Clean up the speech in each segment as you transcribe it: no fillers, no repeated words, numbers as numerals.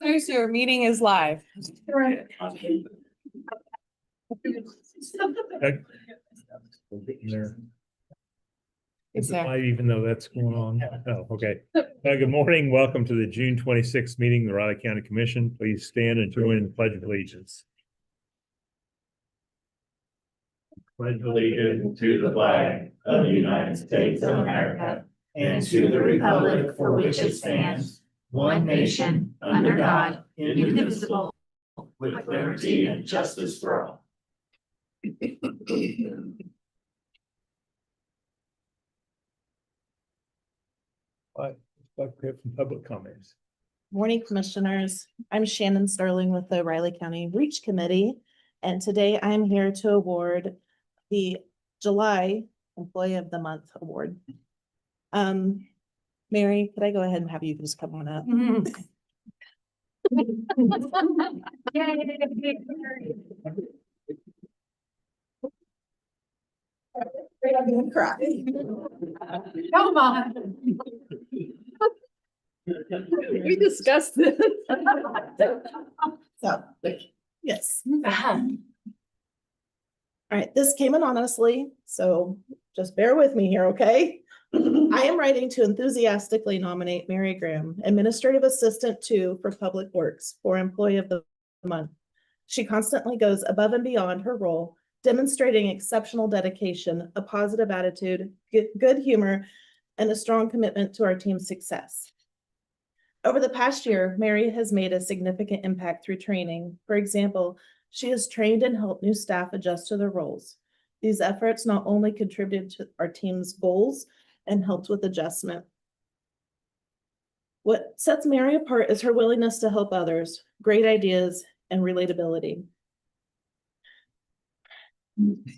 Your meeting is live. Is it live even though that's going on? Oh, okay. Good morning. Welcome to the June 26th meeting of the Riley County Commission. Please stand and join in the Pledge of Allegiance. Pledge Allegiance to the flag of the United States of America and to the republic for which it stands, one nation, under God, indivisible, with liberty and justice for all. Let's have some public comments. Morning, Commissioners. I'm Shannon Sterling with the Riley County Reach Committee, and today I'm here to award the July Employee of the Month Award. Mary, could I go ahead and have you just come on up? I'm gonna cry. Come on. We discussed this. So, yes. All right, this came anonymously, so just bear with me here, okay? I am writing to enthusiastically nominate Mary Graham, Administrative Assistant 2 for Public Works, for Employee of the Month. She constantly goes above and beyond her role, demonstrating exceptional dedication, a positive attitude, good humor, and a strong commitment to our team's success. Over the past year, Mary has made a significant impact through training. For example, she has trained and helped new staff adjust to their roles. These efforts not only contributed to our team's goals and helped with adjustment. What sets Mary apart is her willingness to help others, great ideas, and relatability.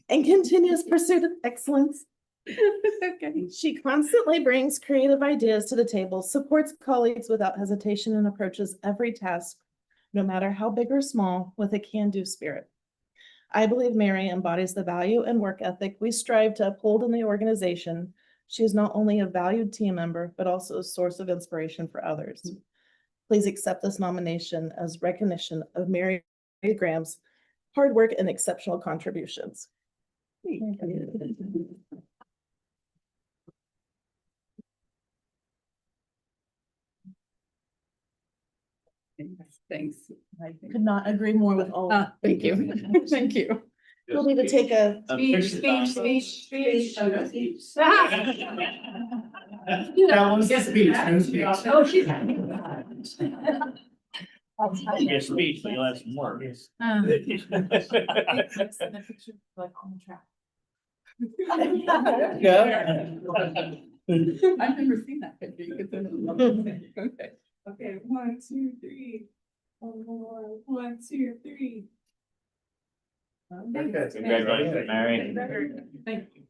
And continuous pursuit of excellence. Okay. She constantly brings creative ideas to the table, supports colleagues without hesitation, and approaches every task, no matter how big or small, with a can-do spirit. I believe Mary embodies the value and work ethic we strive to uphold in the organization. She is not only a valued team member, but also a source of inspiration for others. Please accept this nomination as recognition of Mary Graham's hard work and exceptional contributions. Thanks. I could not agree more with all. Thank you. Thank you. You'll need to take a Speech. That was a speech. Oh, she's. Your speech, but you'll have some more. I've never seen that picture. You could send it. Okay. Okay, 1, 2, 3. One more. 1, 2, 3. Congratulations, Mary. Thank you.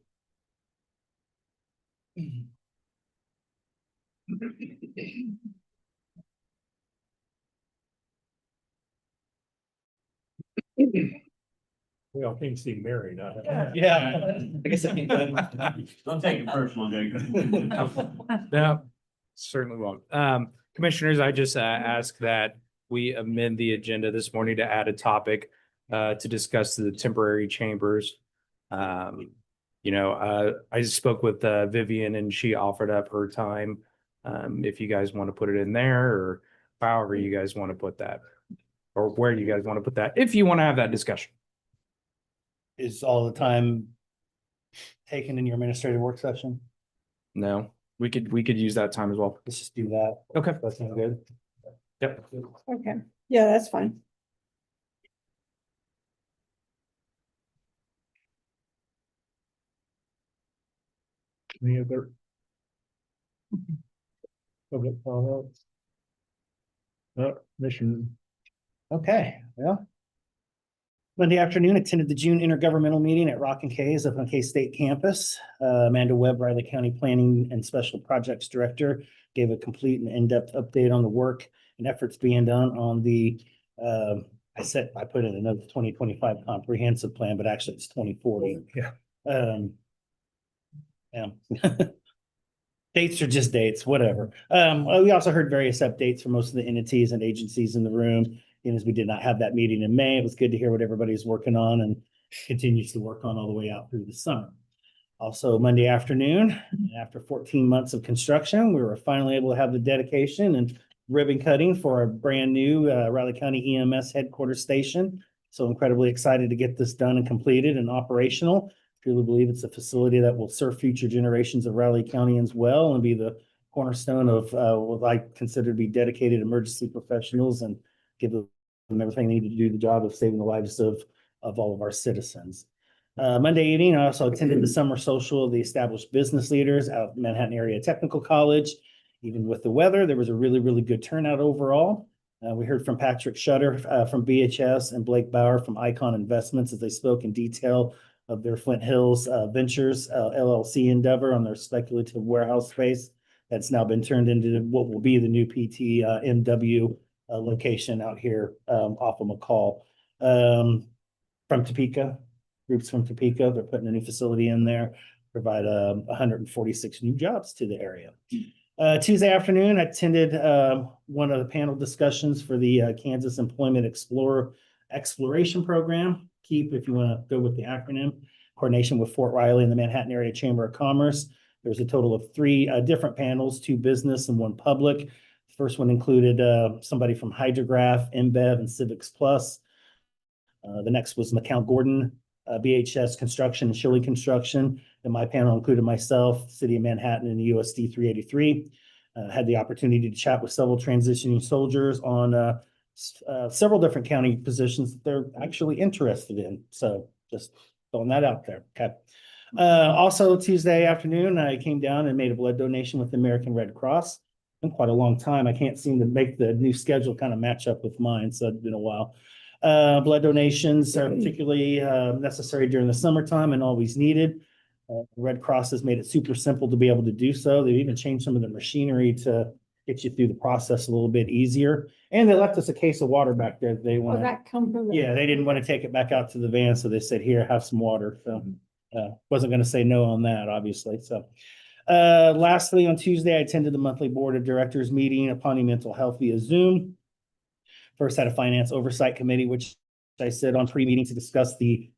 We all came to see Mary, not. Yeah. I guess Don't take it personal, Jacob. No, certainly won't. Commissioners, I just ask that we amend the agenda this morning to add a topic to discuss the temporary chambers. I spoke with Vivian and she offered up her time. If you guys want to put it in there or however you guys want to put that, or where you guys want to put that, if you want to have that discussion. Is all the time taken in your administrative work session? No, we could use that time as well. Let's just do that. Okay. That sounds good. Yep. Okay. Yeah, that's fine. Any other public comments? Mission. Okay, well. Monday afternoon, attended the June intergovernmental meeting at Rock and K's up on K-State campus. Amanda Webb, Riley County Planning and Special Projects Director, gave a complete and in-depth update on the work and efforts being done on the, I put in another 2025 comprehensive plan, but actually it's 2040. Yeah. Yeah. Dates are just dates, whatever. We also heard various updates from most of the entities and agencies in the room. And as we did not have that meeting in May, it was good to hear what everybody's working on and continues to work on all the way out through the summer. Also, Monday afternoon, after 14 months of construction, we were finally able to have the dedication and ribbon cutting for our brand new Riley County EMS headquarters station. So incredibly excited to get this done and completed and operational. Truly believe it's a facility that will serve future generations of Riley Countyans well and be the cornerstone of what I consider to be dedicated emergency professionals and give them everything they need to do the job of saving the lives of all of our citizens. Monday evening, I also attended the summer social of the established business leaders out of Manhattan Area Technical College. Even with the weather, there was a really, really good turnout overall. We heard from Patrick Shutter from BHS and Blake Bauer from Icon Investments as they spoke in detail of their Flint Hills Ventures LLC endeavor on their speculative warehouse space that's now been turned into what will be the new PT MW location out here off of McCall. From Topeka, groups from Topeka, they're putting a new facility in there, provide 146 new jobs to the area. Tuesday afternoon, I attended one of the panel discussions for the Kansas Employment Exploration Program. KEEP, if you want to go with the acronym, coordination with Fort Riley and the Manhattan Area Chamber of Commerce. There's a total of 3 different panels, 2 business and 1 public. The first one included somebody from Hydrograph, InBev, and Civics Plus. The next was McCount Gordon, BHS Construction and Shilling Construction. And my panel included myself, City of Manhattan, and the USD 383. Had the opportunity to chat with several transitioning soldiers on several different county positions that they're actually interested in. So just throwing that out there. Okay. Also Tuesday afternoon, I came down and made a blood donation with the American Red Cross. In quite a long time. I can't seem to make the new schedule kind of match up with mine. So it's been a while. Blood donations are particularly necessary during the summertime and always needed. Red Cross has made it super simple to be able to do so. They've even changed some of the machinery to get you through the process a little bit easier. And they left us a case of water back there. They want that come from? yeah, they didn't want to take it back out to the van. So they said, here, have some water. So wasn't going to say no on that, obviously. So lastly, on Tuesday, I attended the monthly board of directors meeting of Pawnee Mental Health via Zoom. First had a finance oversight committee, which I said on pre-meeting to discuss the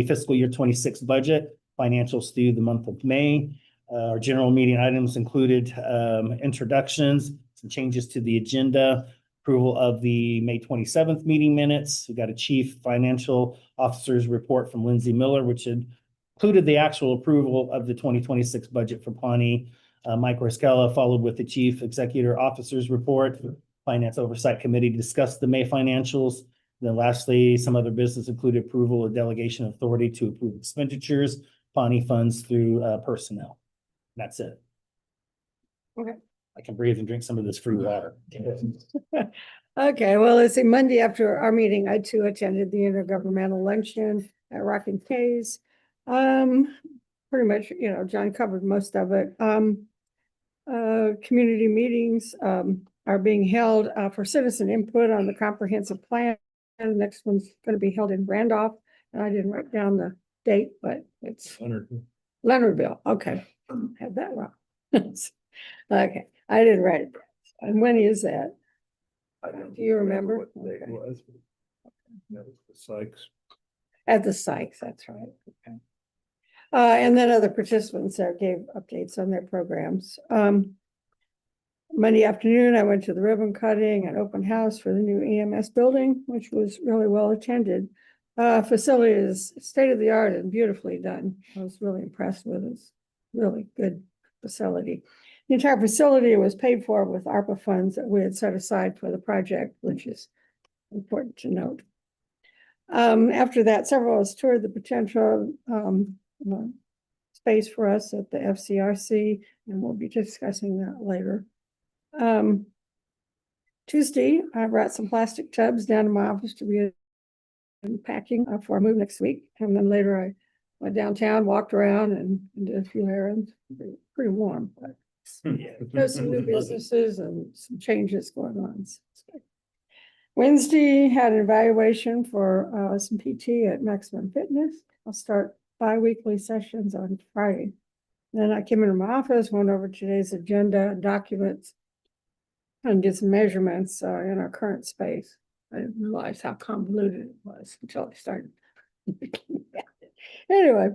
fiscal year 26 budget, financials through the month of May. Our general meeting items included introductions, some changes to the agenda, approval of the May 27th meeting minutes. We got a chief financial officer's report from Lindsay Miller, which had included the actual approval of the 2026 budget for Pawnee. Mike Rascella followed with the chief executive officer's report. Finance Oversight Committee to discuss the May financials. And then lastly, some other business included approval of delegation of authority to approve expenditures, Pawnee funds through personnel. That's it. Okay. I can breathe and drink some of this free water. Okay, well, let's see, Monday after our meeting, I too attended the intergovernmental luncheon at Rockin' K's. Pretty much, John covered most of it. Community meetings are being held for citizen input on the comprehensive plan. And the next one's going to be held in Randolph. And I didn't write down the date, but it's Leonardville. Okay, had that wrong. Okay, I didn't write it down. And when is that? Do you remember? Okay. That was the Sykes. At the Sykes, that's right. Okay. And then other participants there gave updates on their programs. Monday afternoon, I went to the ribbon cutting and open house for the new EMS building, which was really well attended. Facility is state of the art and beautifully done. I was really impressed with it. It's really good facility. The entire facility was paid for with ARPA funds that we had set aside for the project, which is important to note. After that, several of us toured the potential space for us at the FCRC, and we'll be discussing that later. Tuesday, I brought some plastic tubs down to my office to be unpacking for our move next week. And then later I went downtown, walked around and did a few errands. Pretty warm, but there's some new businesses and some changes going on. Wednesday had an evaluation for some PT at Maximum Fitness. I'll start bi-weekly sessions on Friday. Then I came into my office, went over today's agenda, documents, and did some measurements in our current space. I didn't realize how convoluted it was until I started looking at it. Anyway,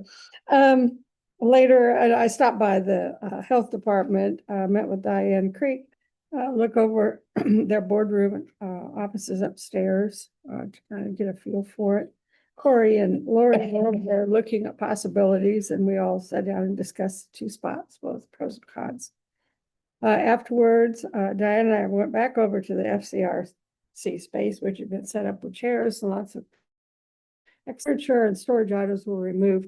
later I stopped by the health department, met with Diane Creek, look over their boardroom offices upstairs to kind of get a feel for it. Corey and Lori were over there looking at possibilities, and we all sat down and discussed 2 spots, both pros and cons. Afterwards, Diane and I went back over to the FCRC space, which had been set up with chairs and lots of furniture and storage items were removed.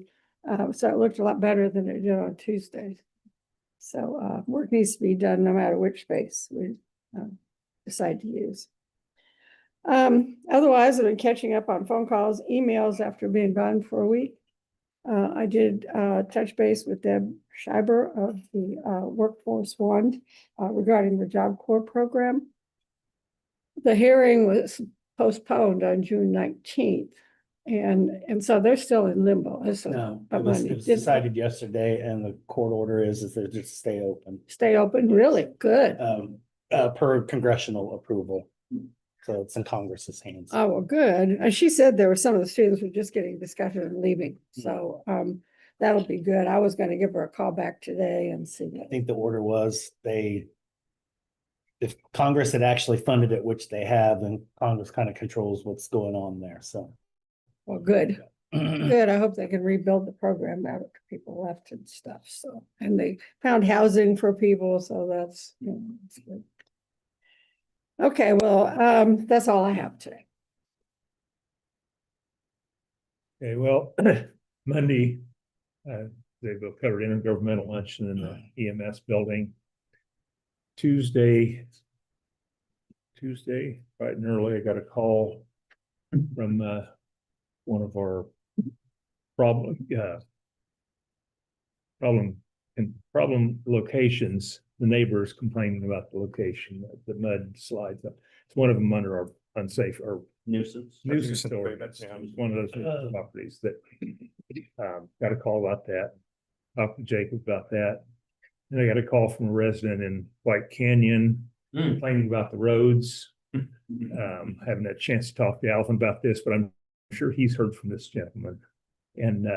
So it looked a lot better than it did on Tuesdays. So work needs to be done no matter which space we decide to use. Otherwise, I've been catching up on phone calls, emails after being gone for a week. I did touch base with Deb Schreiber of the Workforce Fund regarding the Job Corps program. The hearing was postponed on June 19th. And so they're still in limbo. No, it was decided yesterday, and the court order is they're just stay open. Stay open, really good. Per congressional approval. So it's in Congress's hands. Oh, well, good. And she said there were some of the students were just getting discussion and leaving. So that'll be good. I was going to give her a call back today and see. I think the order was if Congress had actually funded it, which they have, then Congress kind of controls what's going on there. So. Well, good. Good. I hope they can rebuild the program after people left and stuff. So, and they found housing for people. So that's good. Okay, well, that's all I have today. Okay, well, Monday, they both covered intergovernmental luncheon in the EMS building. Tuesday, bright and early, I got a call from one of our problem locations. The neighbors complaining about the location, the mud slides up. It's one of them under our unsafe or Nuisance. ordinance. It was one of those properties that got a call about that. Talked to Jacob about that. And I got a call from a resident in White Canyon complaining about the roads. Haven't had a chance to talk to Alvin about this, but I'm sure he's heard from this gentleman. And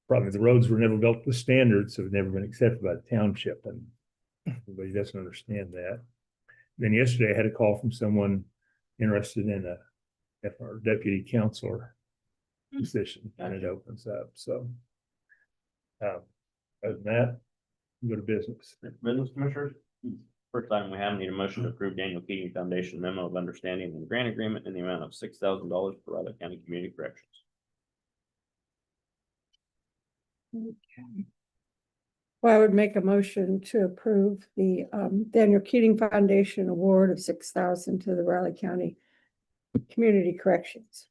probably the roads were never built to standards, so have never been accepted by the township, and everybody doesn't understand that. Then yesterday I had a call from someone interested in a FR deputy counselor position, and it opens up. So other than that, go to business. Business commissioners. First item we have, need a motion to approve Daniel Keating Foundation memo of understanding and grant agreement in the amount of $6,000 for Riley County Community Corrections. Okay. Well, I would make a motion to approve the Daniel Keating Foundation award of $6,000 to the Riley County Community Corrections.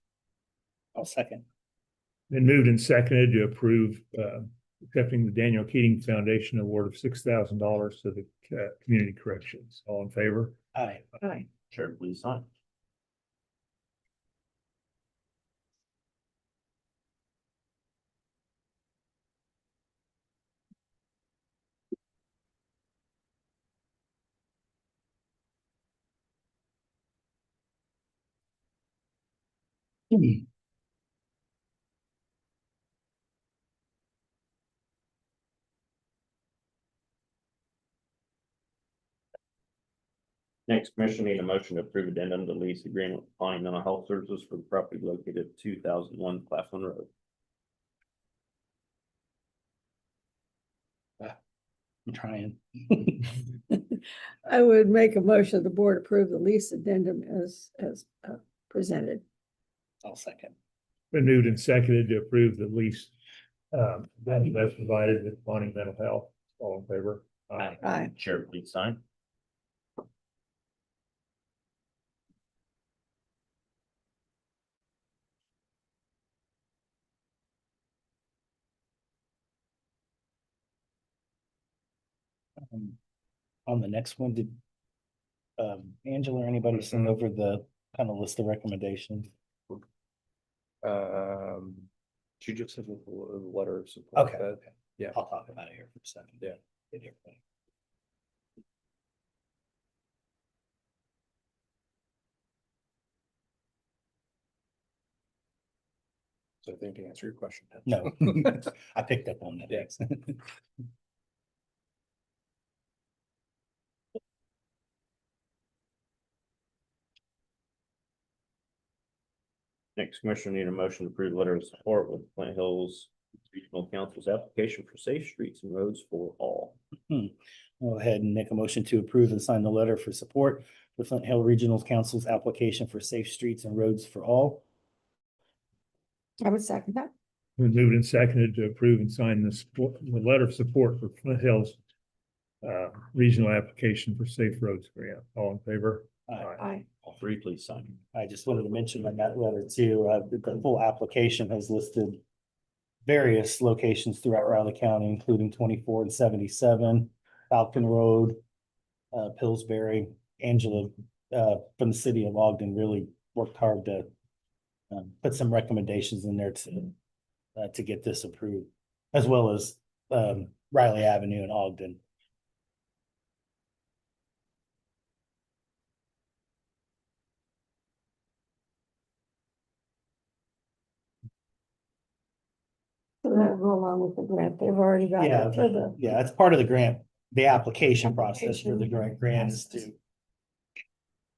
I'll second. Been moved and seconded to approve accepting the Daniel Keating Foundation award of $6,000 to the community corrections. All in favor? Aye. Aye. Chair, please sign. Next, commission need a motion to approve addendum to lease agreement with Pawnee Mental Health Services for the property located at 2001 Claflin Road. I'm trying. I would make a motion the board approve the lease addendum as presented. I'll second. Been moved and seconded to approve the lease that's provided with Pawnee Mental Health. All in favor? Aye. Aye. Chair, please sign. On the next one, did Angela or anybody send over the kind of list of recommendations? She just said a letter of support. Okay. Yeah. I'll talk about it here for a second. Yeah. Get everything. So I think to answer your question. No, I picked up on that. Yeah. Next, Commissioner, need a motion to approve letter of support with Flint Hills Regional Council's application for safe streets and roads for all. Go ahead and make a motion to approve and sign the letter for support for Flint Hill Regional Council's application for safe streets and roads for all. I would second that. We moved and seconded to approve and sign the letter of support for Flint Hills regional application for safe roads grant. All in favor? Aye. All three, please sign. I just wanted to mention on that letter too, the full application has listed various locations throughout Riley County, including 24 and 77, Falcon Road, Pillsbury. Angela, from the city of Ogden really worked hard to put some recommendations in there to get this approved, as well as Riley Avenue in Ogden. So that'll go along with the grant. They've already got Yeah, it for the. yeah, it's part of the grant, the application process for the grant is to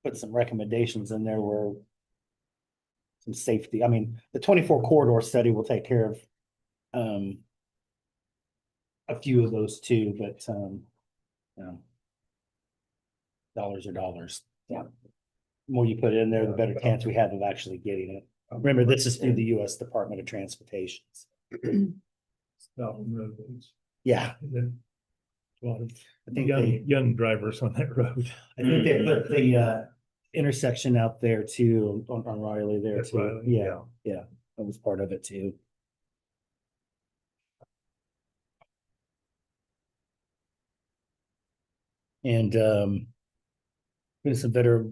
put some recommendations in there where some safety, I mean, the 24 corridor study will take care of a few of those too, but you know, dollars are dollars. Yeah. The more you put in there, the better chance we have of actually getting it. Remember, this is through the US Department of Transportation. Falcon Road is- Yeah, A lot of I think young drivers on that road. I think they put the intersection out there too, on Riley there That's too. Riley, Yeah, yeah, that was part of it too. And putting some better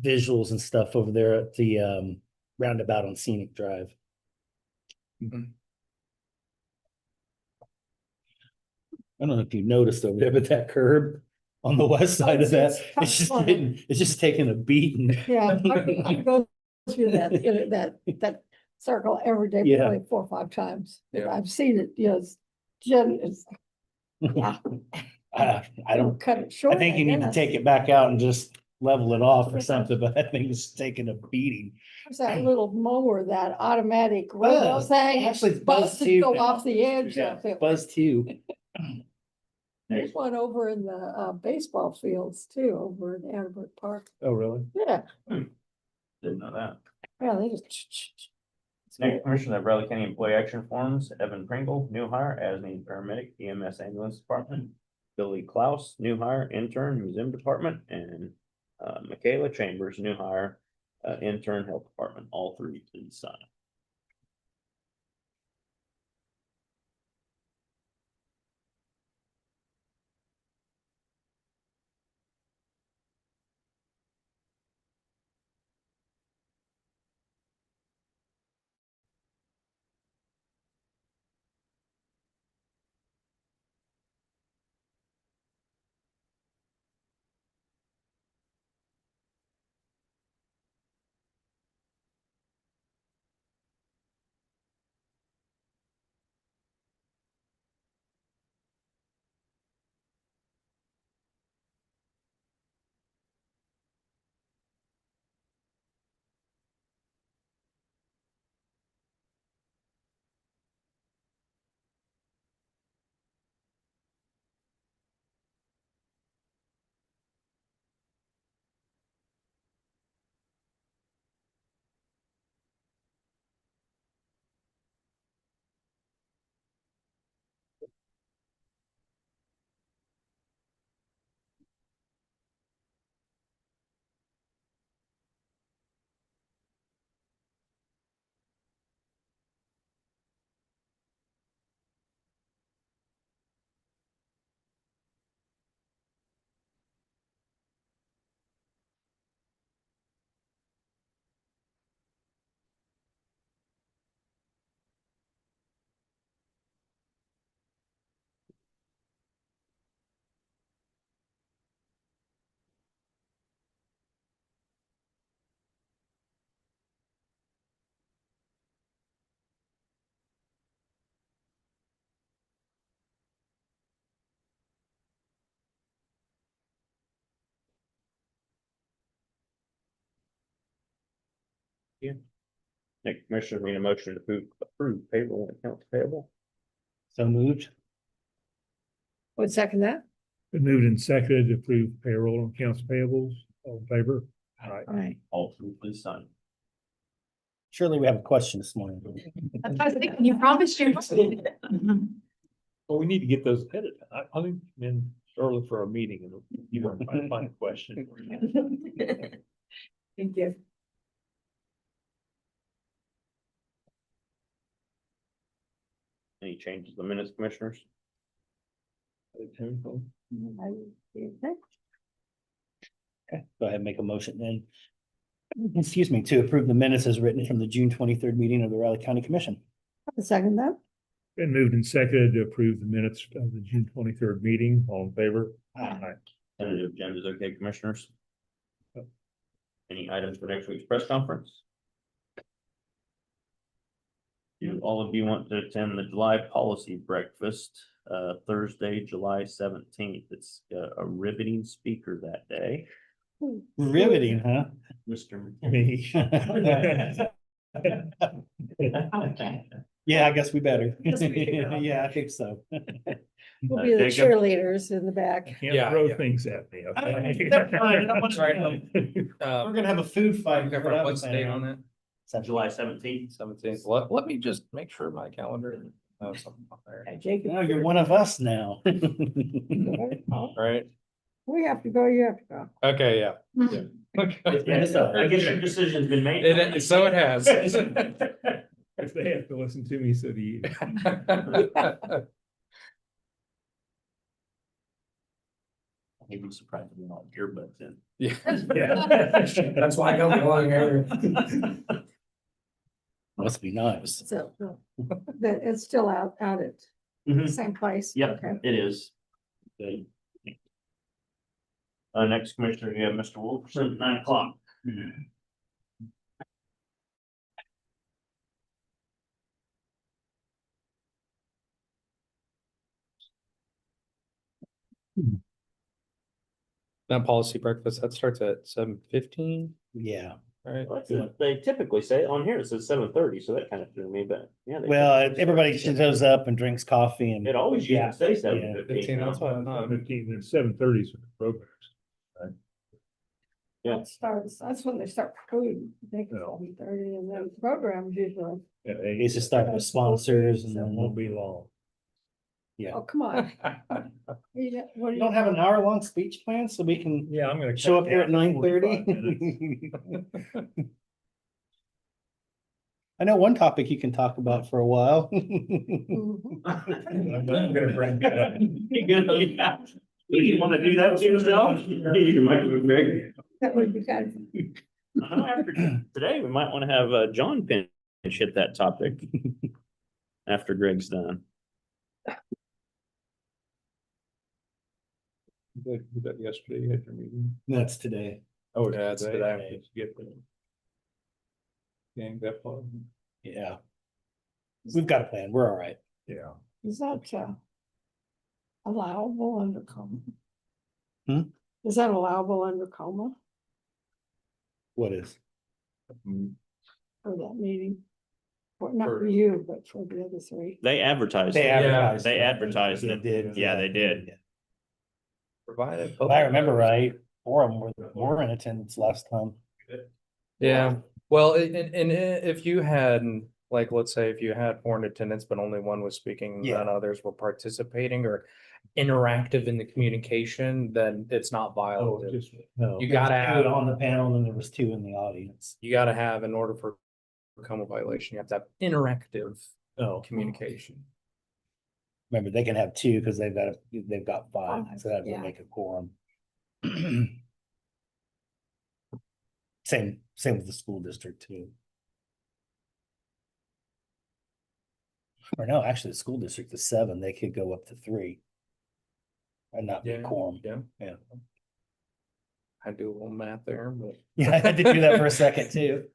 visuals and stuff over there at the roundabout on Scenic Drive. I don't know if you noticed over there, but that curb on the west side of that, it's just taking a beating. Yeah, I go through that circle every day, Yeah. probably 4 or 5 times. Yeah. I've seen it, Jen is, yeah. I don't, Cut it short. I think you need to guess. take it back out and just level it off or something, but that thing is taking a beating. There's that little mower, that automatic roll thing. Actually, it's Buzz Busts to too. go off the edge of it. Buzz too. There's one over in the baseball fields too, over in Annabelle Park. Oh, really? Yeah, Didn't know that. yeah, they just. Next, Commissioner, that Riley County Employee Action Forms, Evan Pringle, new hire, as needed paramedic, EMS ambulance department. Billy Klaus, new hire, intern, museum department, and Michaela Chambers, new hire, intern, health department. All three, please sign. Next, Commissioner, need a motion to approve payroll and accounts payable. So moved. Would second that? Been moved and seconded to approve payroll and accounts payables. All in favor? Aye. Aye. All three, please sign. Surely we have a question this morning. That's what I was thinking, you promised you. Well, we need to get those headed. I'll come in early for a meeting and you want to find a question. Thank you. Any changes to the minutes, Commissioners? Okay, go ahead and make a motion then. Excuse me, to approve the minutes as written from the June 23rd meeting of the Riley County Commission. I'll second that? Been moved and seconded to approve the minutes of the June 23rd meeting. All in favor? Aye. Tentative agenda is okay, Commissioners? Any items for next week's press conference? Do all of you want to attend the July policy breakfast, Thursday, July 17th? It's a riveting speaker that day. Riveting, huh? Mr. Me. Yeah, I guess we better. Yes, we do. Yeah, I think so. We'll be the Jacob? cheerleaders in the back. Can't Yeah, throw yeah. things at me. Okay? That's fine, that one's right. We're Gonna have a food fight. what's the date on that? July 17th. 17th. Let me just make sure my calendar. Something on there. Jacob. Now you're one of us now. All right. We have to go, you have to go. Okay, yeah. Mhm. Yeah. Okay. I guess your decision's been made. So it has. If they have to listen to me, so do you. You'd be surprised if you don't have earbuds in. Yeah. That's why I don't belong here. Must be nice. So, that it's still out at the same place. Yep, Okay. it is. Okay. Next Commissioner, you have Mr. Wolferson, 9 o'clock. That policy breakfast, that starts at 7:15, Yeah, right? They typically say, on here it says 7:30, so that kind of threw me, but yeah. well, everybody shows up and drinks coffee and. It always used to say Yeah. 7:15. That's what I thought. 15 and 7:30 for the programs. Yeah. That starts, that's when they start food. I think it's No. 7:30 and then programs usually. Yeah, They used to start with sponsors and It then. won't be long. Oh, come on. We don't have an hour-long speech plan, so we can Yeah, I'm gonna. show cut up here at down to 9:30. 45 minutes. I know one topic you can talk about for a while. Mhm. I'm gonna bring it up. You good? Yeah. You want to do that to yourself? You might be big. That would be good. After today, we might want to have John finish hit that topic after Greg's done. That yesterday, you had your meeting. That's today. Oh, Yeah, it's today. Let's get the. Gang that far. Yeah. We've got a plan. We're all right. Yeah. Is that allowable under coma? Hmm? Is that allowable under coma What is? for that meeting? For, not for For- you, but for the other three. They advertised. They it. advertised. They it. advertised They it. did. Yeah, they did. Provided. If I remember right, 4 of them were in attendance last time. Yeah, well, and if you had, like, let's say if you had 4 in attendance, but only one was speaking, Yeah. none others were participating or interactive in the communication, then it's not Oh, violative. just. No. You There was gotta 2 have- on the panel and there was 2 in the audience. You gotta have, in order for become a violation, you have to have interactive Oh. communication. Remember, they can have 2 because they've got 5, so that would Yeah. make a quorum. Same with the school district too. Or no, actually, the school district is 7, they could go up to 3. And not be a Yeah. quorum. Yeah. Yeah. I do a little math there, but. Yeah, I had to do that for a second too.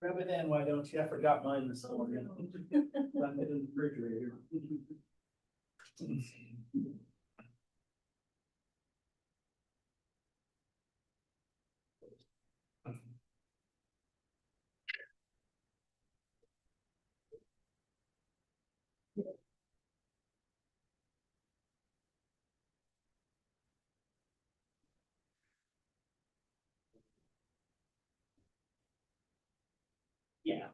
Rub it in, why don't you? I forgot mine this morning. Left it in the refrigerator. Yeah.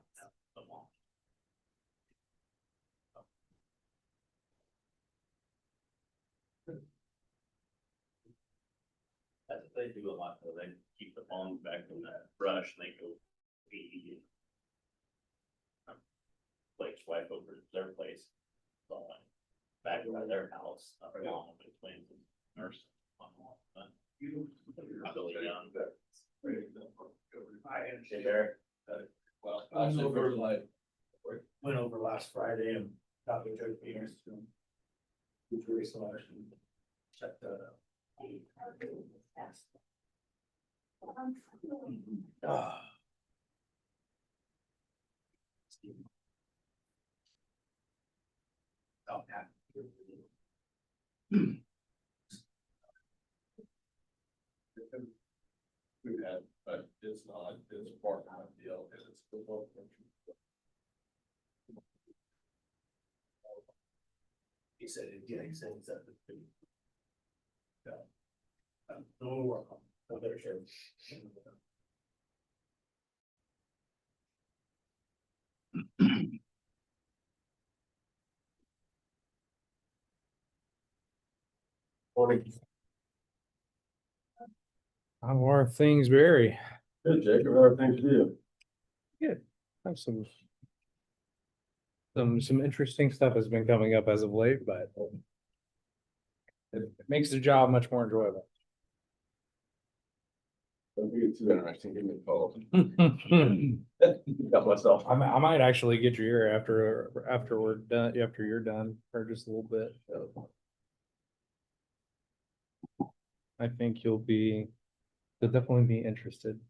That's what they do a lot, though. They keep the phones back in that brush, and they go pee. Blake's wife over at their place, so back by their house, up along between the nurse. Really young. Hey, Derek. Well, I was over like, went over last Friday and got the joke meetings. Which were researched and checked that out. Ah. Oh, yeah. We have, but it's not, it's part of the deal, it's football. He said, yeah, he said it's at the. Yeah. We'll work on it. I better share. Morning. How are things, Barry? Good, Jacob, how are things with you? Have some interesting stuff has been coming up as of late, but it makes the job much more enjoyable. Don't get too interesting, give me a call. I Got myself. might actually get you here after we're done, after you're done, for just a little bit. I think you'll definitely be interested.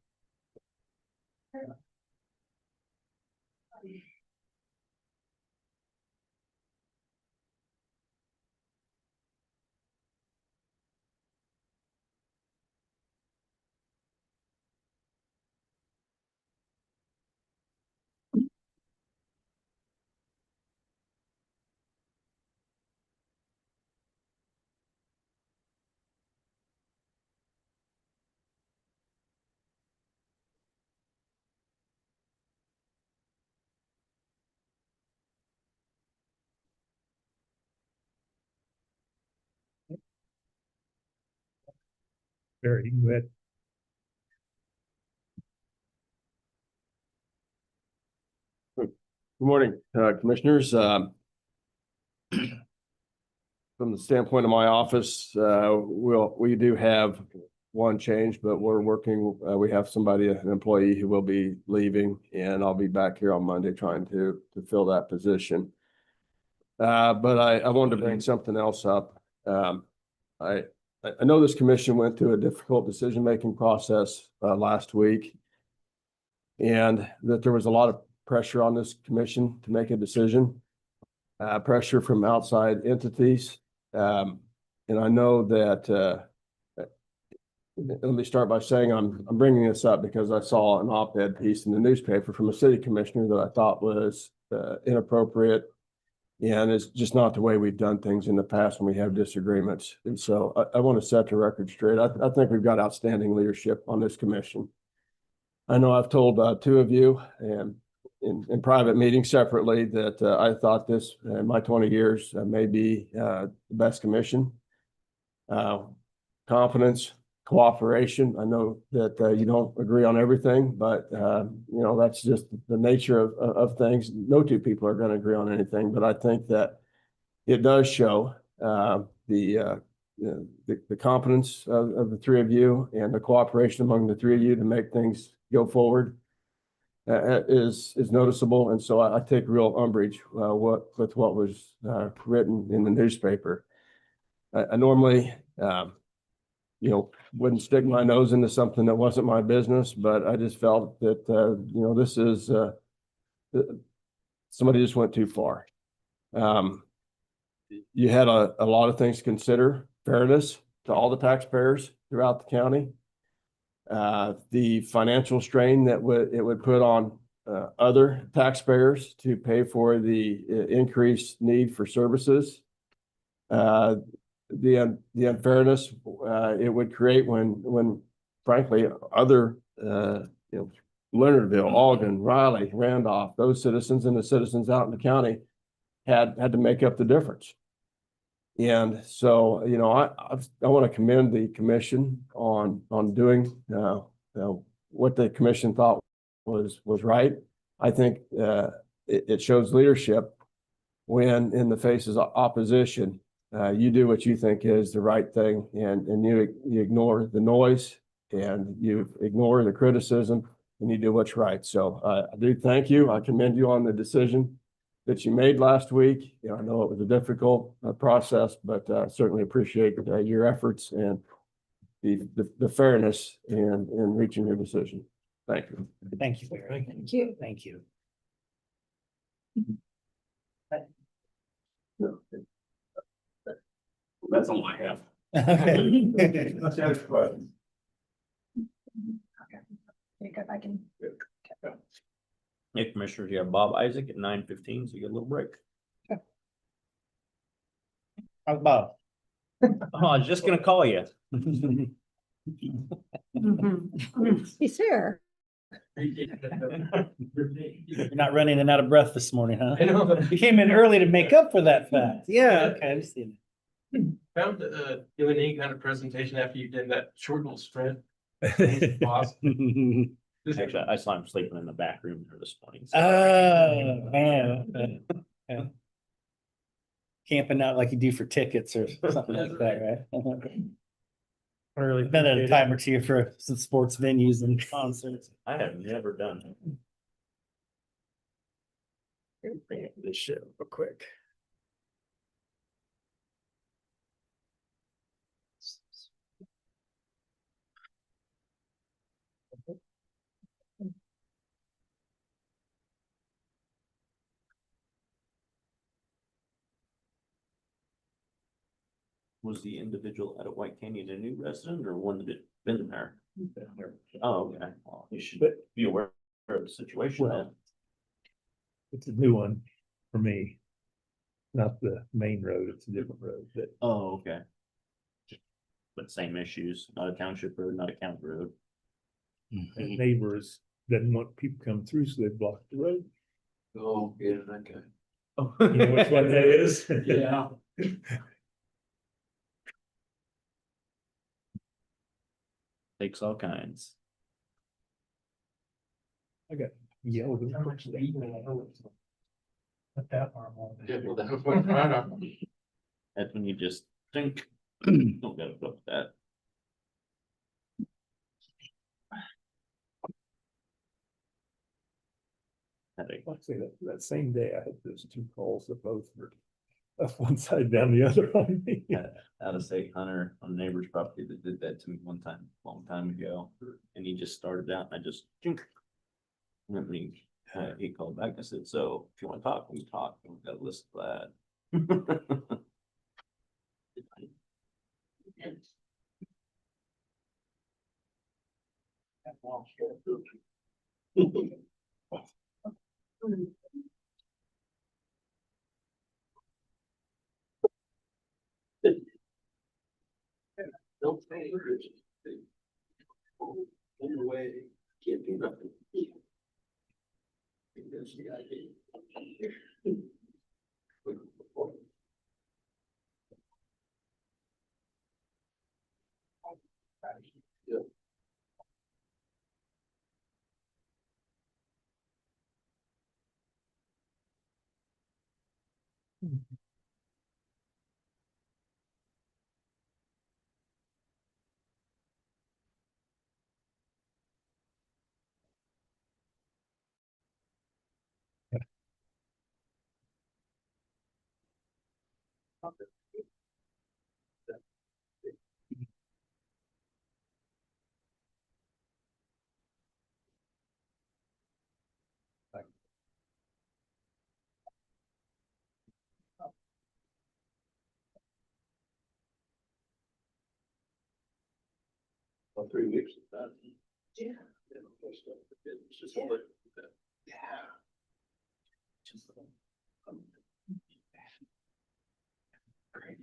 Barry, you can go ahead. Good morning, commissioners. From the standpoint of my office, we do have one change, but we're working, we have somebody, an employee who will be leaving, and I'll be back here on Monday trying to fill that position. But I wanted to bring something else up. I know this commission went through a difficult decision-making process last week, and that there was a lot of pressure on this commission to make a decision. pressure from outside entities. And I know that, let me start by saying I'm bringing this up because I saw an op-ed piece in the newspaper from a city commissioner that I thought was inappropriate. And it's just not the way we've done things in the past when we have disagreements. And so I want to set the record straight. I think we've got outstanding leadership on this commission. I know I've told two of you and in private meetings separately that I thought this, in my 20 years, may be the best commission. Confidence, cooperation. I know that you don't agree on everything, but that's just the nature of things. No two people are going to agree on anything, but I think that it does show the competence of the three of you and the cooperation among the three of you to make things go forward is noticeable. And so I take real umbrage with what was written in the newspaper. I normally wouldn't stick my nose into something that wasn't my business, but I just felt that, this is, somebody just went too far. You had a lot of things to consider: fairness to all the taxpayers throughout the county, the financial strain that it would put on other taxpayers to pay for the increased need for services, the unfairness it would create when frankly other Leonardville, Alden, Riley, Randolph, those citizens and the citizens out in the county had to make up the difference. And so I want to commend the commission on doing what the commission thought was right. I think it shows leadership when in the face of opposition, you do what you think is the right thing, and you ignore the noise and you ignore the criticism and you do what's right. So I do thank you. I commend you on the decision that you made last week. I know it was a difficult process, but certainly appreciate your efforts and the fairness in reaching your decision. Thank you. Thank you, Barry. Thank you. Thank you. That's all I have. Okay. Let's have questions. Pick up, I can. Hey, Commissioners, you have Bob Isaac at 9:15, so you get a little break. How's Bob? Oh, I was just gonna call you. He's here. You're not running in and out of breath this morning, huh? I know. You came in early to make up for that fact. Yeah, okay, I've seen Found doing any kind of presentation after you did that short little sprint. it. Awesome. Actually, I saw him sleeping in the back room there this morning. so- Oh, man. Okay. Camping out like you do for tickets or something like that, right? Really Been at a appreciate it. time or two for some sports venues and concerts. I have never done it. Bring up this shit real quick. Was the individual out of White Canyon a new resident or one that had been there? Oh, okay. Well, you should be aware of the situation then. Well, it's a new one for me. Not the main road, it's a different road, but Oh, okay. But same issues, not a township road, not a county road. the neighbors doesn't want people come through, so they block the road. Oh, yeah, that guy. You know which one that is? Yeah. Takes all kinds. Yelled. Put that arm on. Yeah, well, that was what I know. That's when you just think, don't gotta put up with that. Headache. Like I say, that same day, I had those two calls that both were up one side, down the other on me. Out of state hunter on a neighbor's property that did that to me one time, long time ago, and he just started out and I just. And then he He called back, I said, so if you want to talk, we can talk, we've got a list of that. Don't say in the way, can't do nothing. That's the idea. Yeah. About 3 weeks of that. Yeah. It's just like that. Yeah. Just. Great.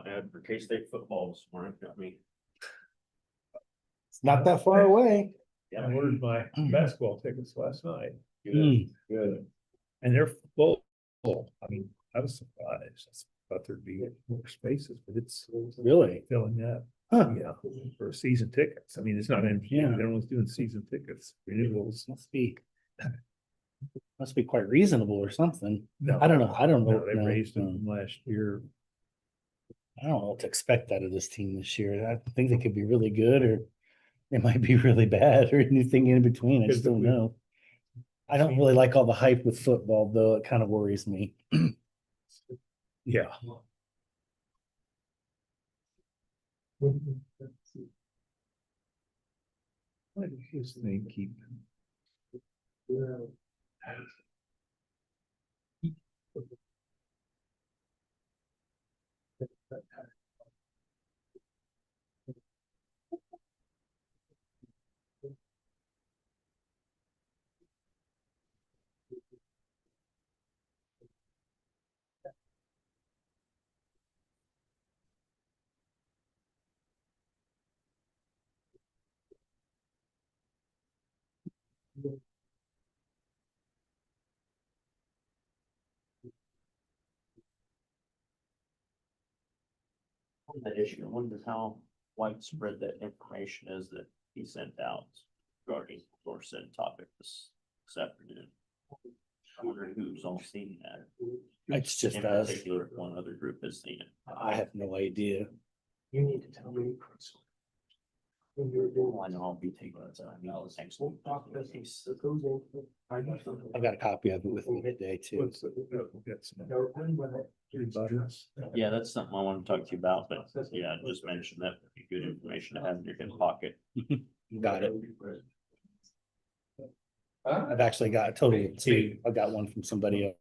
Ad for K-State football this morning, got me. It's not that far away. I ordered my basketball tickets last night. Mm. Good. And they're full. I mean, I was surprised. I thought there'd be more spaces, but it's Really? filling up. Huh. Yeah, for season tickets. I mean, it's not, Yeah. everyone's doing season tickets, renewals. Must be quite reasonable or something. No, I don't know. no, they raised them from last year. I don't know what to expect out of this team this year. I think they could be really good or they might be really bad or anything in between. I just don't know. I don't really like all the hype with football, though. It kind of worries me. Yeah. Why does his name keep? On that issue, I wonder how widespread that information is that he sent out regarding or said topic this afternoon. I wonder who's all seen that. It's just In us. particular, if one other group has seen it. I have no idea. You need to tell me. Well, I know I'll be taking it, I mean, all the same school. I've got a copy of it with me today too. What's the- oh, that's not- Yeah, that's something I want to talk to you about, but yeah, just mention that would be good information to have in your hip pocket. Got it. I've actually got a total of two. I got one from somebody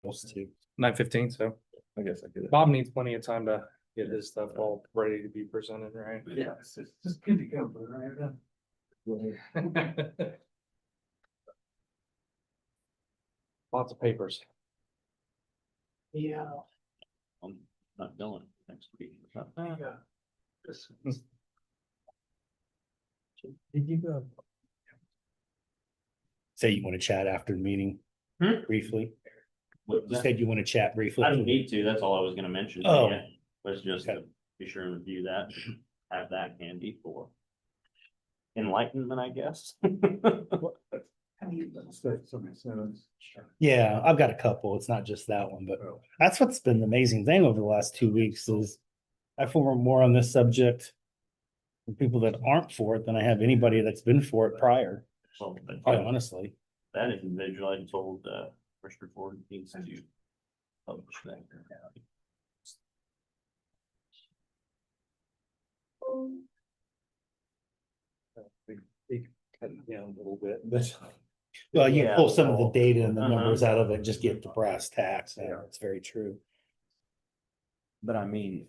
else too. 9:15, so I guess I could. Bob needs plenty of time to get his stuff all ready to be presented, right? Yeah, it's just good to go, right? Lots of papers. Yeah. I'm not going next week. Did you go? Say you want to chat after the meeting briefly. What You was that? said you want to chat briefly. I don't need to, that's all I was gonna mention. Oh. Yeah, was just Okay. to be sure and review that, have that handy for enlightenment, I guess. Yeah, I've got a couple. It's not just that one, but that's what's been the amazing thing over the last 2 weeks is I feel more on this subject from people that aren't for it than I have anybody that's been for it prior, So, but quite honestly. that individual, I told, Mr. Ford needs to publish that. They cut it down a little bit, but. Well, you Yeah. pull some of the data and the Uh-huh. numbers out of it, just get the brass tacks. Yeah, it's very true. But I mean.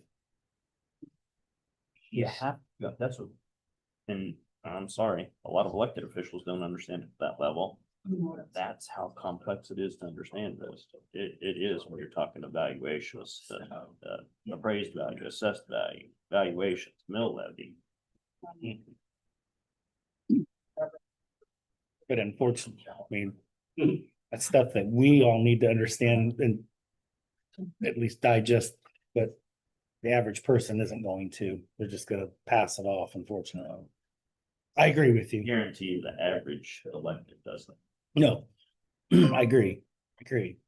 You have, that's what, and I'm sorry, a lot of elected officials don't understand at that level. That's how complex it is to understand this. It is when you're talking evaluations, the appraised value, assessed value, valuations, mill levy. But unfortunately, I mean, that's stuff that we all need to understand and at least digest, but the average person isn't going to. They're just gonna pass it off, unfortunately. I agree with you. Guarantee you the average elected doesn't. No, I agree. Agree.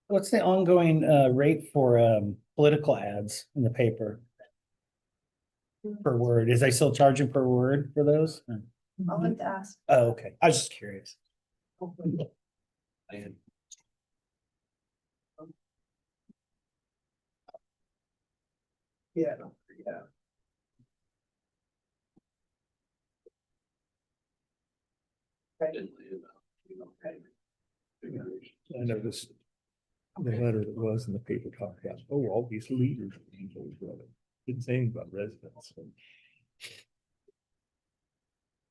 What's the ongoing rate for political ads in the paper? Per word? Is they still charging per word for those? I'll have to ask. Oh, okay. I was just curious. Yeah, yeah. I noticed the letter that was in the paper talked about, oh, all these leaders. Didn't say anything about residents.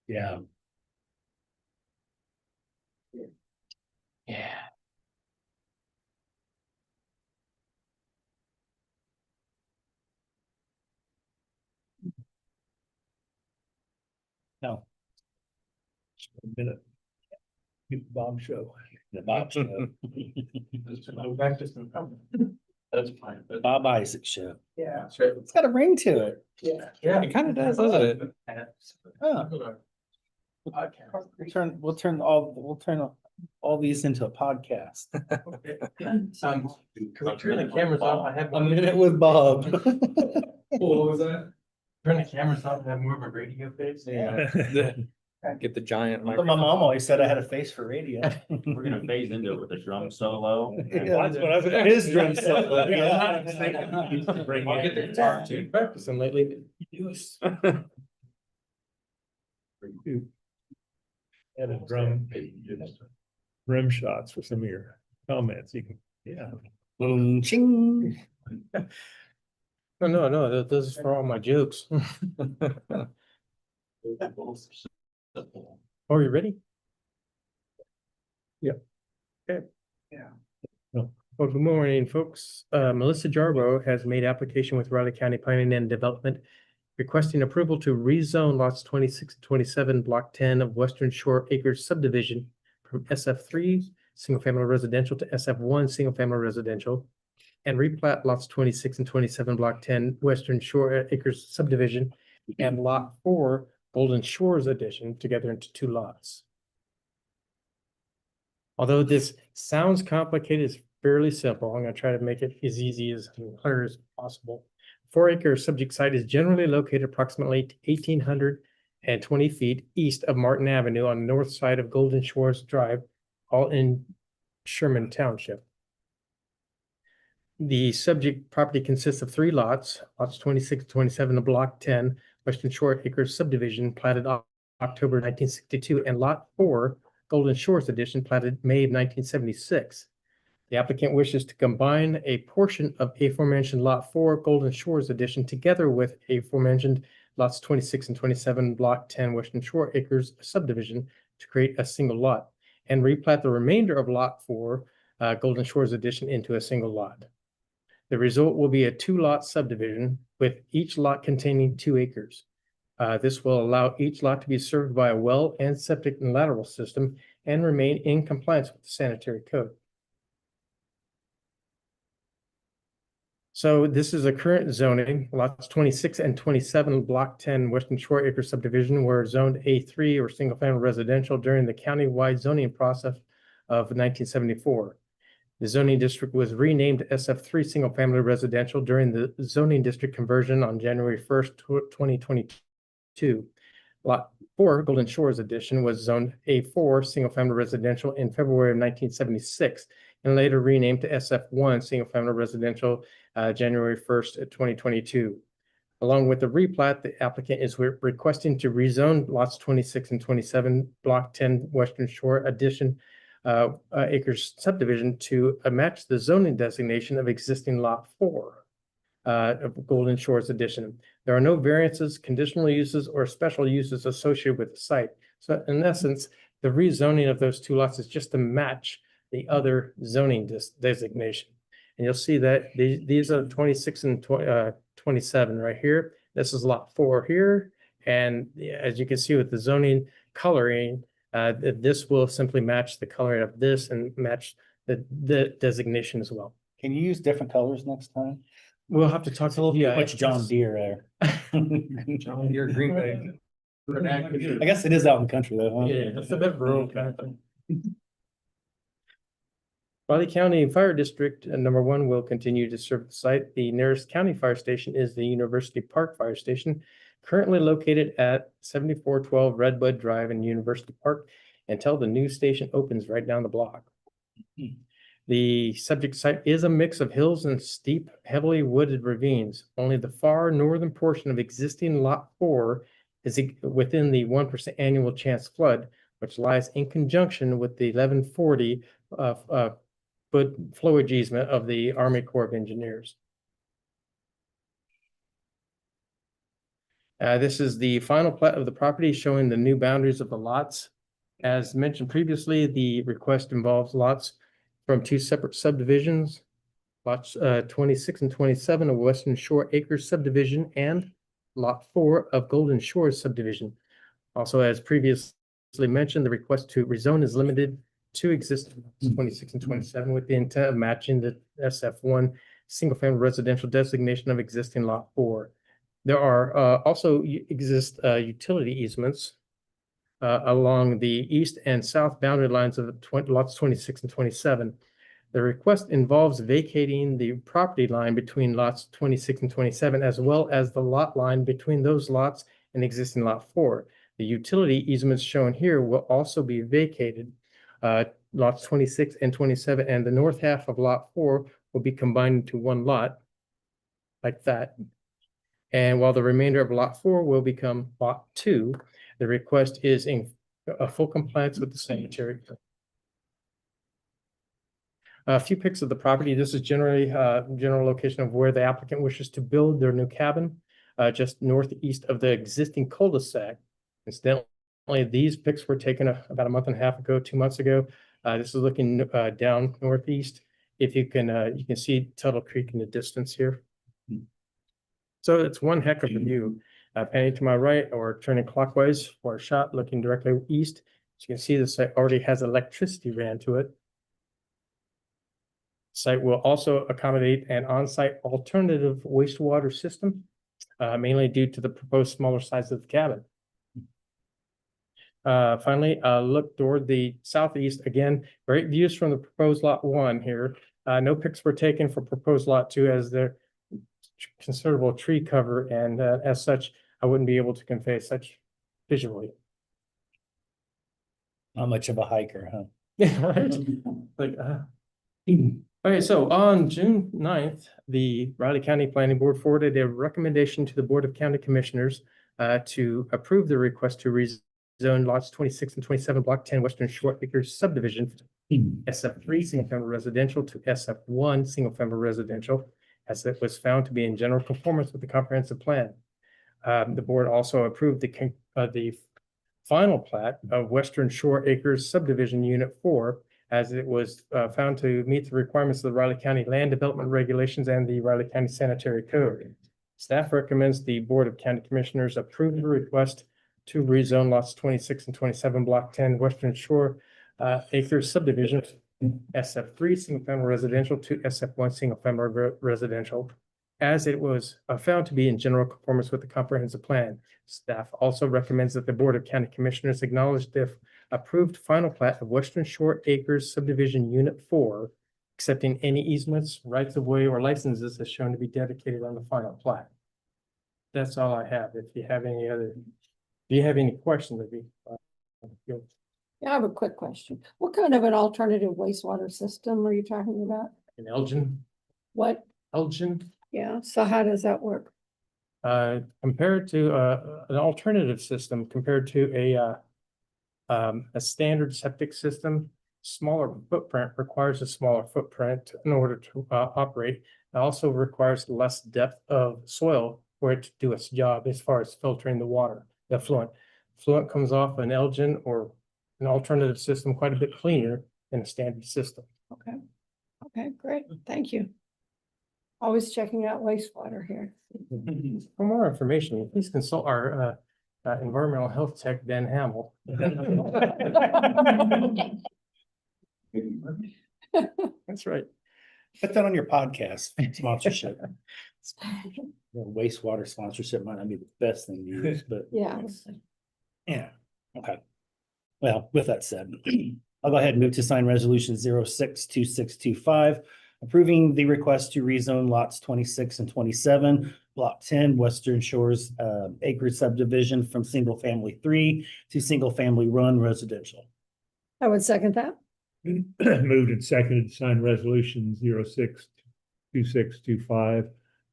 Yeah. Yeah. No. A minute. Bob show. The Bob Show. That's fine. Bob Isaac Show. Yeah. That's right. It's got a ring to it. Yeah. It kind of does, doesn't it? Oh, we'll turn all these into a podcast. Can we turn the cameras off? I have. A minute with Bob. What was that? Turn the cameras off and have more of a radio face? Yeah. Get the giant My microphone. mom always said I had a face for radio. We're gonna phase into it with a drum solo. Yeah. That's what I was. His drum solo. Yeah. Bring I'll get the guitar too. Practicing lately. Had a drum rim shots for some of your comments. You can, yeah. Boom, ching. No, this is for all my jokes. Oh, you ready? Yep. Okay. Yeah. No. Well, good morning, folks. Melissa Jarbo has made application with Riley County Planning and Development requesting approval to rezone lots 26 and 27, block 10 of Western Shore Acres subdivision from SF3, single-family residential to SF1, single-family residential, and replat lots 26 and 27, block 10, Western Shore Acres subdivision, and lot 4, Golden Shores addition, together into 2 lots. Although this sounds complicated, it's fairly simple. I'm going to try to make it as easy as clear as possible. 4-acre subject site is generally located approximately 1,820 feet east of Martin Avenue on the north side of Golden Shores Drive, all in Sherman Township. The subject property consists of 3 lots, lots 26 and 27 of block 10, Western Shore Acres subdivision, platted off October 1962, and Lot 4, Golden Shores Edition, platted May of 1976. The applicant wishes to combine a portion of aforementioned Lot 4, Golden Shores Edition, together with aforementioned lots 26 and 27, Block 10, Western Shore Acres subdivision to create a single lot, and replat the remainder of Lot 4, Golden Shores Edition, into a single lot. The result will be a 2-lot subdivision with each lot containing 2 acres. This will allow each lot to be served by a well and septic and lateral system and remain in compliance with the sanitary code. So this is a current zoning, lots 26 and 27, Block 10, Western Shore Acre subdivision were zoned A3 or single-family residential during the county-wide zoning process of 1974. The zoning district was renamed SF3 single-family residential during the zoning district conversion on January 1st, 2022. Lot 4, Golden Shores Edition, was zoned A4 single-family residential in February of 1976 and later renamed to SF1 single-family residential January 1st, 2022. Along with the replat, the applicant is requesting to rezone lots 26 and 27, Block 10, Western Shore Edition acres subdivision to match the zoning designation of existing Lot 4 of Golden Shores Edition. There are no variances, conditional uses, or special uses associated with the site. So in essence, the rezoning of those 2 lots is just to match the other zoning designation. And you'll see that these are 26 and 27 right here. This is Lot 4 here. And as you can see with the zoning coloring, this will simply match the coloring of this and match the designation as well. Can you use different colors next time? We'll have to talk a little bit. Much John Deere there. John Deere Green Bay. I guess it is out in the country though, huh? Yeah, it's a bit rural kind of thing. Raleigh County Fire District number 1 will continue to serve the site. The nearest county fire station is the University Park Fire Station, currently located at 7412 Redbud Drive in University Park until the new station opens right down the block. The subject site is a mix of hills and steep, heavily wooded ravines. Only the far northern portion of existing Lot 4 is within the 1% annual chance flood, which lies in conjunction with the 1140 foot flowage easement of the Army Corps of Engineers. This is the final plat of the property showing the new boundaries of the lots. As mentioned previously, the request involves lots from 2 separate subdivisions, lots 26 and 27 of Western Shore Acres subdivision and lot 4 of Golden Shores subdivision. Also, as previously mentioned, the request to rezone is limited to existing 26 and 27 with the intent of matching the SF1 single-family residential designation of existing lot 4. There are also exist utility easements along the east and south boundary lines of lots 26 and 27. The request involves vacating the property line between lots 26 and 27, as well as the lot line between those lots and existing lot 4. The utility easements shown here will also be vacated. Lots 26 and 27, and the north half of lot 4 will be combined into one lot like that. And while the remainder of lot 4 will become lot 2, the request is in a full compliance with the sanitary code. A few pics of the property. This is generally general location of where the applicant wishes to build their new cabin, just northeast of the existing cul-de-sac. Incidentally, these pics were taken about a month and a half ago, 2 months ago. This is looking down northeast. If you can see Tuttle Creek in the distance here. So it's one heck of a view. Panning to my right or turning clockwise for a shot looking directly east. As you can see, the site already has electricity ran to it. Site will also accommodate an on-site alternative wastewater system, mainly due to the proposed smaller size of the cabin. Finally, look toward the southeast. Again, great views from the proposed lot 1 here. No pics were taken for proposed lot 2 as there considerable tree cover, and as such, I wouldn't be able to convey such visually. Not much of a hiker, huh? Yeah, right. Like, okay, so on June 9th, the Riley County Planning Board forwarded a recommendation to the Board of County Commissioners to approve the request to rezone rezone lots 26 and 27, block 10, Western Shore Acres subdivision, SF3, single family residential to SF1, single family residential, as it was found to be in general conformance with the comprehensive plan. The board also approved the final plat of Western Shore Acres subdivision unit 4, as it was found to meet the requirements of the Riley County Land Development Regulations and the Riley County Sanitary Code. Staff recommends the Board of County Commissioners approve the request to rezone lots 26 and 27, block 10, Western Shore Acres subdivision, SF3, single family residential to SF1, single family residential, as it was found to be in general conformance with the comprehensive plan. Staff also recommends that the Board of County Commissioners acknowledge the approved final plat of Western Shore Acres subdivision unit 4, accepting any easements, rights of way, or licenses as shown to be dedicated on the final plat. That's all I have. If you have any other, do you have any questions of me? Yeah, I have a quick question. What kind of an alternative wastewater system are you talking about? In Elgin, What? Yeah, so how does that work? compared to an alternative system, compared to a standard septic system, smaller footprint requires a smaller footprint in order to operate. It also requires less depth of soil for it to do its job as far as filtering the water, the effluent. Fluent comes off an Elgin or an alternative system quite a bit cleaner than a standard system. Okay. Okay, great. Thank you. Always checking out wastewater here. For more information, please consult our environmental health tech, Dan Hamill. That's right. Put that on your podcast sponsorship. Wastewater sponsorship might not be the best thing to use, but Yeah. yeah, okay. Well, with that said, I'll go ahead and move to sign resolution 062625, approving the request to rezone lots 26 and 27, block 10, Western Shores acreage subdivision from single family 3 to single family run residential. I would second that. Moved and seconded to sign resolution 062625,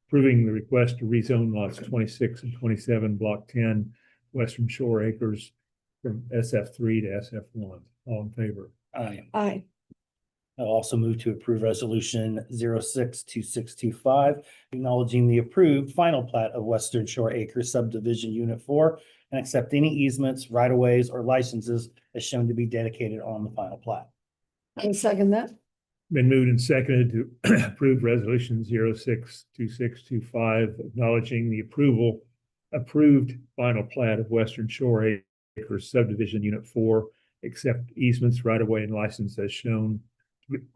approving the request to rezone lots 26 and 27, block 10, Western Shore Acres from SF3 to SF1. All in favor? Aye. Aye. I'll also move to approve resolution 062625, acknowledging the approved final plat of Western Shore Acres subdivision unit 4 and accept any easements, right-of-ways, or licenses as shown to be dedicated on the final plat. I would second that. Been moved and seconded to approve resolution 062625, acknowledging the approved final plat of Western Shore Acres subdivision unit 4, except easements, right of way, and license as shown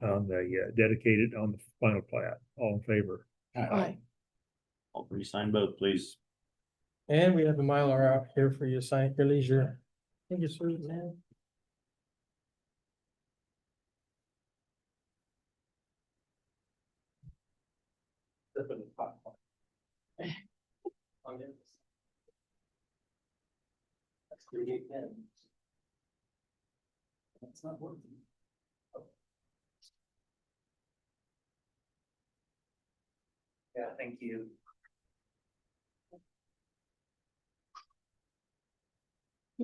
on the dedicated on the final plat. All in favor? Aye. I'll re-sign both, please. And we have a Mylar out here for you to sign at your leisure. Thank you, sir, man. That's not working. Yeah, thank you.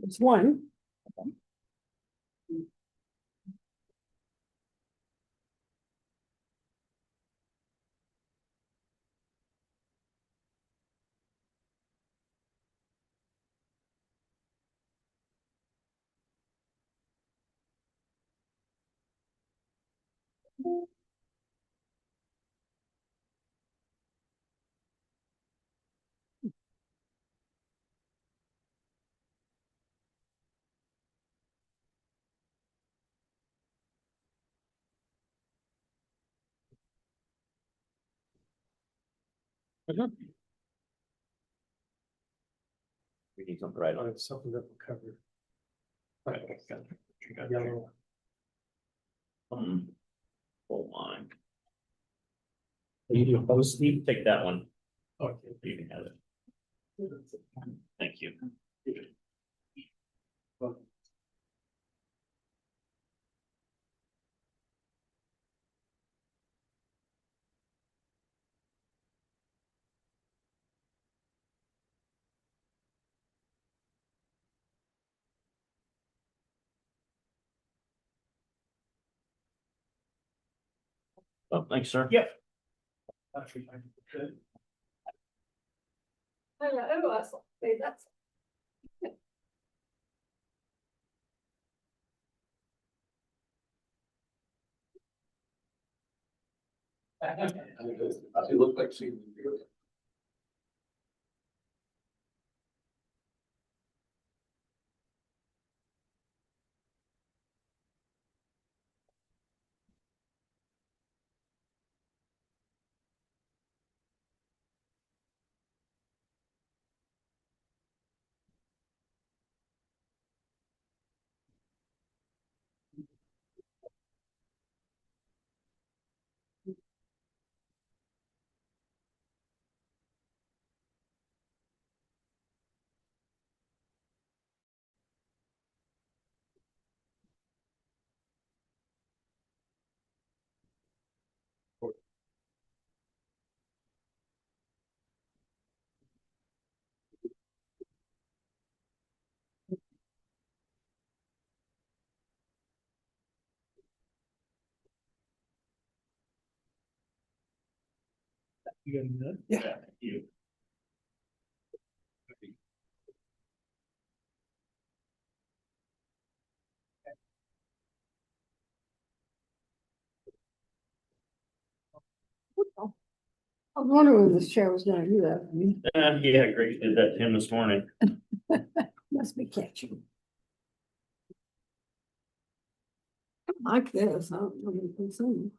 It's one. We need something right on it. Something that will cover. Hold on. You do both, Steve? Take that one. Okay. You can have it. Thank you. Oh, thanks, sir. Yep. That's. You look like seeing. Yeah. Thank you. I was wondering when this chair was gonna do that for me. Yeah, great, did that to him this morning. Must be catching. Like this, I don't know if it's in.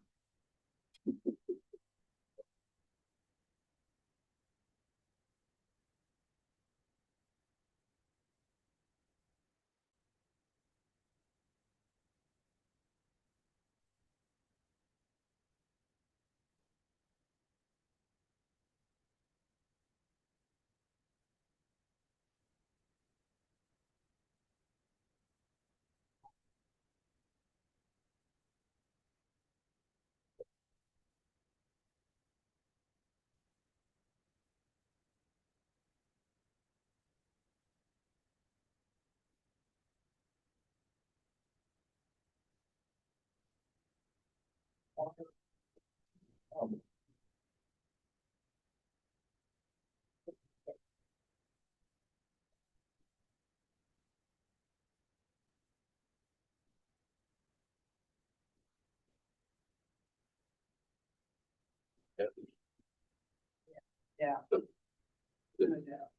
Yeah.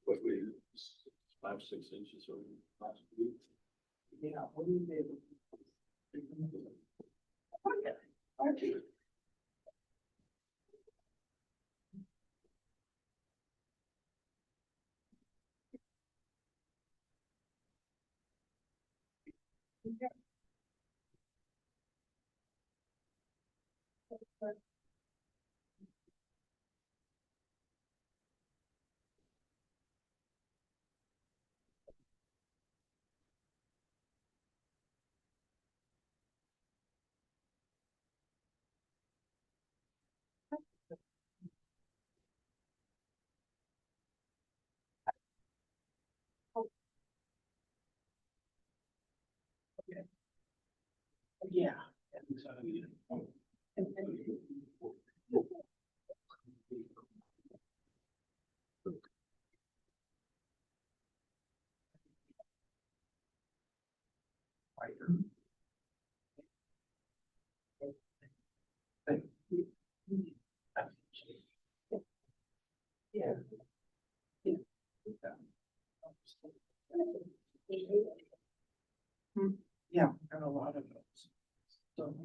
What we, 5, 6 inches or last week. Yeah. What do you do? Okay. Yeah. Yeah. Yeah, got a lot of those. So.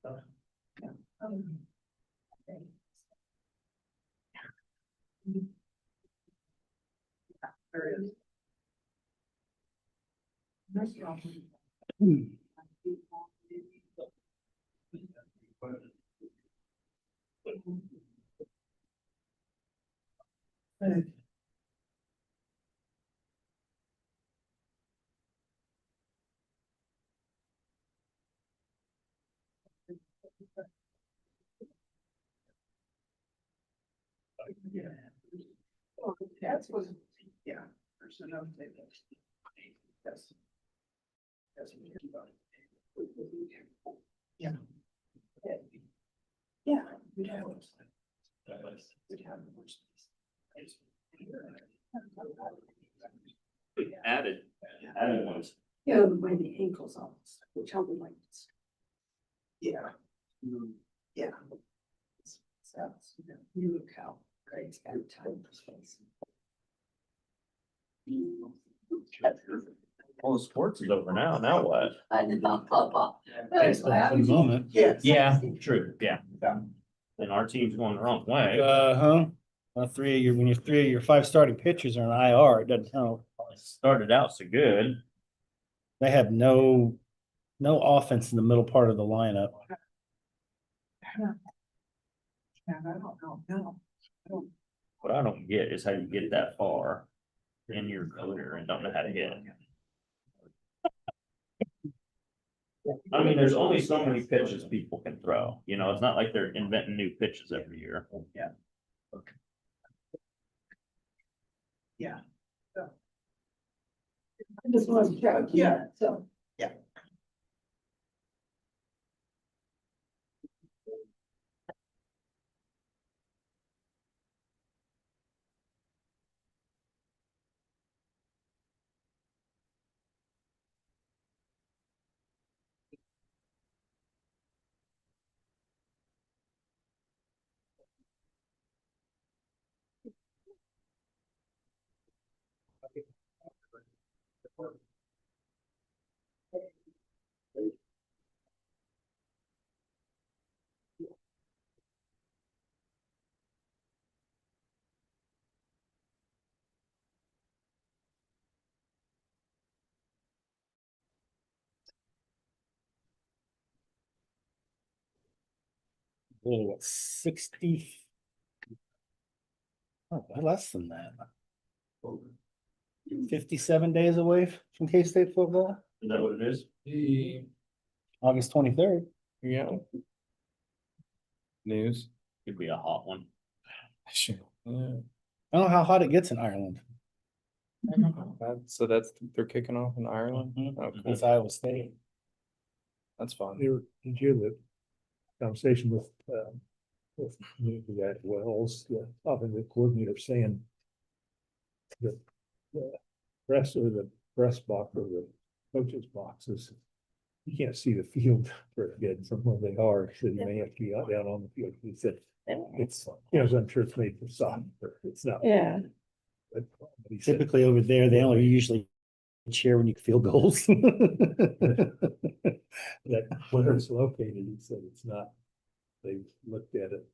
Yeah. Okay. There is. Nice job. Yeah. That's was, yeah. There's enough data. Yes. Yes. Yeah. Added ones. Yeah, by the ankles almost, which I would like. Yeah. Yeah. So, you look how Greg's got time for space. Well, the sports is over now. Now what? I did not pop up. For the moment. Yes. Yeah, true. Yeah. And our team's going the wrong way. Uh-huh. Well, when your 3 of your 5 starting pitchers are on IR, it doesn't help. Started out so good. They have no offense in the middle part of the lineup. And I don't know, no. I don't. What I don't get is how you get that far in your career and don't know how to hit. I mean, there's only so many pitches people can throw. You know, it's not like they're inventing new pitches every year. Yeah. Yeah. I just want to check. Yeah, so. Yeah. What, 60? Oh, less than that. 57 days away from K-State football, Is that what it is? August 23rd. Yeah. News. Could be a hot one. Sure. I don't know how hot it gets in Ireland. So they're kicking off in Ireland. Mhm. Oh, cool. It's Iowa State. That's fun. Did you hear the conversation with the guy at Wells, the offensive coordinator saying that the press box or the coach's boxes, you can't see the field very good from where they are, so you may have to be out down on the field. He said, it's, I'm sure it's made for soccer, it's not. Yeah. But he said, Typically over there, they only usually cheer when you field goals. that where it's located, he said it's not, they've looked at it.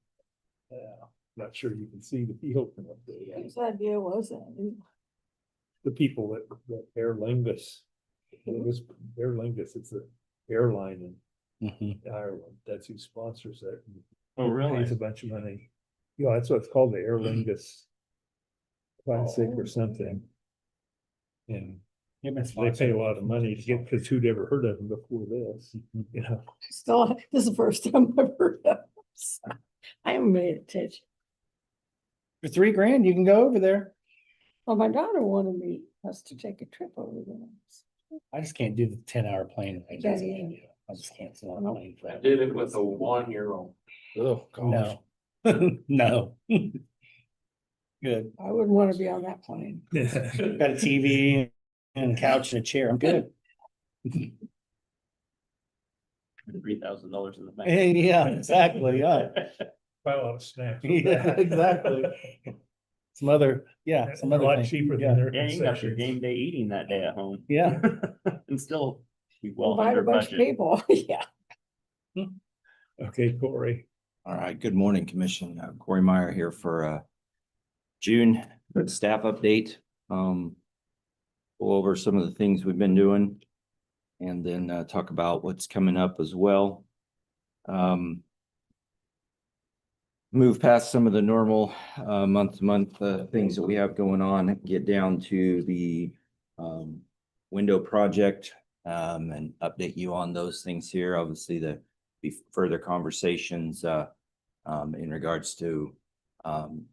Not sure you can see the field from up there. Whose idea was that? The people that Aer Lingus, it was Aer Lingus, it's an airline in Mhm. Ireland, that's who sponsors it. Oh, really? Pays a bunch of money. Yeah, that's what it's called, the Aer Lingus Classic or something. And they pay a lot of money to get, because who'd ever heard of them before this, you know? Still, this is the first time I've heard of it. I haven't paid attention. For $3,000, you can go over there. Well, my daughter wanted us to take a trip over there. I just can't do the 10-hour plane ride. That's Yeah, what I yeah. do. I just can't sit on a plane for that. Did it with a 1-year-old. Oh, gosh. No. No. Good. I wouldn't want to be on that plane. Got a TV and a couch and a chair. I'm good. $3,000 in the bank. Yeah, exactly. Yeah. Buy a lot of snacks. Yeah, exactly. Some other A other lot things. cheaper Yeah. than their Yeah, you got your concessions. game day eating that day at home. Yeah. And still be well Invite under a bunch of budget. people, yeah. Okay, Corey. All right, good morning, Commission. Corey Meyer here for June staff update. Go over some of the things we've been doing and then talk about what's coming up as well. Move past some of the normal month-to-month things that we have going on, get down to the window project and update you on those things here. Obviously, the be further conversations in regards to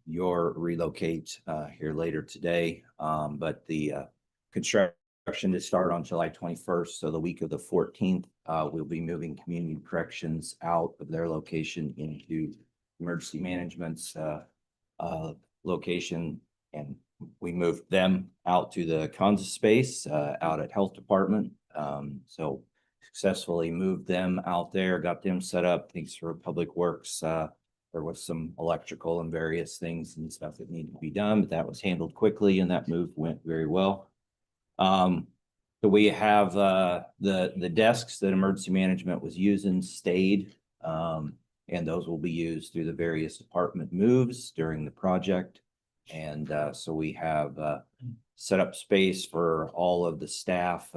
your relocate here later today. But the construction to start on July 21st. So the week of the 14th, we'll be moving community corrections out of their location into emergency management's location, and we moved them out to the Kansas space out at Health Department. So successfully moved them out there, got them set up. Thanks for Public Works. There was some electrical and various things and stuff that needed to be done, but that was handled quickly and that move went very well. So we have the desks that emergency management was using stayed. And those will be used through the various department moves during the project. And so we have set up space for all of the staff,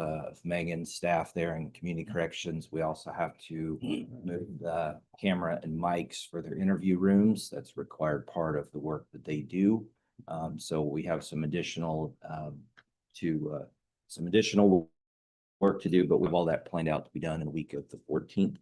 Megan's staff there in community corrections. We also have to move the camera and mics for their interview rooms. That's a required part of the work that they do. So we have some additional work to do, but we have all that planned out to be done in the week of the 14th.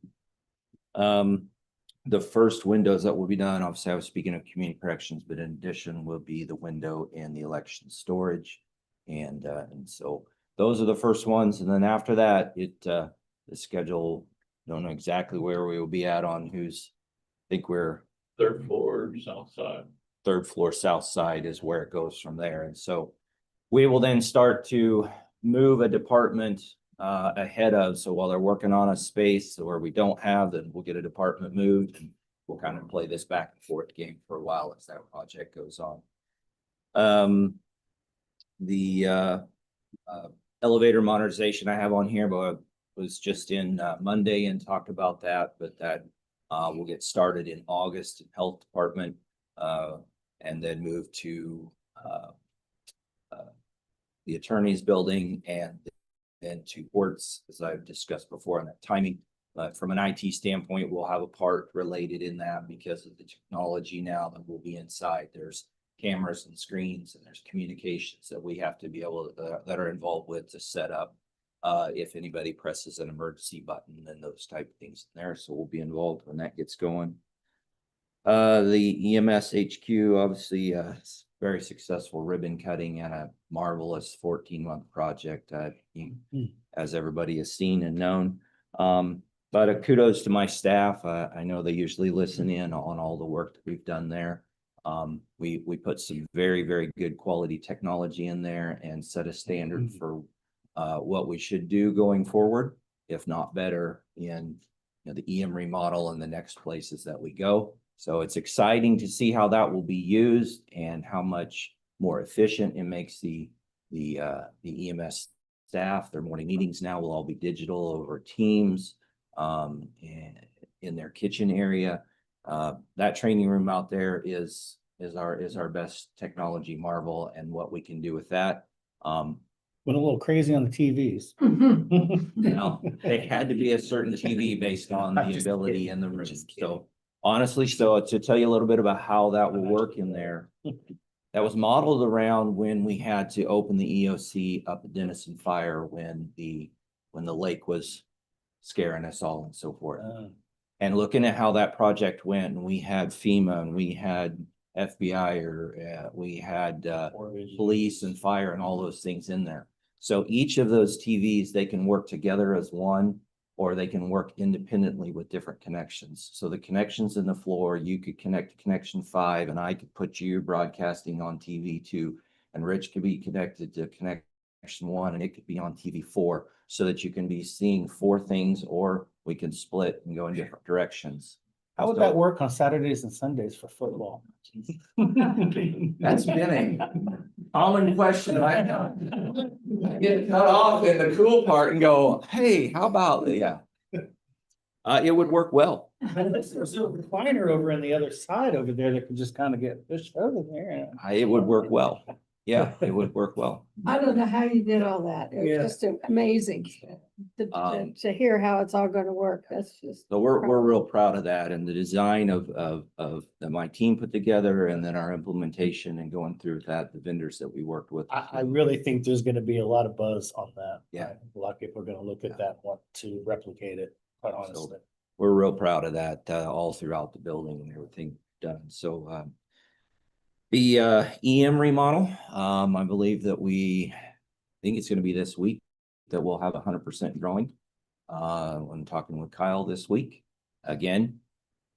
The first windows that will be done, obviously I was speaking of community corrections, but in addition will be the window and the election storage. And so those are the first ones. And then after that, the schedule, don't know exactly where we will be at on who's, I think we're Third floor, south side. third floor south side is where it goes from there. And so we will then start to move a department ahead of, so while they're working on a space where we don't have, then we'll get a department moved and we'll kind of play this back and forth game for a while as that project goes on. The elevator modernization I have on here, but I was just in Monday and talked about that, but that will get started in August in Health Department and then move to the attorney's building and then to courts, as I've discussed before, on that timing. But from an IT standpoint, we'll have a part related in that because of the technology now that will be inside. There's cameras and screens and there's communications that we have to be able to, that are involved with to set up if anybody presses an emergency button and those type of things in there. So we'll be involved when that gets going. The EMS HQ, obviously, very successful ribbon cutting and a marvelous 14-month project, as everybody has seen and known. But kudos to my staff. I know they usually listen in on all the work that we've done there. We put some very, very good quality technology in there and set a standard for what we should do going forward, if not better, in the EM remodel and the next places that we go. So it's exciting to see how that will be used and how much more efficient it makes the EMS staff. Their morning meetings now will all be digital over Teams and in their kitchen area. That training room out there is our best technology marvel, and what we can do with that. Went a little crazy on the TVs. Now, they had to be a certain TV based on the ability in the room. So honestly, so to tell you a little bit about how that will work in there, that was modeled around when we had to open the EOC up at Denison Fire when the lake was scaring us all and so forth. And looking at how that project went, and we had FEMA and we had FBI or we had police and fire and all those things in there. So each of those TVs, they can work together as one, or they can work independently with different connections. So the connections in the floor, you could connect to connection 5 and I could put you broadcasting on TV 2, and Rich could be connected to connection 1 and it could be on TV 4, so that you can be seeing 4 things, or we can split and go in different directions. How would that work on Saturdays and Sundays for football? That's been a common question. I get cut off in the cool part and go, hey, how about, yeah. It would work well. There's a recliner over on the other side over there that could just kind of get pushed over there. It would work well. Yeah, it would work well. I don't know how you did all that. It Yeah. was just amazing to hear how it's all gonna work. That's just. So we're real proud of that, and the design of that my team put together, and then our implementation and going through that, the vendors that we worked with. I really think there's gonna be a lot of buzz on that. Yeah. A lot of people are gonna look at that, want to replicate it, quite honestly. We're real proud of that, all throughout the building and everything done. So the EM remodel, I believe that I think it's going to be this week that we'll have 100% drawing. I'm talking with Kyle this week again.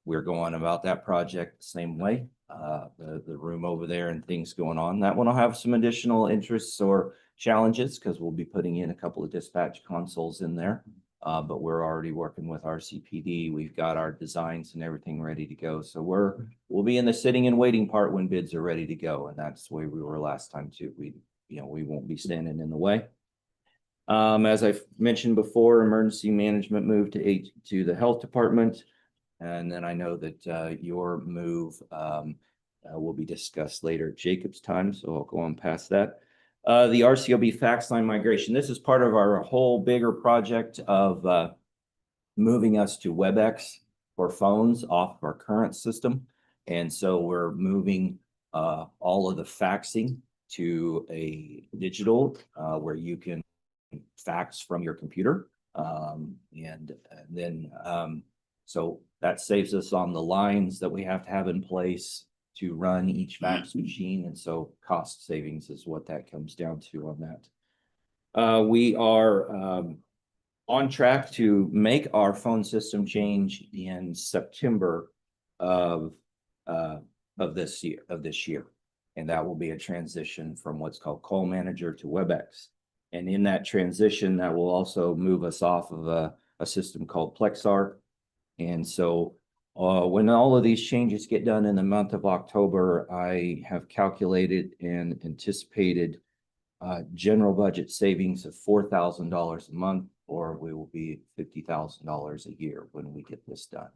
we're going about that project the same way. The room over there and things going on. That one will have some additional interests or challenges because we'll be putting in a couple of dispatch consoles in there. But we're already working with our CPD. We've got our designs and everything ready to go. So we'll be in the sitting and waiting part when bids are ready to go. And that's the way we were last time too. We won't be standing in the way. As I've mentioned before, emergency management moved to the health department. And then I know that your move will be discussed later at Jacob's time, so I'll go on past that. The RCOB fax line migration. This is part of our whole bigger project of moving us to WebEx for phones off of our current system. And so we're moving all of the faxing to a digital where you can fax from your computer. So that saves us on the lines that we have to have in place to run each fax machine. And so cost savings is what that comes down to on that. We are on track to make our phone system change in September of this year. And that will be a transition from what's called Call Manager to WebEx. And in that transition, that will also move us off of a system called Plexar. And so when all of these changes get done in the month of October, I have calculated and anticipated general budget savings of $4,000 a month, or we will be $50,000 a year when we get this done.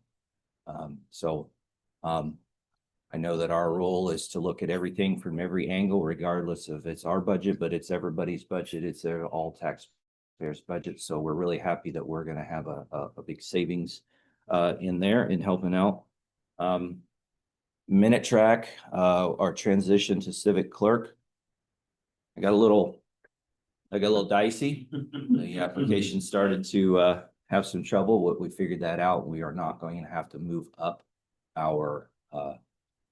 I know that our role is to look at everything from every angle, regardless of it's our budget, but it's everybody's budget. It's all taxpayers' budget. So we're really happy that we're going to have a big savings in there in helping out. Minute Track, our transition to Civic Clerk. I got a little dicey. The application started to have some trouble. We figured that out. We are not going to have to move up our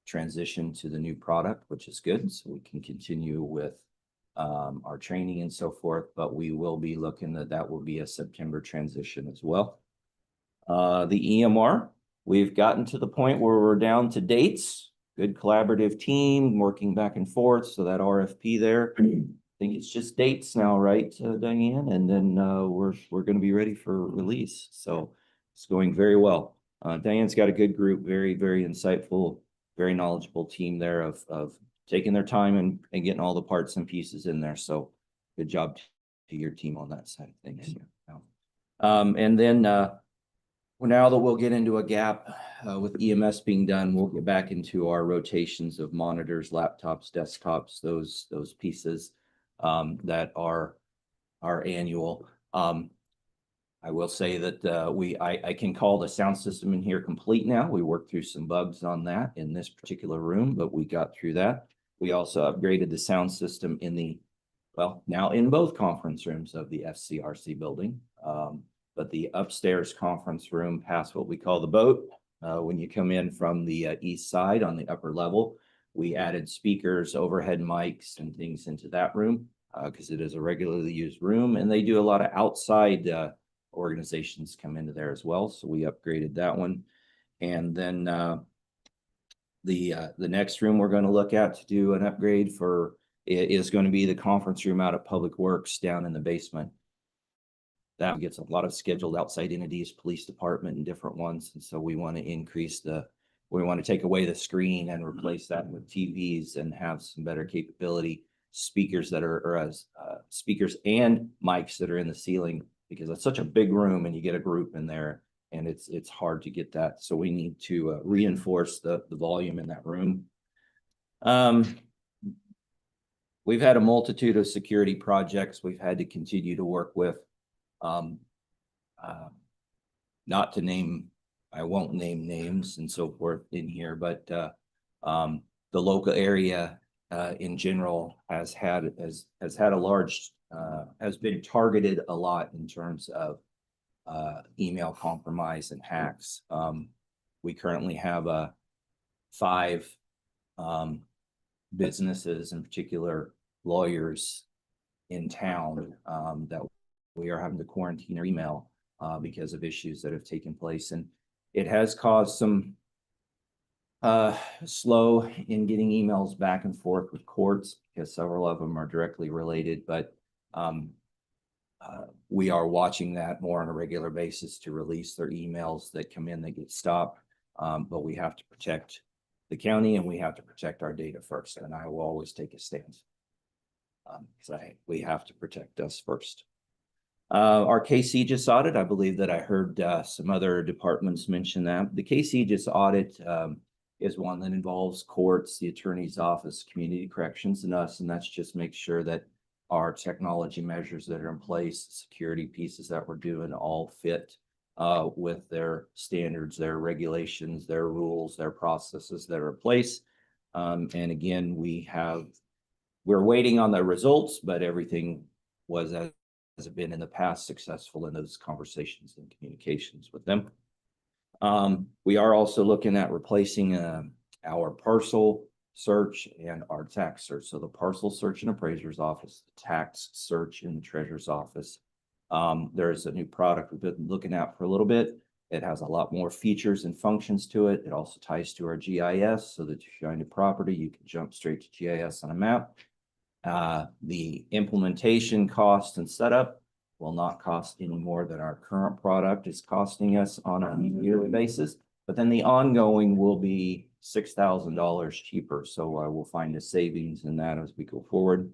transition to the new product, which is good. So we can continue with our training and so forth, but we will be looking that will be a September transition as well. The EMR, we've gotten to the point where we're down to dates, good collaborative team working back and forth. So that RFP there, I think it's just dates now, right, Diane? And then we're going to be ready for release. So it's going very well. Diane's got a good group, very, very insightful, very knowledgeable team there of taking their time and getting all the parts and pieces in there. So good job to your team on that side of things. And then now that we'll get into a gap with EMS being done, we'll get back into our rotations of monitors, laptops, desktops, those pieces that are annual. I will say that I can call the sound system in here complete now. We worked through some bugs on that in this particular room, but we got through that. We also upgraded the sound system now in both conference rooms of the FCRC building. But the upstairs conference room past what we call the boat. When you come in from the east side on the upper level, we added speakers, overhead mics and things into that room because it is a regularly used room, and they do a lot of outside organizations come into there as well. So we upgraded that one. And then the next room we're going to look at to do an upgrade for is going to be the conference room out at Public Works down in the basement. That gets a lot of scheduled outside entities, police department and different ones. And so we want to we want to take away the screen and replace that with TVs and have some better capability speakers that are speakers and mics that are in the ceiling, because it's such a big room and you get a group in there and it's hard to get that. So we need to reinforce the volume in that room. We've had a multitude of security projects we've had to continue to work with. Not to name, I won't name names and so forth in here, but the local area in general has been targeted a lot in terms of email compromise and hacks. We currently have 5 businesses, in particular lawyers in town, that we are having to quarantine or email because of issues that have taken place. And it has caused some slow in getting emails back and forth with courts because several of them are directly related, but we are watching that more on a regular basis to release their emails that come in that get stopped. But we have to protect the county and we have to protect our data first, and I will always take a stance. We have to protect us first. Our KC audit, I believe that I heard some other departments mention that. The KC audit is one that involves courts, the attorney's office, community corrections, and us, and that's just make sure that our technology measures that are in place, security pieces that we're doing all fit with their standards, their regulations, their rules, their processes that are in place. And again, we're waiting on the results, but everything was as it been in the past successful in those conversations and communications with them. We are also looking at replacing our parcel search and our tax search. So the parcel search in appraiser's office, the tax search in the treasurer's office. There's a new product we've been looking at for a little bit. It has a lot more features and functions to it. It also ties to our GIS so that if you find a property, you can jump straight to GIS on a map. The implementation cost and setup will not cost any more than our current product is costing us on a yearly basis. But then the ongoing will be $6,000 cheaper. So I will find a savings in that as we go forward.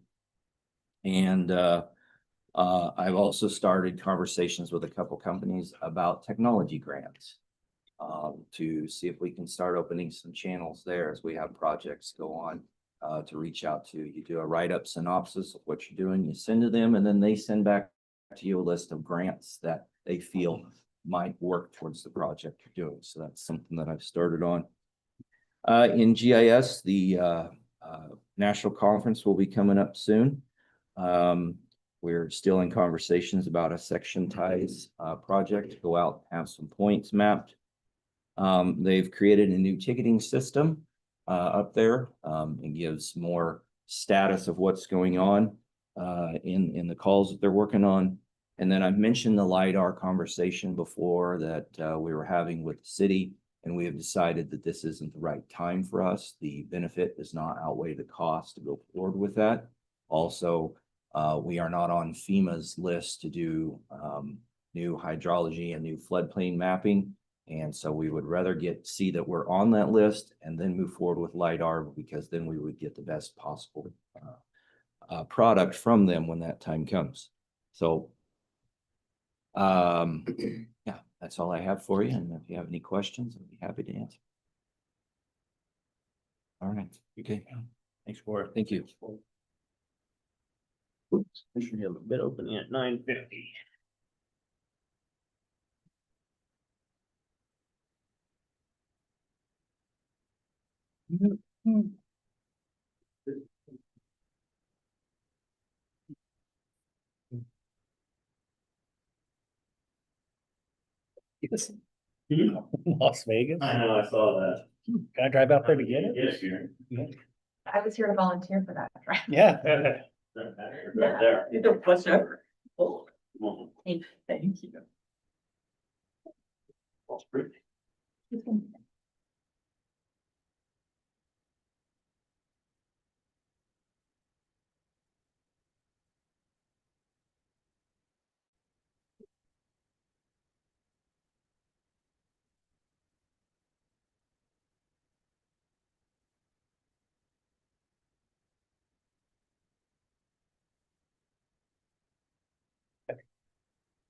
And I've also started conversations with a couple companies about technology grants to see if we can start opening some channels there as we have projects go on to reach out to. You do a write-up synopsis of what you're doing, you send to them, and then they send back to you a list of grants that they feel might work towards the project you're doing. So that's something that I've started on. In GIS, the national conference will be coming up soon. We're still in conversations about a section ties project to go out and have some points mapped. They've created a new ticketing system up there. It gives more status of what's going on in the calls that they're working on. And then I've mentioned the LiDAR conversation before that we were having with the city, and we have decided that this isn't the right time for us. The benefit does not outweigh the cost to go forward with that. Also, we are not on FEMA's list to do new hydrology and new floodplain mapping. And so we would rather see that we're on that list and then move forward with LiDAR, because then we would get the best possible product from them when that time comes. So yeah, that's all I have for you. And if you have any questions, I'd be happy to answer. All right. Okay. Thanks for it. Thank you. Commissioner, you have a bid opening at 9:50. Yes. Las Vegas. I know, I saw that. Can I drive out there to get it? Yes, you're. I was here to volunteer for that, right? Yeah. Right there. You don't push over. Oh, Mhm. thank you. That's pretty.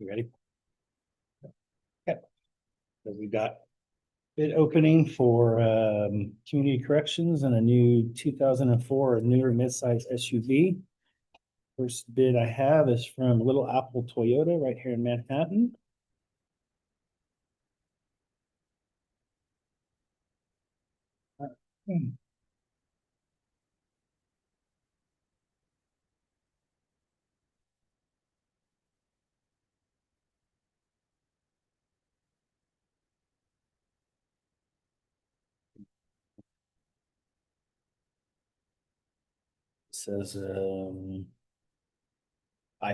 You ready? Okay. So we got bid opening for community corrections and a new 2004 newer midsize SUV. First bid I have is from Little Apple Toyota right here in Manhattan. It says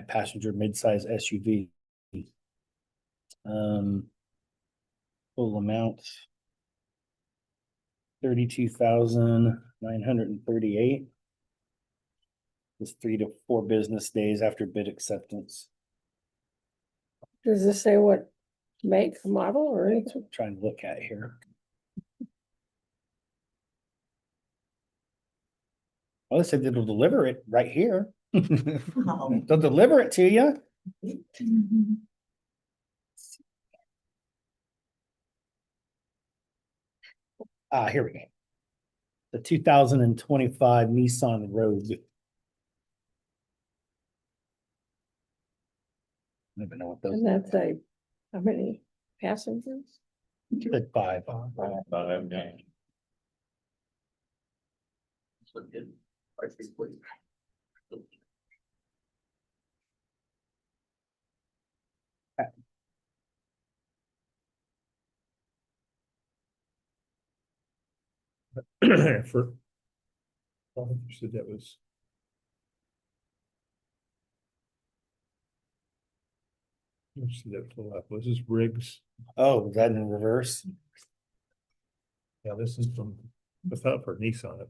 passenger midsize SUV. Full amount 32,938. Was 3 to 4 business days after bid acceptance. Does this say what make, model, or That's anything? what I'm trying to look at here. Well, they said they'll deliver it right here. They'll deliver it to you. Here we go. The 2025 Nissan Rogue. I don't even know what those. And that's how many passengers? Said 5. For. I think you said that was. Let's see that pull up. Was this Briggs? Oh, is that in reverse? Yeah, this is from, I thought for Nissan.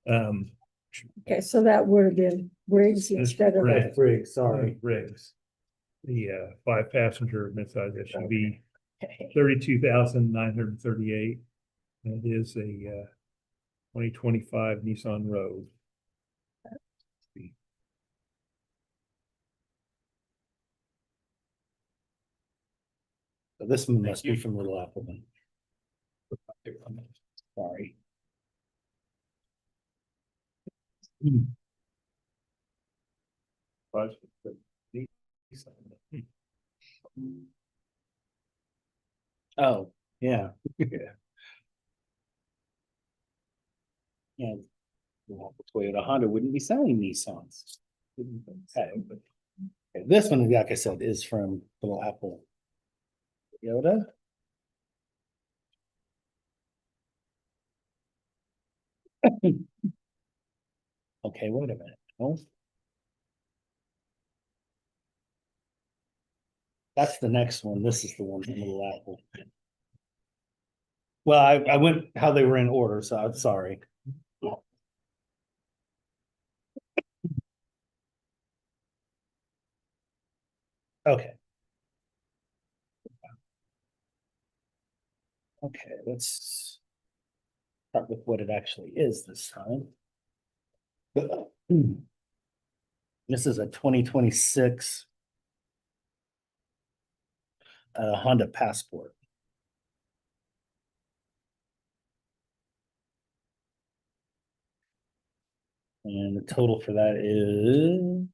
Okay, so that would have been Briggs This instead of. Briggs. Briggs, sorry. Briggs. The 5-passenger midsize SUV, 32,938. It is a 2025 Nissan Rogue. So this one must be from Little Apple then. Sorry. Oh, yeah. Yeah. Toyota Honda wouldn't be selling Nissans. Okay. Okay, this one, like I said, is from Little Apple. Toyota. Okay, wait a minute. Oh. That's the next one. This is the one from Little Apple. Well, I went how they were in order, so I'm sorry. Okay. Okay, let's start with what it actually is this time. This is a 2026 Honda Passport. And the total for that is,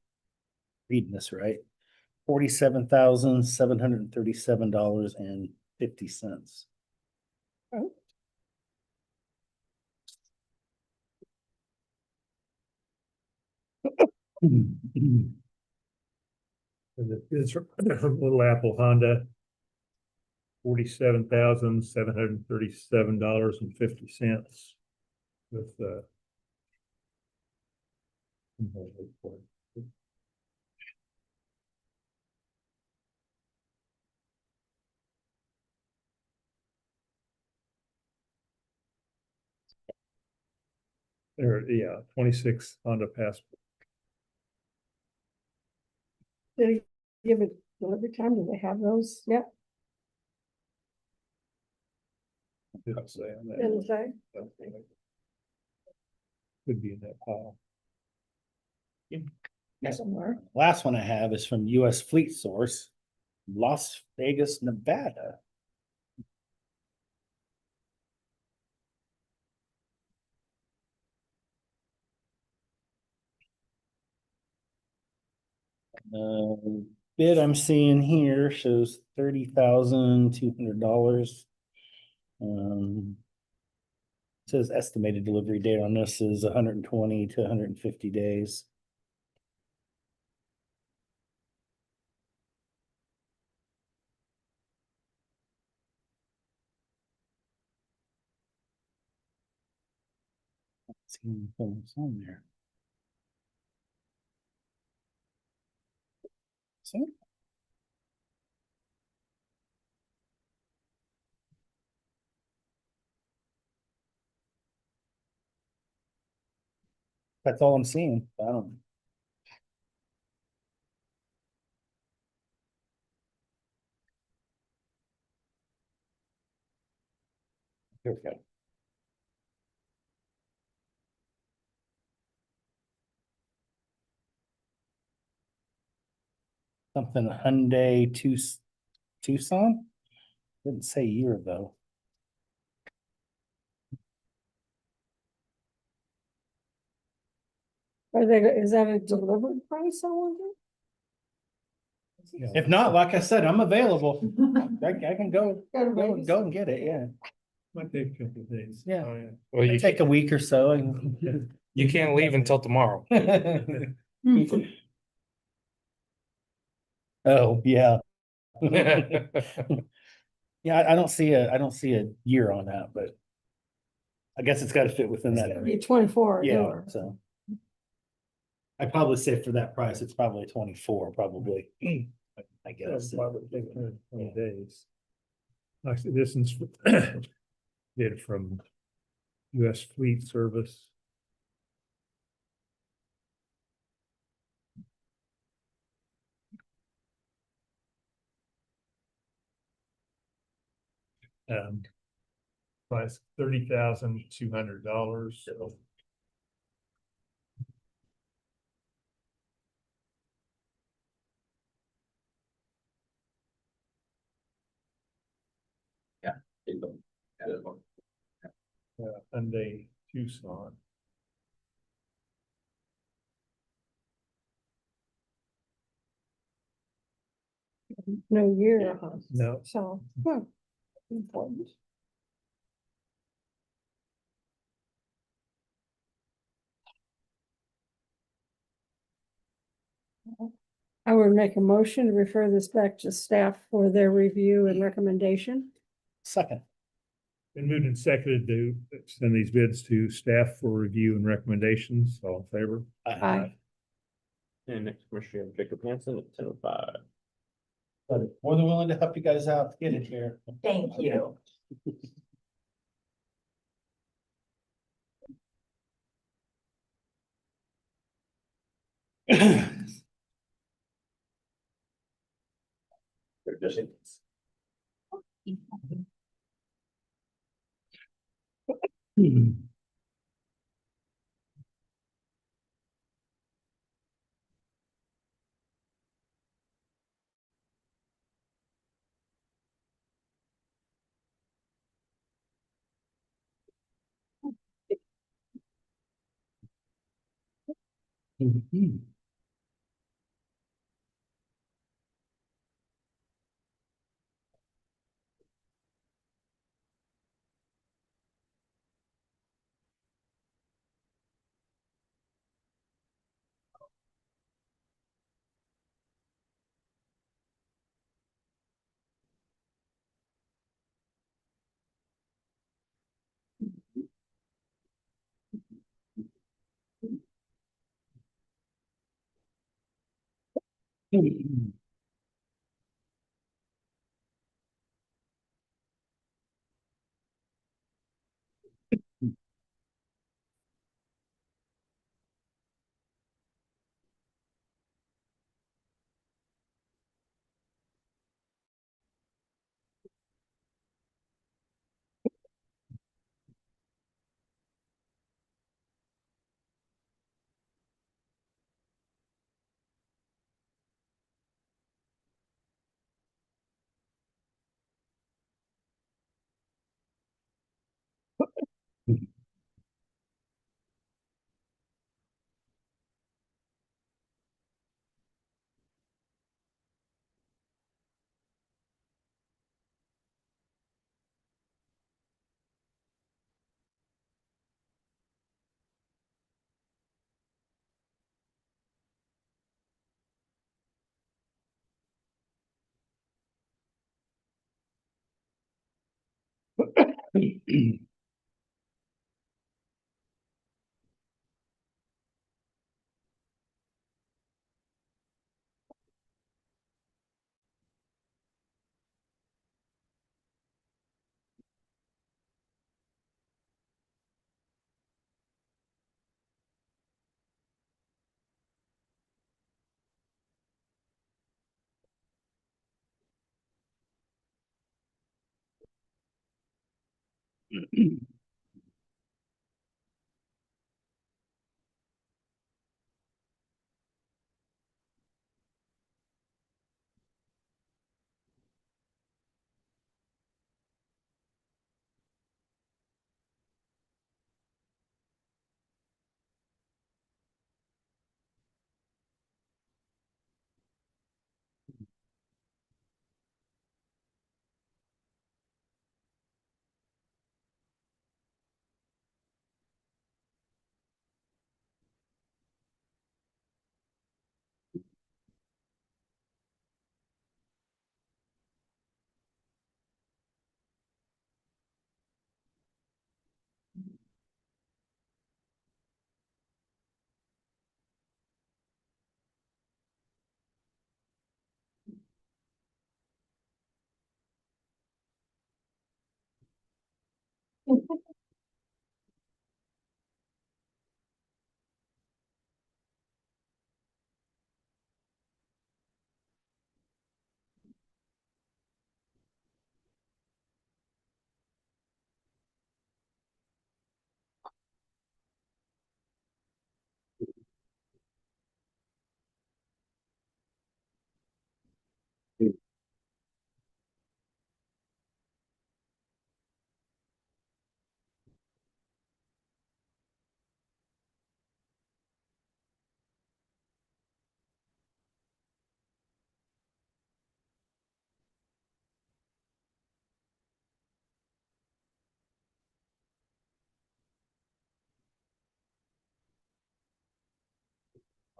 reading this right, $47,737.50. Oh. It's from Little Apple Honda. $47,737.50 with yeah, 26 Honda Passport. Did he give it delivery time? Do they have those yet? Didn't say on that. Didn't say. Could be in that pile. Somewhere. Last one I have is from US Fleet Source, Las Vegas, Nevada. Bid I'm seeing here shows $30,200. Says estimated delivery date on this is 120 to 150 days. Let's see what's on there. So. That's all I'm seeing. I don't. Here we go. Something Hyundai Tucson? Didn't say year though. Is that a delivered price, I wonder? If not, like I said, I'm available. I can go Gotta wait. go and get it, yeah. Might take a couple of days. Yeah. Oh, yeah. Well, It'll take a week or so and. you can't leave until tomorrow. Oh, yeah. Yeah, I don't see a year on that, but. I guess it's gotta fit within that area. 24. Yeah, so. I'd probably say for that price, it's probably 24, probably. I guess. Probably take 20 days. Actually, this is did from US Fleet Service. Price $30,200. Hyundai Tucson. No year, huh? No. So, important. I would make a motion to refer this back to staff for their review and recommendation. Second. Been moved and seconded to send these bids to staff for review and recommendations. All in favor? Aye. And next Commissioner Jacob Hansen at 10:05. More than willing to help you guys out, get it here. Thank you.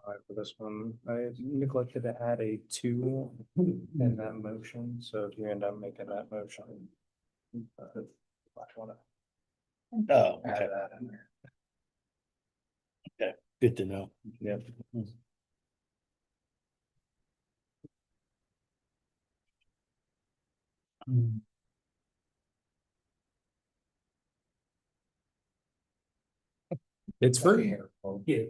All right, for this one, I neglected to add a two in that motion, so if you end up making that motion. I wanna Oh, add okay. that in there. Good to know. Yep. It's free. Yeah.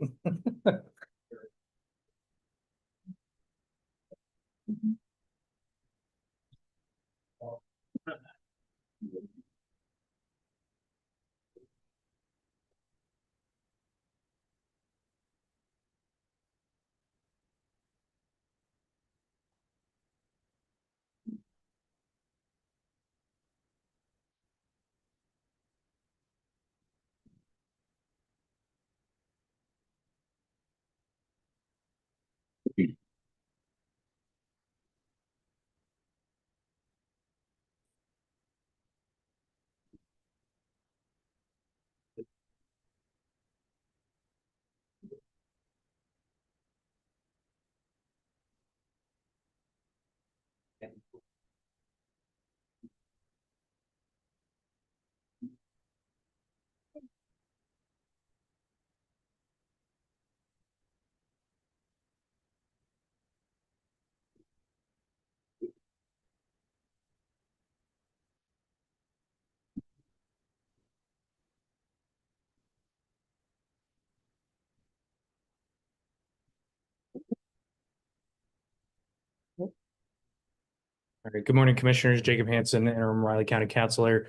All right, good morning, Commissioners. Jacob Hansen, interim Riley County Councilor.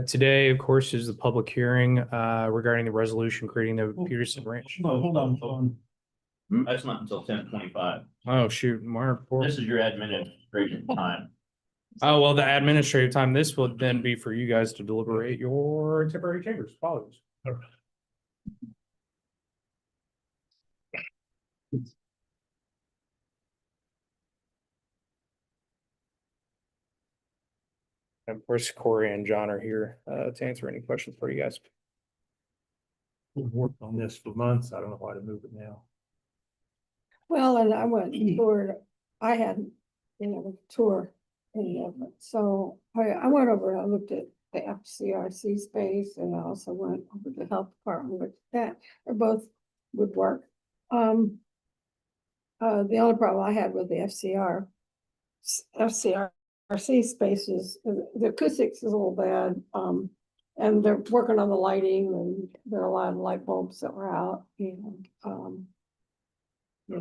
Today, of course, is the public hearing regarding the resolution creating the Peterson Ranch. Hold on. That's not until 10:25. Oh, shoot, This is your administration time. Oh, well, the administrative time, this will then be for you guys to deliberate your temporary chambers. Apologies. And of course, Corey and John are here to answer any questions for you guys. We've worked on this for months. I don't know why to move it now. Well, and I went for, I had, a tour in Everett. So I went over, I looked at the FCRC space and I also went over to the health department, which that, or both would work. The only problem I had with the FCRC spaces, the acoustics is a little bad. And they're working on the lighting and there are a lot of light bulbs that were out and, I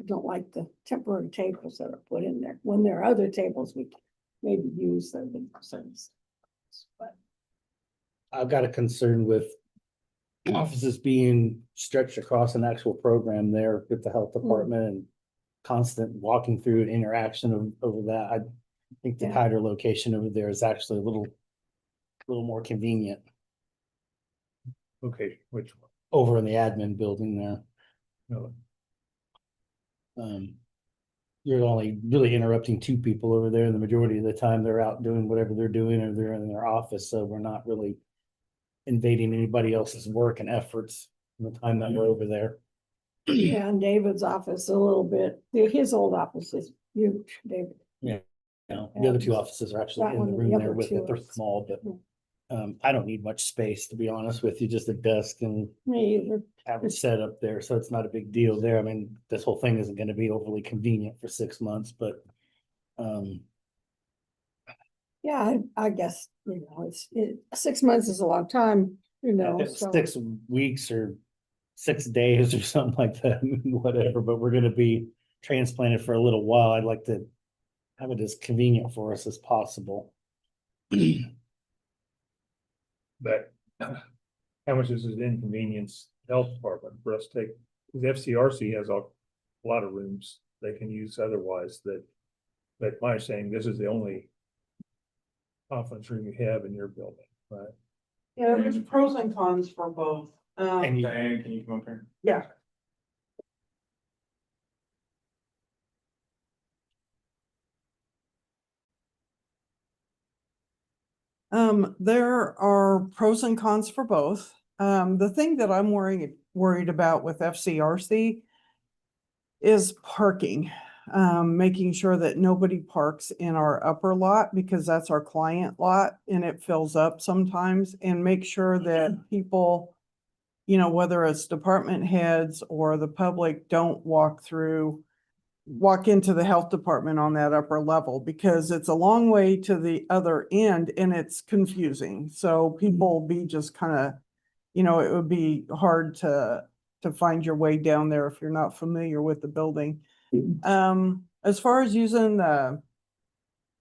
don't like the temporary tables that are put in there. When there are other tables, we can maybe use them in service. But I've got a concern with offices being stretched across an actual program there with the health department and constant walking through and interaction over that. I think the Yeah. tighter location over there is actually a little more convenient Okay, which one? over in the admin building there. No. You're only really interrupting two people over there, and the majority of the time they're out doing whatever they're doing or they're in their office, so we're not really invading anybody else's work and efforts in the time that we're over there. Yeah, and David's office a little bit, his old office is huge, David. You know, the other two offices are actually That in one the and the room there other with two it. They're are- small, but I don't need much space, to be honest with you, just a desk and Me either. average setup there, so it's not a big deal there. I mean, this whole thing isn't gonna be overly convenient for 6 months, but Yeah, I guess, 6 months is a long time, if so. 6 weeks or 6 days or something like that, whatever, but we're gonna be transplanted for a little while. I'd like to have it as convenient for us as possible. But how much is it inconvenience health department for us to take, because FCRC has a lot of rooms they can use otherwise but my saying, this is the only conference room you have in your building, right? Yeah, there's pros and cons for both. And you, Diane, can you come up here? Yeah. There are pros and cons for both. The thing that I'm worried about with FCRC is parking. Making sure that nobody parks in our upper lot because that's our client lot and it fills up sometimes, and make sure that people, whether it's department heads or the public, don't walk into the health department on that upper level because it's a long way to the other end and it's confusing. So people will be just kind of, it would be hard to find your way down there if you're not familiar with the building. As far as using the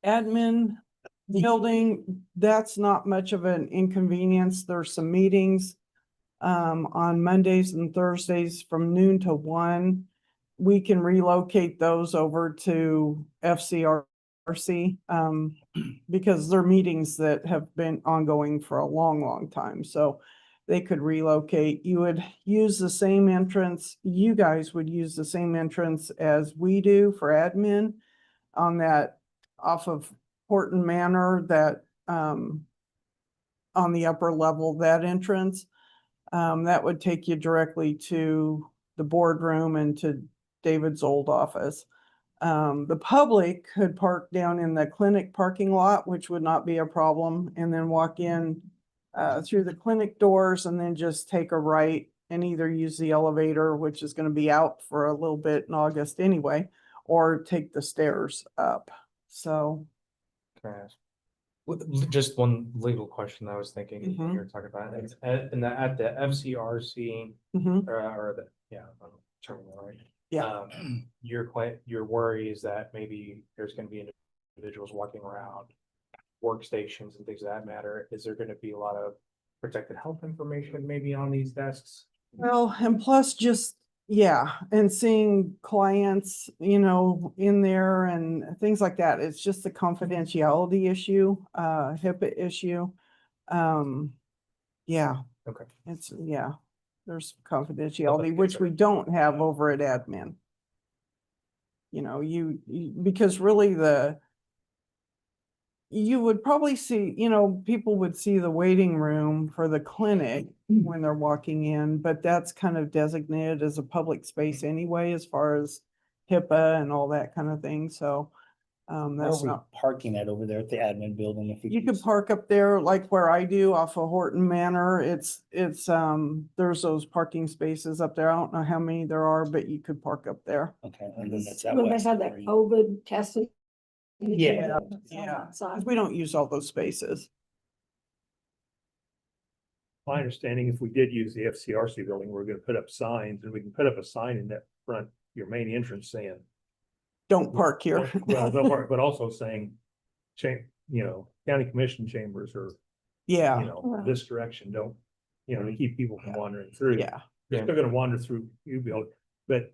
admin building, that's not much of an inconvenience. There's some meetings on Mondays and Thursdays from noon to 1. We can relocate those over to FCRC because they're meetings that have been ongoing for a long time. So they could relocate. You would use the same entrance. You guys would use the same entrance as we do for admin on that off of Horton Manor, that on the upper level, that entrance. That would take you directly to the boardroom and to David's old office. The public could park down in the clinic parking lot, which would not be a problem, and then walk in through the clinic doors and then just take a right and either use the elevator, which is going to be out for a little bit in August anyway, or take the stairs up. So. Can I ask? Just one legal question I was thinking when Mhm. you were talking about it. At the FCRC Mhm. or terminal, right? Yeah. Your worry is that maybe there's gonna be individuals walking around workstations and things of that matter. Is there gonna be a lot of protected health information maybe on these desks? Well, and plus just, and seeing clients, in there and things like that. It's just a confidentiality issue, HIPAA issue. Yeah. Okay. There's confidentiality, which we don't have over at admin. Because really you would probably see, people would see the waiting room for the clinic when they're walking in, but that's kind of designated as a public space anyway, as far as HIPAA and all that kind of thing. So where are that's we not, parking at over there at the admin building? If you could park up there like where I do off of Horton Manor. It's there's those parking spaces up there. I don't know how many there are, but you could park up there. Okay, and then that's that When they west. had that area. COVID testing. Yeah, Yeah. We don't use all those spaces. My understanding, if we did use the FCRC building, we're gonna put up signs, and we can put up a sign in that front, your main entrance saying. Don't park here. Well, don't worry, but also saying, county commission chambers or Yeah, you know, this direction, don't, you know, to keep people from wandering through. yeah. They're still gonna wander through U-Build, but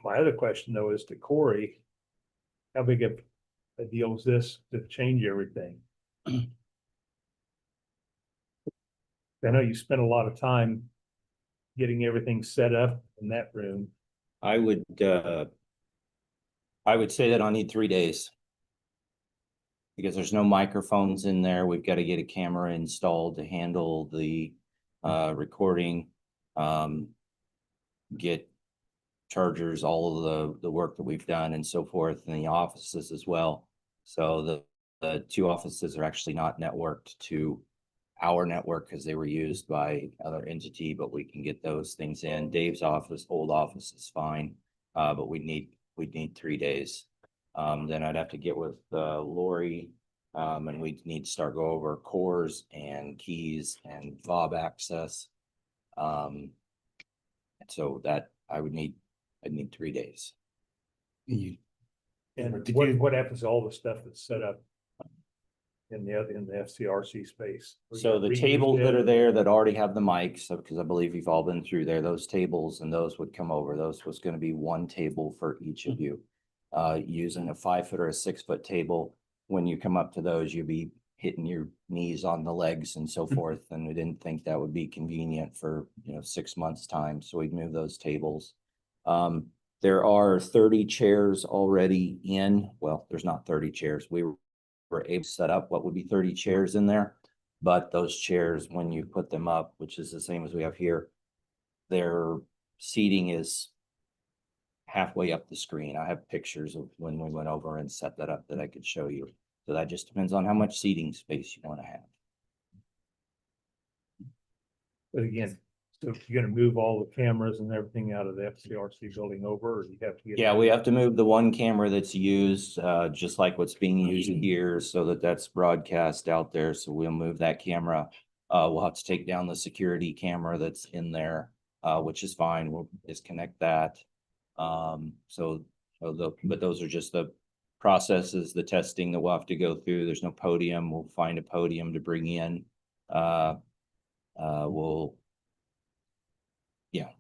my other question though is to Corey, how big of a deal is this to change everything? I know you spent a lot of time getting everything set up in that room. I would say that I'll need 3 days. Because there's no microphones in there. We've got to get a camera installed to handle the recording. Get chargers, all of the work that we've done and so forth in the offices as well. So the two offices are actually not networked to our network because they were used by other entity, but we can get those things in. Dave's office, old office is fine, but we'd need 3 days. Then I'd have to get with Lori, and we'd need to start go over cores and keys and fob access. So that I'd need 3 days. And Did what, you- what happens to all the stuff that's set up in the FCRC space? So the tables that are there that already have the mics, because I believe you've all been through there, those tables and those would come over. Those was going to be one table for each of you. Using a 5-foot or a 6-foot table, when you come up to those, you'll be hitting your knees on the legs and so forth. And we didn't think that would be convenient for, 6 months time. So we'd move those tables. There are 30 chairs already in. Well, there's not 30 chairs. We were able to set up what would be 30 chairs in there. But those chairs, when you put them up, which is the same as we have here, their seating is halfway up the screen. I have pictures of when we went over and set that up that I could show you. So that just depends on how much seating space you want to have. But again, so if you're gonna move all the cameras and everything out of the FCRC building over, or you have to get? Yeah, we have to move the one camera that's used, just like what's being used here, so that's broadcast out there. So we'll move that camera. We'll have to take down the security camera that's in there, which is fine. We'll disconnect that. But those are just the processes, the testing that we'll have to go through. There's no podium. We'll find a podium to bring in.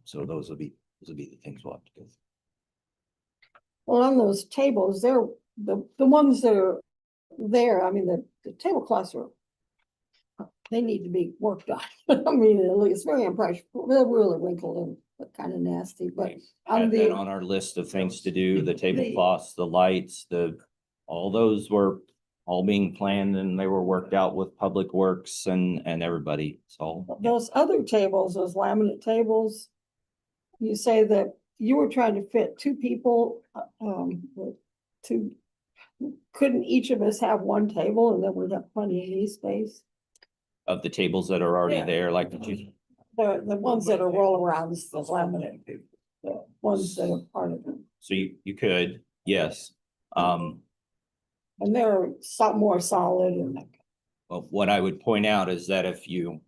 So those will be the things we'll have to go through. Well, on those tables, they're the ones that are there, I mean, the tablecloths are, they need to be worked on. I mean, it's very impressionable. They're really wrinkled and kind of nasty, but on Add that the, on our list of things to do, the tablecloths, the lights, all those were all being planned and they were worked out with Public Works and everybody. So those other tables, those laminate tables, you say that you were trying to fit 2 people, couldn't each of us have one table and then we'd have plenty of knee space? of the tables that are already Yeah. there, like The ones that are roll arounds, the laminate, the ones that are part of them. so you could, yes. And they're more solid and like, Well, what I would point out is that if you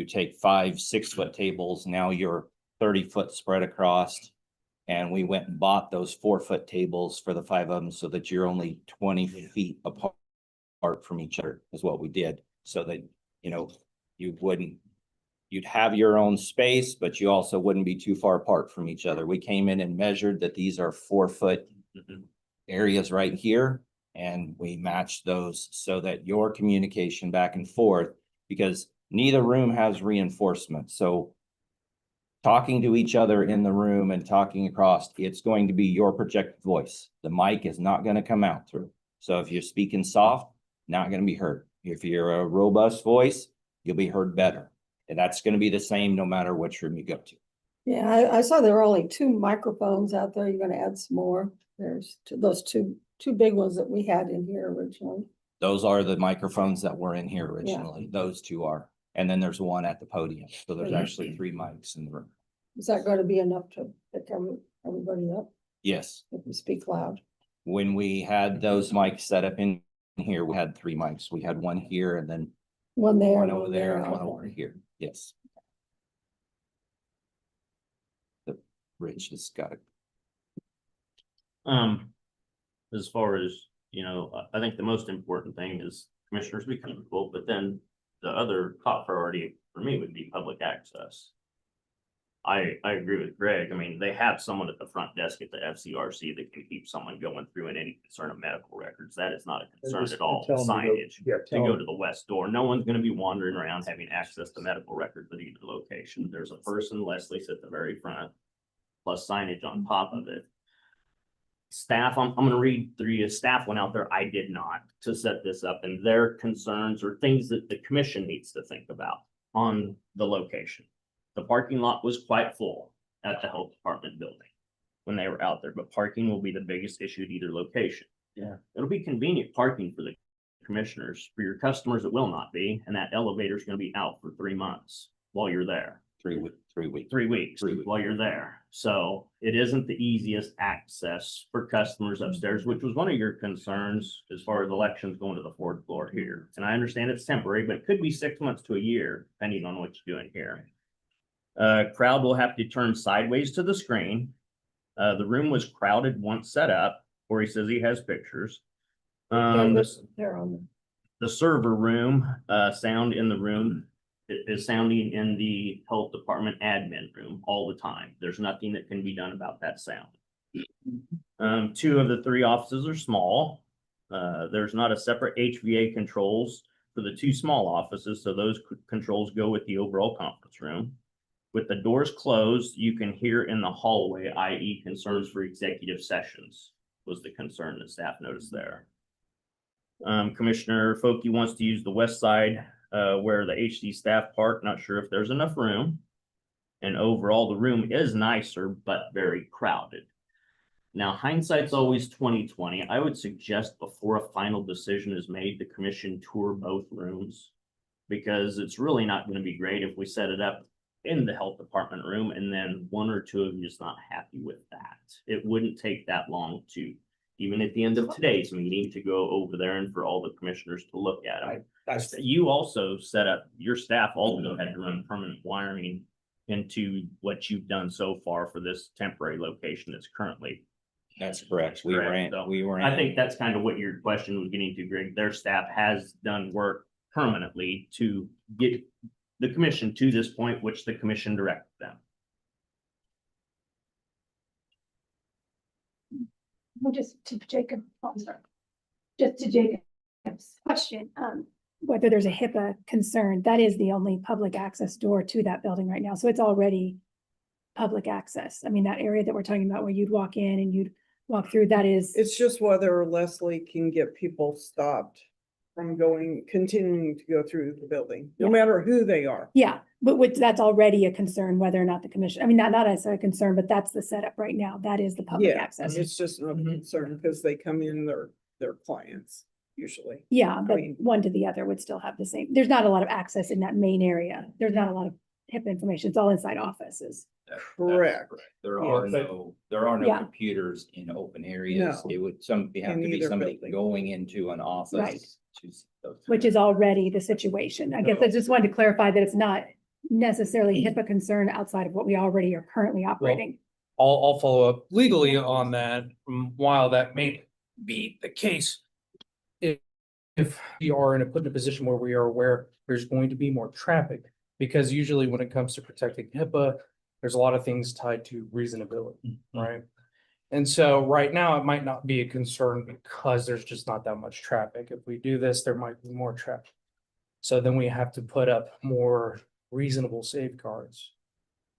take 5 6-foot tables, now you're 30-foot spread across. And we went and bought those 4-foot tables for the 5 of them so that you're only 20 feet apart from each other is what we did. So that, you'd have your own space, but you also wouldn't be too far apart from each other. We came in and measured that these are 4-foot areas right here. And we matched those so that your communication back and forth, because neither room has reinforcement. So talking to each other in the room and talking across, it's going to be your projected voice. The mic is not going to come out through. So if you're speaking soft, not going to be heard. If you're a robust voice, you'll be heard better. And that's going to be the same no matter which room you go to. yeah, I saw there were only 2 microphones out there. You're gonna add some more. There's those two big ones that we had in here originally. Those are the microphones that were in here originally. Those 2 are. And then there's one at the podium. So there's actually 3 mics in the room. Is that going to be enough to pick everybody up Yes. if we speak loud? When we had those mics set up in here, we had 3 mics. We had one here and then One there. one over there and one over here. Yes. The Rich has got it. As far as, I think the most important thing is commissioners be comfortable, but then the other top priority for me would be public access. I agree with Greg. I mean, they have someone at the front desk at the FCRC that can keep someone going through in any concern of medical records. That is not a concern just at all. tell 'em to go- Signage yeah, to tell go 'em. to the west door. No one's gonna be wandering around having access to medical records at either location. There's a person, Leslie's at the very front, plus signage on top of it. Staff, I'm gonna read through you. Staff went out there. I did not to set this up, and their concerns or things that the commission needs to think about on the location. The parking lot was quite full at the health department building when they were out there, but parking will be the biggest issue at either location. Yeah. It'll be convenient parking for the commissioners. For your customers, it will not be, and that elevator is gonna be out for 3 months while you're there. 3 weeks. 3 weeks 3 weeks. while you're there. So it isn't the easiest access for customers upstairs, which was one of your concerns as far as elections going to the fourth floor here. And I understand it's temporary, but it could be 6 months to a year, depending on what you're doing here. Crowd will have to turn sideways to the screen. The room was crowded once set up, where he says he has pictures. They're on The server room, sound in the room is sounding in the health department admin room all the time. There's nothing that can be done about that sound. 2 of the 3 offices are small. There's not a separate HVA controls for the 2 small offices, so those controls go with the overall conference room. With the doors closed, you can hear in the hallway, i.e. concerns for executive sessions was the concern that staff noticed there. Commissioner Folke wants to use the west side where the HD staff park. Not sure if there's enough room. And overall, the room is nicer, but very crowded. Now, hindsight's always 20/20. I would suggest before a final decision is made, the commission tour both rooms, because it's really not going to be great if we set it up in the health department room and then 1 or 2 of you is not happy with that. It wouldn't take that long to, even at the end of today's meeting, to go over there and for all the commissioners to look at it. You also set up, your staff also had to run permanent wiring into what you've done so far for this temporary location that's currently. That's correct. We Correct. So ran. I think that's kind of what your question was getting to, Greg. Their staff has done work permanently to get the commission to this point, which the commission directed them. Well, just to Jacob, oh, I'm sorry. Just to Jacob's question, whether there's a HIPAA concern, that is the only public access door to that building right now. So it's already public access. I mean, that area that we're talking about where you'd walk in and you'd walk through, that is, It's just whether Leslie can get people stopped from continuing to go through the building, no Yeah. matter who they are. yeah, but that's already a concern, whether or not the commission, I mean, not as a concern, but that's the setup right now. That is the public Yeah, access. it's just a concern because they come in, their clients usually. Yeah, but mean- one to the other would still have the same. There's not a lot of access in that main area. There's not a lot of HIPAA information. It's all inside offices. Correct. There Yeah. are no Yeah. computers in open areas. No. It would have In to be either somebody building. going into an office. Right. To see those. Which is already the situation. I guess I just wanted to clarify that it's not necessarily HIPAA concern outside of what we already are currently operating. I'll follow up legally on that. While that may be the case, if we are put in a position where we are aware there's going to be more traffic, because usually when it comes to protecting HIPAA, there's a lot of things tied to reasonability, right? And so right now, it might not be a concern because there's just not that much traffic. If we do this, there might be more traffic. So then we have to put up more reasonable safeguards.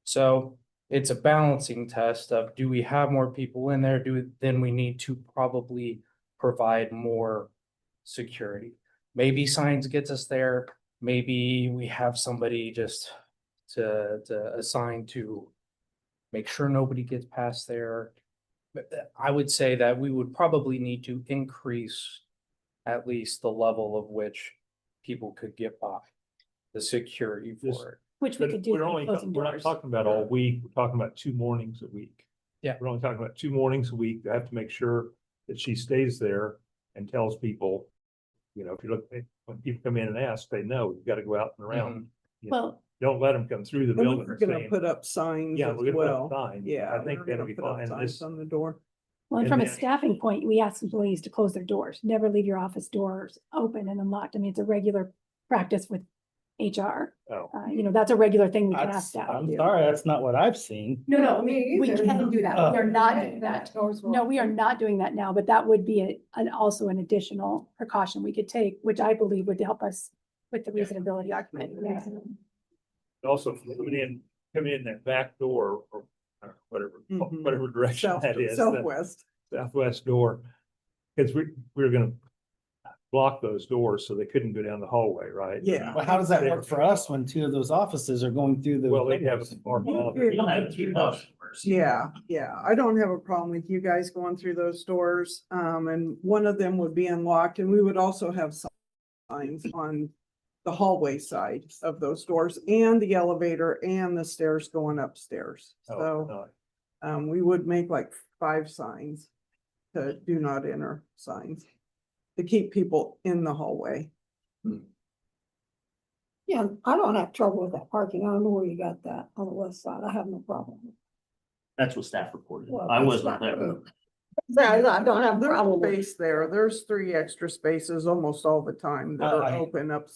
So it's a balancing test of, do we have more people in there? Then we need to probably provide more security. Maybe signs gets us there. Maybe we have somebody just to assign to make sure nobody gets past there. But I would say that we would probably need to increase at least the level of which people could get by, the security for it. Which we But could do. we're through only, closing we're not doors. talking about all week, we're talking about 2 mornings a week. Yeah. We're only talking about 2 mornings a week. I have to make sure that she stays there and tells people, if you look, when people come in and ask, they know, you've got to go out and around. Well, Don't let them come through the And building. we're gonna saying, put up signs Yeah, as we're gonna put up well. signs. Yeah. I think we're that'll gonna be put up fine. signs This- on the door. and And from a then- staffing point, we ask employees to close their doors, never leave your office doors open and unlocked. I mean, it's a regular practice with HR. Oh, That's a regular thing we can ask staff. to I'm do. sorry, that's not what I've seen. No, Me we either. can do that. We are not doing that. No, we are not doing that now, but that would be also an additional precaution we could take, which I believe would help us with the reasonability argument. Yeah. also coming in that back door or whatever, Mhm. whatever direction South, that is. that southwest. Southwest door. Because we were gonna block those doors so they couldn't go down the hallway, right? Yeah. Well, how does that work for us when two of those offices are going through the? Well, they'd have a parking lot. You don't have two customers. Yeah, I don't have a problem with you guys going through those doors. And one of them would be unlocked and we would also have signs on the hallway side of those doors and the elevator and the stairs going upstairs. Oh, So, no. we would make like 5 signs to do not enter signs to keep people in the hallway. Yeah, I don't have trouble with that parking. I don't know where you got that on the west side. I have no problem. That's what staff reported. Well, I that's wasn't not there. good. I don't have a There's problem with. space there. There's 3 extra spaces almost all the time that are I- open up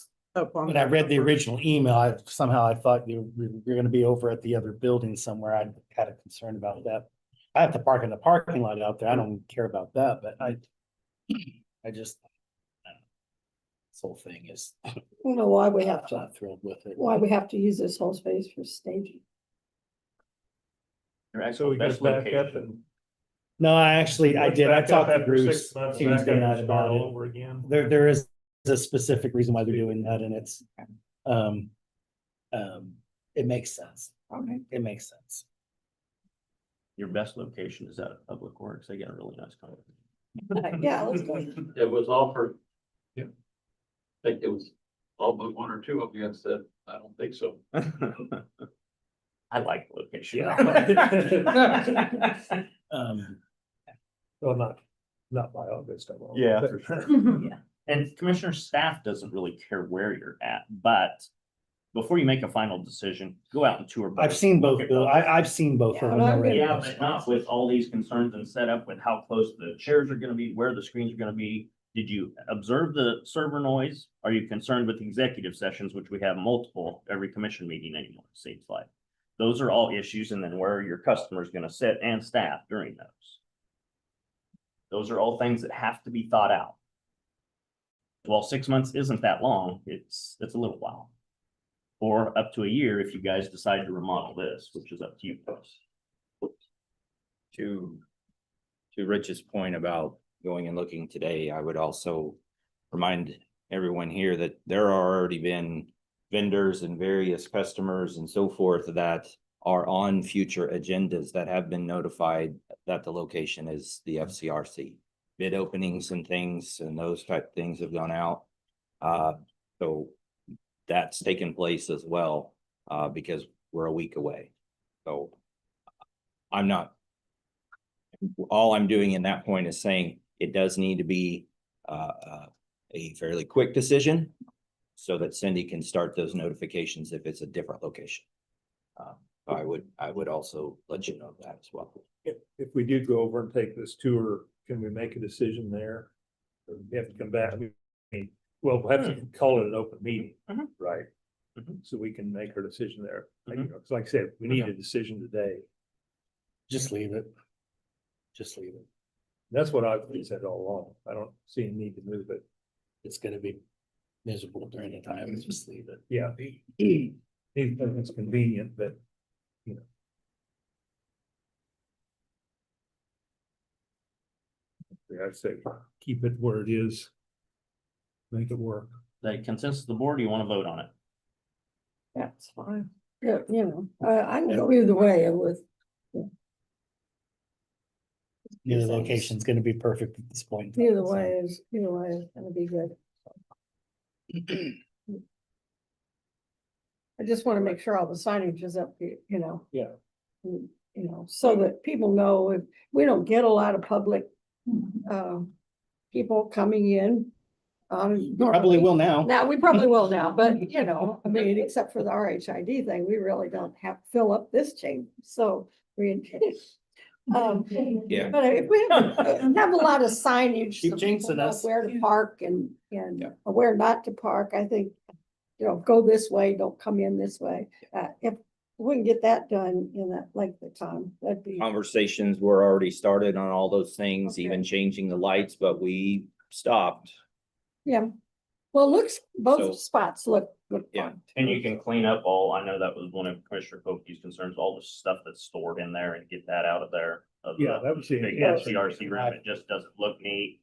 on. When I that read the number. original email, I thought you're gonna be over at the other building somewhere. I had a concern about that. I have to park in the parking lot out there. I don't care about that, but I just. This whole thing is, I don't know why we have I'm to, not thrilled with it. why we have to use this whole space for staging. Your So actual we best just back up location. and. No, I did. I Back up talked to after Bruce 6 months, back up Tuesday and night start about all it. over again. There is a specific reason why they're doing that and it's, it makes sense. Okay. It makes sense. Your best location is at Public Works. They got a really nice company. Yeah, let's go. It was offered. Yeah. I think it was all but 1 or 2 of you had said, I don't think so. I like the location. Well, not by August. I won't. Yeah, But- for sure. And commissioner staff doesn't really care where you're at, but before you make a final decision, go out and tour. I've seen both, Look at Bill. I've seen both of Yeah, them and I've already. been- Yeah, but not with all these concerns and setup with how close the chairs are gonna be, where the screens are gonna be. Did you observe the server noise? Are you concerned with executive sessions, which we have multiple every commission meeting anymore, it seems like? Those are all issues, and then where are your customers gonna sit and staff during those? Those are all things that have to be thought out. Well, 6 months isn't that long, it's a little while. Or up to a year if you guys decide to remodel this, which is up to you folks. To Rich's point about going and looking today, I would also remind everyone here that there are already been vendors and various customers and so forth that are on future agendas that have been notified that the location is the FCRC. Bid openings and things and those type of things have gone out. So that's taken place as well, because we're a week away. So I'm not. All I'm doing in that point is saying it does need to be a fairly quick decision so that Cindy can start those notifications if it's a different location. I would also let you know that as well. If we do go over and take this tour, can we make a decision there? Or we have to come back. Well, we'll have to call it an open meeting, right? So we can make our decision there. You know, 'cause like I said, we need a decision today. Just leave it. Just leave it. That's what I've said all along. I don't see a need to move it. It's gonna be miserable during the time. Just leave it. Yeah. It's convenient, but, you know. Yeah, I'd say keep it where it is. Make it work. The consensus of the board, do you want to vote on it? That's fine. Yeah, I can go either way with. Neither location's gonna be perfect at this point. Either way is gonna be good. I just want to make sure all the signage is up, Yeah. So that people know if we don't get a lot of public people coming in. Probably will now. Now, we probably will now, but I mean, except for the RHID thing, we really don't have to fill up this chamber, so we. Yeah. But if we have a lot of signage. Keep so people jinxing know us. Where to park and where not to park, I think go this way, don't come in this way. If we can get that done in that length of time, that'd be, Conversations were already started on all those things, Okay. even changing the lights, but we stopped. yeah. Well, looks, So- both spots look Yeah. fine. And you can clean up all, I know that was one of Commissioner Koke's concerns, all the stuff that's stored in there and get that out of there. Of the Yeah, that was the big intention. CRC room. It just doesn't look neat.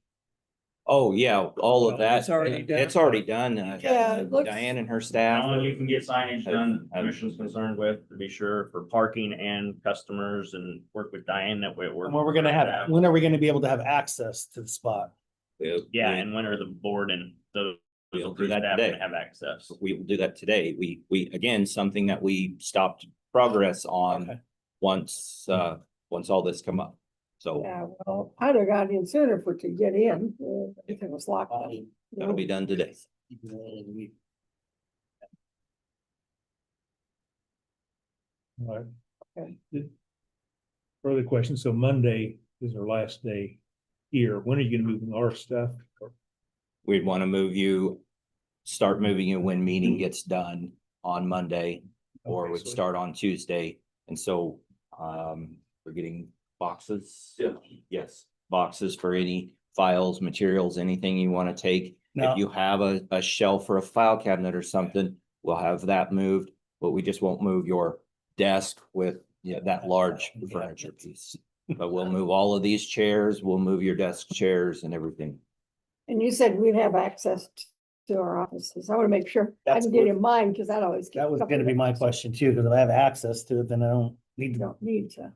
Oh, yeah, all of that. It's already done. It's already done. Yeah, it looks- Diane and her staff. Now, you can get signage done, that the Have- commission's concerned with, to be sure, for parking and customers, and work with Diane that way. And when we're gonna have, when are we gonna be able to have access to the spot? Yeah, and when are the board and those We'll do approved that staff today. gonna have access? We will do that today. We, again, something that we stopped progress on Okay. once all this come up. So Yeah, well, I'd have got in sooner if we could get in, if it was locked up. that'll be done today. All right. Okay. Further questions? So Monday is our last day here. When are you gonna move our stuff? We'd want to start moving you when meeting gets done on Monday, or Okay, would so- start on Tuesday. And so, we're getting boxes. Yeah. Yes, boxes for any files, materials, anything you want to take. Now- If you have a shelf or a file cabinet or something, we'll have that moved, but we just won't move your desk with, that large furniture piece. But we'll move all of these chairs, we'll move your desk chairs and everything. And you said we'd have access to our offices. I want to make sure I That's can get good. in mine because that always. That was gonna be my question too, because if I have access to it, then I don't need You to don't need to.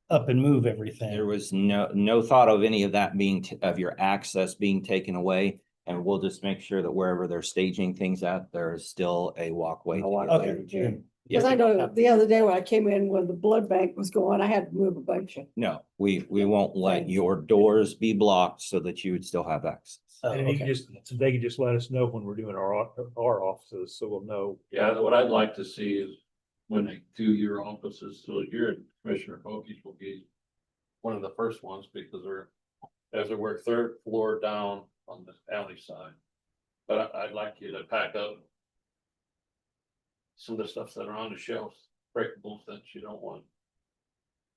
up and move everything. There was no thought of any of that being, of your access being taken away. And we'll just make sure that wherever they're staging things at, there is still a walkway. to get Okay. there. Good. Because I know the other day when I came in when the blood bank was going, I had to move a bunch of. No, we won't let Thanks. your doors be blocked so that you would still have access. Oh, And you okay. can they can just let us know when we're doing our offices, so we'll know. Yeah, what I'd like to see is when they do your offices, so you're Commissioner Koke's will be one of the first ones, because as they work third floor down on the alley side. But I'd like you to pack up some of the stuff that are on the shelves, breakables that you don't want.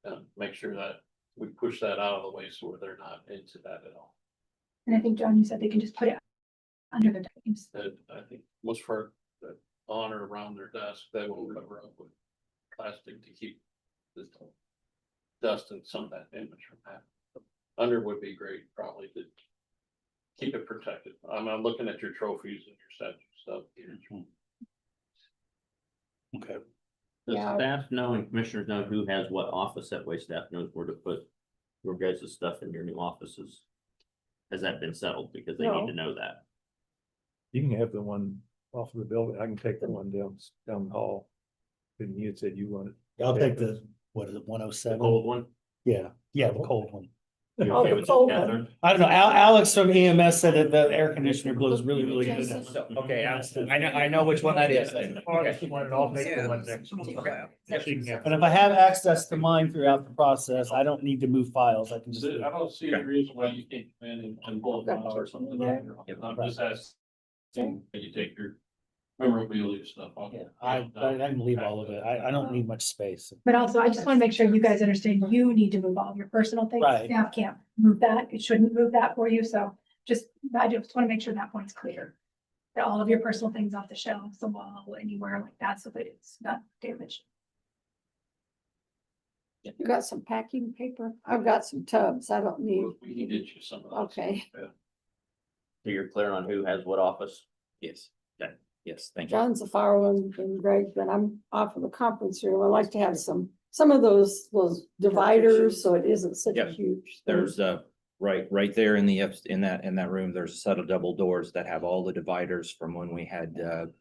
And make sure that we push that out of the way so they're not into that at all. And I think, John, you said they can just put it under their names. That I think most for that on or around their desk, they will cover up with plastic to keep the dust and some of that image from happening. Under would be great, probably to keep it protected. I'm looking at your trophies and your set stuff. Okay. Does Yeah. staff know and commissioners know who has what office? That way staff knows where to put your guys' stuff in your new offices. Has that been settled? Because they need No. to know that. You can have the one off of the building. I can take the one down the hall. And you had said you wanted. I'll take the, what is it, The 107? cold one? Yeah, the cold one. You Oh, okay the with that, cold one. Catherine? I don't know, Alex from EMS said that the air conditioner blows really, really good. Okay, I know which one that is. But if I have access to mine throughout the process, I don't need to move files. I can just. I don't see any reason why you can't come in and blow it out or something. I'm just asking, you take your memorabilia stuff off. Yeah, I can leave all of it. I don't need much space. But also, I just want to make sure you guys understand you need to move all of your personal things. Right. Staff can't move that. It shouldn't move that for you. So I just want to make sure that point's clear. That all of your personal things off the shelves, the wall, anywhere like that, so that it's not damaged. You got some packing paper? I've got some tubs. I don't need, We can get you some of that. okay. stuff, So you're clear on who has what office? Yes. Okay. Yes, thank you. John's the fireman and Greg, but I'm off of the conference room. I like to have some of those dividers, so it isn't such a Yep. huge. thing. There's right there in that room, there's a set of double doors that have all the dividers from when we had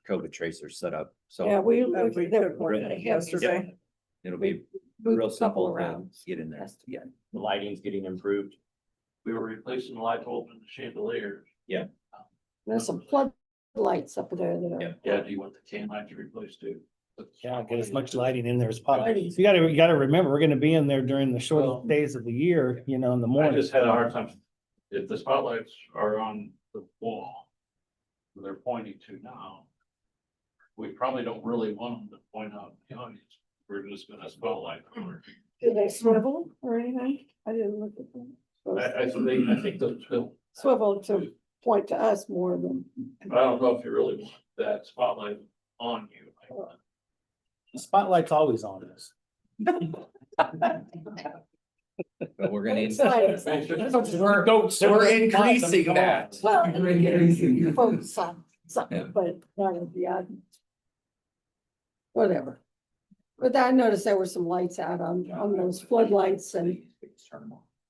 COVID tracers set up. So Yeah, we we looked took there one yesterday. it'll be moved real a couple simple to around. get in there. Yeah. The lighting's getting improved. We were replacing the light bulb and the chandeliers. There's some floodlights up there that are. Yeah, do you want the can lights replaced too? Yeah, get as much lighting in there as possible. You gotta remember, we're gonna be in there during the shortest days of the year, in the I morning. just had a hard time. If the spotlights are on the wall, they're pointing to now. we probably don't really want them to point out the audience. We're just gonna spotlight on Do they swivel or anything? I didn't look at them. it. I think those will, Swivel to point to us more than. but I don't know if you really want that spotlight on you. The spotlight's always on us. But we're gonna. We're increasing that. Well, focus on Yeah. something, but not at the audience. Whatever. But I noticed there were some lights out on those floodlights and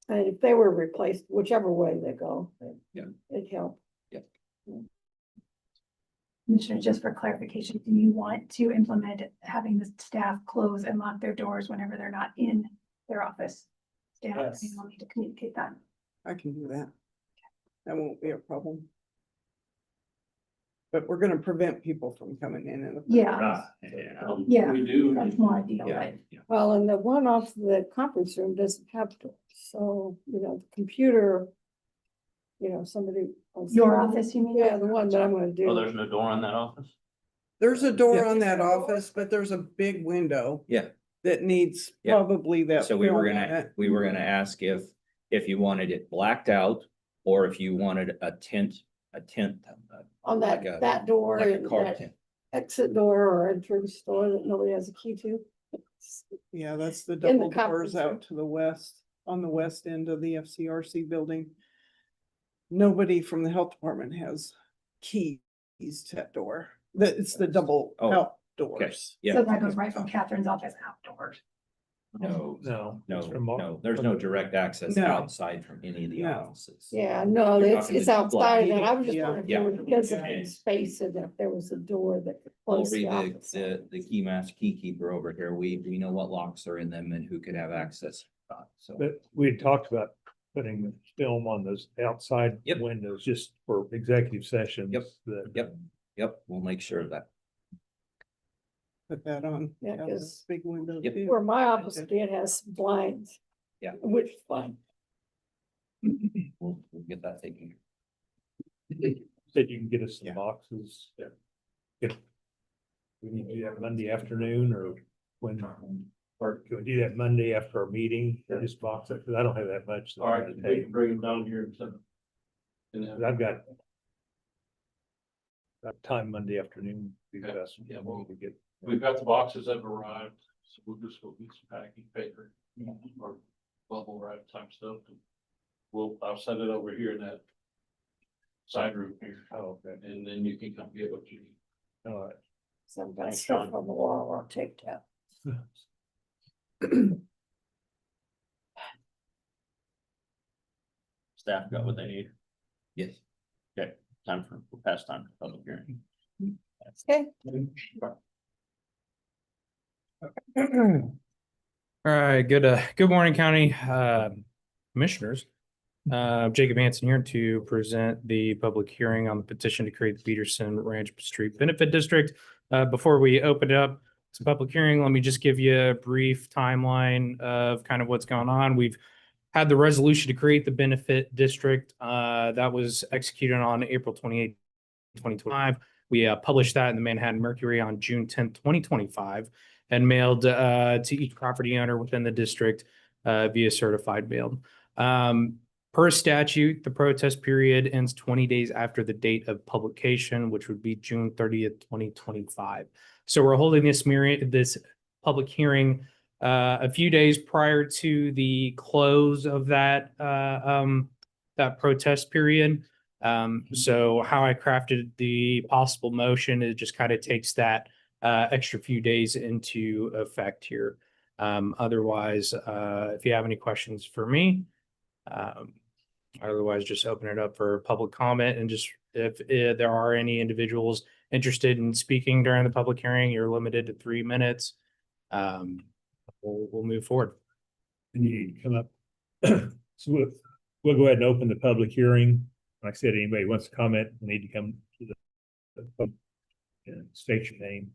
if they were replaced, whichever way they go, Yeah. it'd help. Commissioner, just for clarification, do you want to implement having the staff close and lock their doors whenever they're not in their office? Staff, Yes. you will need to communicate that. I can do that. That won't be a problem. But we're gonna prevent people from coming in and. Yeah. Yeah. Yeah. We do. That's more ideal, Yeah. but Well, and the one off the conference room doesn't have doors, so, the computer, somebody. your office, you mean? Yeah, the one that I'm gonna do. Oh, there's no door on that office? There's a door Yeah. on that office, but there's a big window. Yeah. That needs Yeah. probably that. So we were film on gonna, it. ask if you wanted it blacked out or if you wanted a tint. On like a- that door Like a and car that tint. exit door or entrance door that nobody has a key to. Yeah, that's the In the double conference doors room. out to the west, on the west end of the FCRC building. Nobody from the health department has keys to that door. It's the double Oh, out Okay, doors. yeah, So that goes right from Catherine's office outdoors. no, No. no, there's no direct access No. outside from any of the No. offices. Yeah, no, You're it's talking outside of that. I was just Yeah. wondering if there was because of the Yeah. space and if there was a door that We'll closed the read office. the key master key keeper over here. We know what locks are in them and who could have access. So, But we had talked about putting the film on those outside Yep. windows just for executive sessions. Yep. that- yep, we'll make sure of that. Put that on. Yeah, the 'cause Big window Yep. too. Where my office did has blinds. Yeah. Which is fine. We'll get that taken. Said you can get us some Yeah. boxes. Yeah. We need to do that Monday afternoon or when, or can we do that Monday after our meeting? Just box it, because I don't have that much. All right, they can bring them down here and send them. And then- I've got time Monday afternoon. Because Yeah, we need to get. We've got the boxes that have arrived, so we'll just go get some packing paper or bubble wrap type stuff. I'll send it over here in that side room here. Oh, okay. And then you can come get what you need. All right. Some got Thanks, stuff Sean. on the wall or taped out. Staff got what they need. Yes. Time for, past time for public hearing. Okay. All right, good morning, County Commissioners. Jacob Hanson here to present the public hearing on the petition to create the Peterson Ranch Street Benefit District. Before we open it up to public hearing, let me just give you a brief timeline of kind of what's going on. We've had the resolution to create the benefit district that was executed on April 28th, 2025. We published that in the Manhattan Mercury on June 10th, 2025, and mailed to each property owner within the district via certified mail. Per statute, the protest period ends 20 days after the date of publication, which would be June 30th, 2025. So we're holding this public hearing a few days prior to the close of that protest period. So how I crafted the possible motion, it just kind of takes that extra few days into effect here. Otherwise, if you have any questions for me, otherwise just open it up for public comment, and just if there are any individuals interested in speaking during the public hearing, you're limited to 3 minutes. We'll move forward. And you come up. So we'll go ahead and open the public hearing. Like I said, anybody wants to comment, will need to come to the and state your name.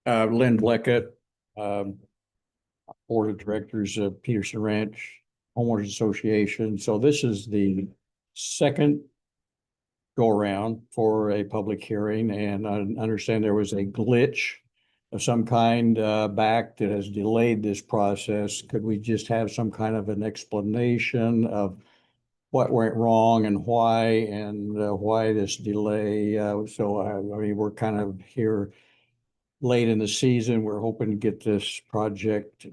Lynn Bleckett, Board of Directors of Peterson Ranch Homeowners Association. So this is the second go around for a public hearing, and I understand there was a glitch of some kind back that has delayed this process. Could we just have some kind of an explanation of what went wrong and why this delay? So I mean, we're kind of here late in the season. We're hoping to get this project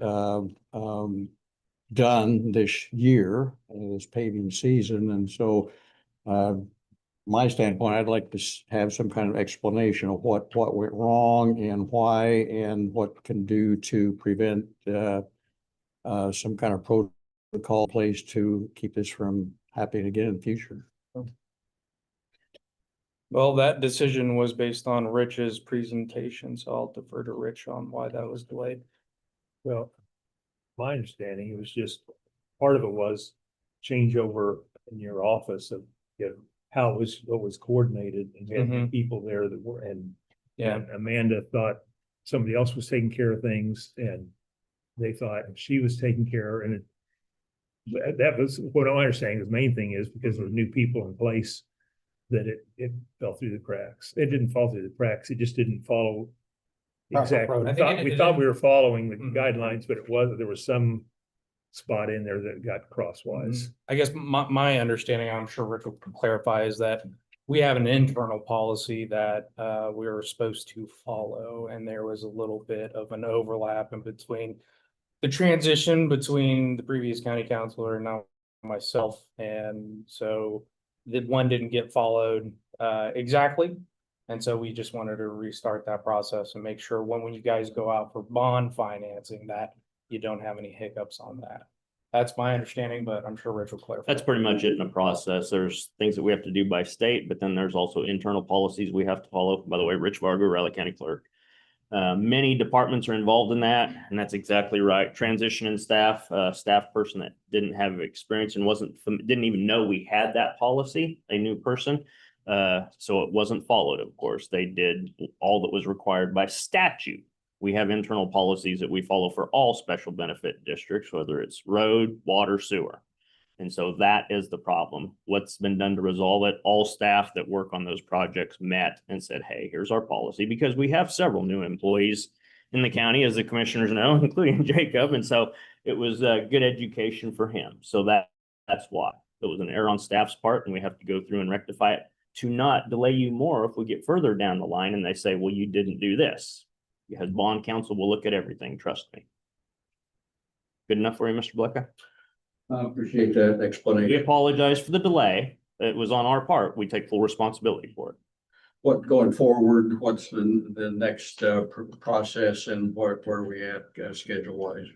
done this year, this paving season. And so my standpoint, I'd like to have some kind of explanation of what went wrong and why, and what can do to prevent some kind of protocol in place to keep this from happening again in the future. Well, that decision was based on Rich's presentation, so I'll defer to Rich on why that was delayed. Well, my understanding, it was just, part of it was changeover in your office of, you know, how it was, what was coordinated, and we had people there that were, and Amanda thought somebody else was taking care of things, and they thought she was taking care, and that was what I'm understanding. The main thing is because there were new people in place that it fell through the cracks. It didn't fall through the cracks. It just didn't follow exactly. We thought we were following the guidelines, but it wasn't. There was some spot in there that got crosswise. I guess my understanding, I'm sure Rich will clarify, is that we have an internal policy that we were supposed to follow, and there was a little bit of an overlap in between the transition between the previous county councilor and now myself, and so the one didn't get followed exactly. And so we just wanted to restart that process and make sure when you guys go out for bond financing that you don't have any hiccups on that. That's my understanding, but I'm sure Rich will clarify. That's pretty much it in the process. There's things that we have to do by state, but then there's also internal policies we have to follow. By the way, Rich Vargo, Riley County Clerk. Many departments are involved in that, and that's exactly right. Transition in staff, staff person that didn't have experience and didn't even know we had that policy, a new person. So it wasn't followed, of course. They did all that was required by statute. We have internal policies that we follow for all special benefit districts, whether it's road, water, sewer. And so that is the problem. What's been done to resolve it? All staff that work on those projects met and said, hey, here's our policy, because we have several new employees in the county, as the commissioners know, including Jacob. And so it was a good education for him. So that's why it was an error on staff's part, and we have to go through and rectify it to not delay you more if we get further down the line and they say, well, you didn't do this. Because bond counsel will look at everything, trust me. Good enough for you, Mr. Blecka? I appreciate that explanation. We apologize for the delay. It was on our part. We take full responsibility for it. What going forward, what's the next process, and where are we at schedule wise?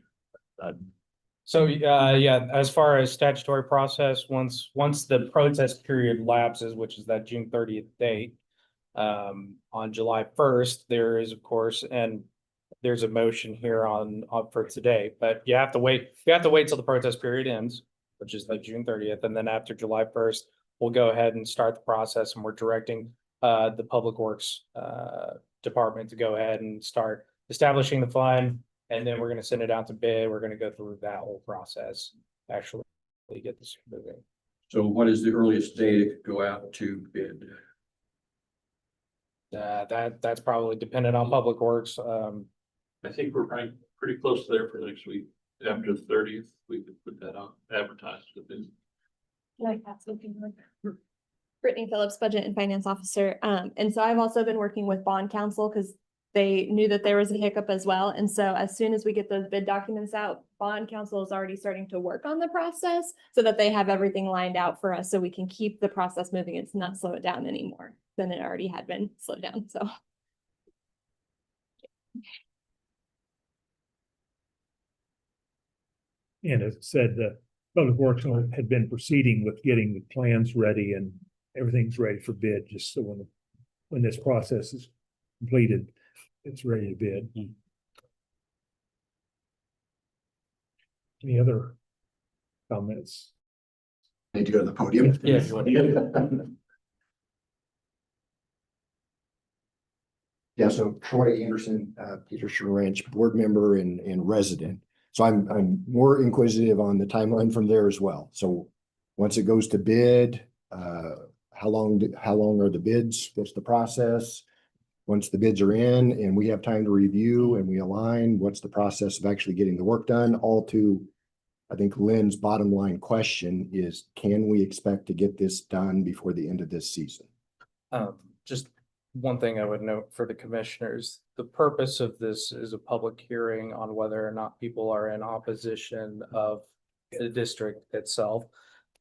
So yeah, as far as statutory process, once the protest period lapses, which is that June 30th date, on July 1st, there is, of course, and there's a motion here on for today, but you have to wait till the protest period ends, which is like June 30th. And then after July 1st, we'll go ahead and start the process, and we're directing the Public Works department to go ahead and start establishing the fund. And then we're going to send it out to bid. We're going to go through that whole process, actually get this moving. So what is the earliest date it could go out to bid? That's probably dependent on Public Works. I think we're pretty close there for next week. After the 30th, we could put that on, advertise the bid. Like that's looking like Brittany Phillips, Budget and Finance Officer. And so I've also been working with bond counsel because they knew that there was a hiccup as well. And so as soon as we get those bid documents out, bond counsel is already starting to work on the process so that they have everything lined out for us so we can keep the process moving. It's not slow it down anymore than it already had been slowed down. So. And as I said, the Public Works had been proceeding with getting the plans ready, and everything's ready for bid, just so when this process is completed, it's ready to bid. Any other comments? Need to go to the podium. Yeah, if you want to. Yeah, so Troy Anderson, Peterson Ranch board member and resident. So I'm more inquisitive on the timeline from there as well. So once it goes to bid, How long are the bids? What's the process? Once the bids are in and we have time to review and we align, what's the process of actually getting the work done? All to, I think Lynn's bottom line question is, can we expect to get this done before the end of this season? Just one thing I would note for the commissioners, the purpose of this is a public hearing on whether or not people are in opposition of the district itself.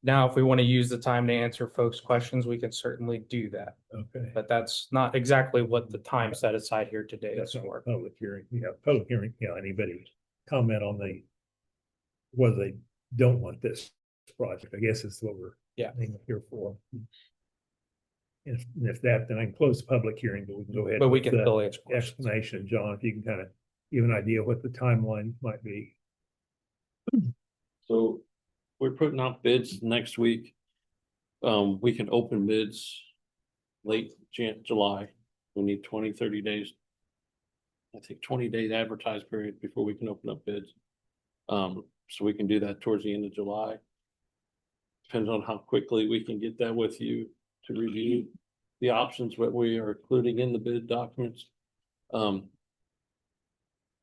Now, if we want to use the time to answer folks' questions, we can certainly do that. Okay. But that's not exactly what the time set aside here today is That's not for. a public hearing. Yeah, public hearing, anybody comment on whether they don't want this project, I guess is what we're here for. If that, then I can close the public hearing, but we can go ahead. But we with can the still answer questions. explanation, John, if you can kind of give an idea what the timeline might be. So we're putting out bids next week. We can open bids late July. We need 20-30 days. I think 20-day advertised period before we can open up bids. So we can do that towards the end of July. Depends on how quickly we can get that with you to review the options that we are including in the bid documents. And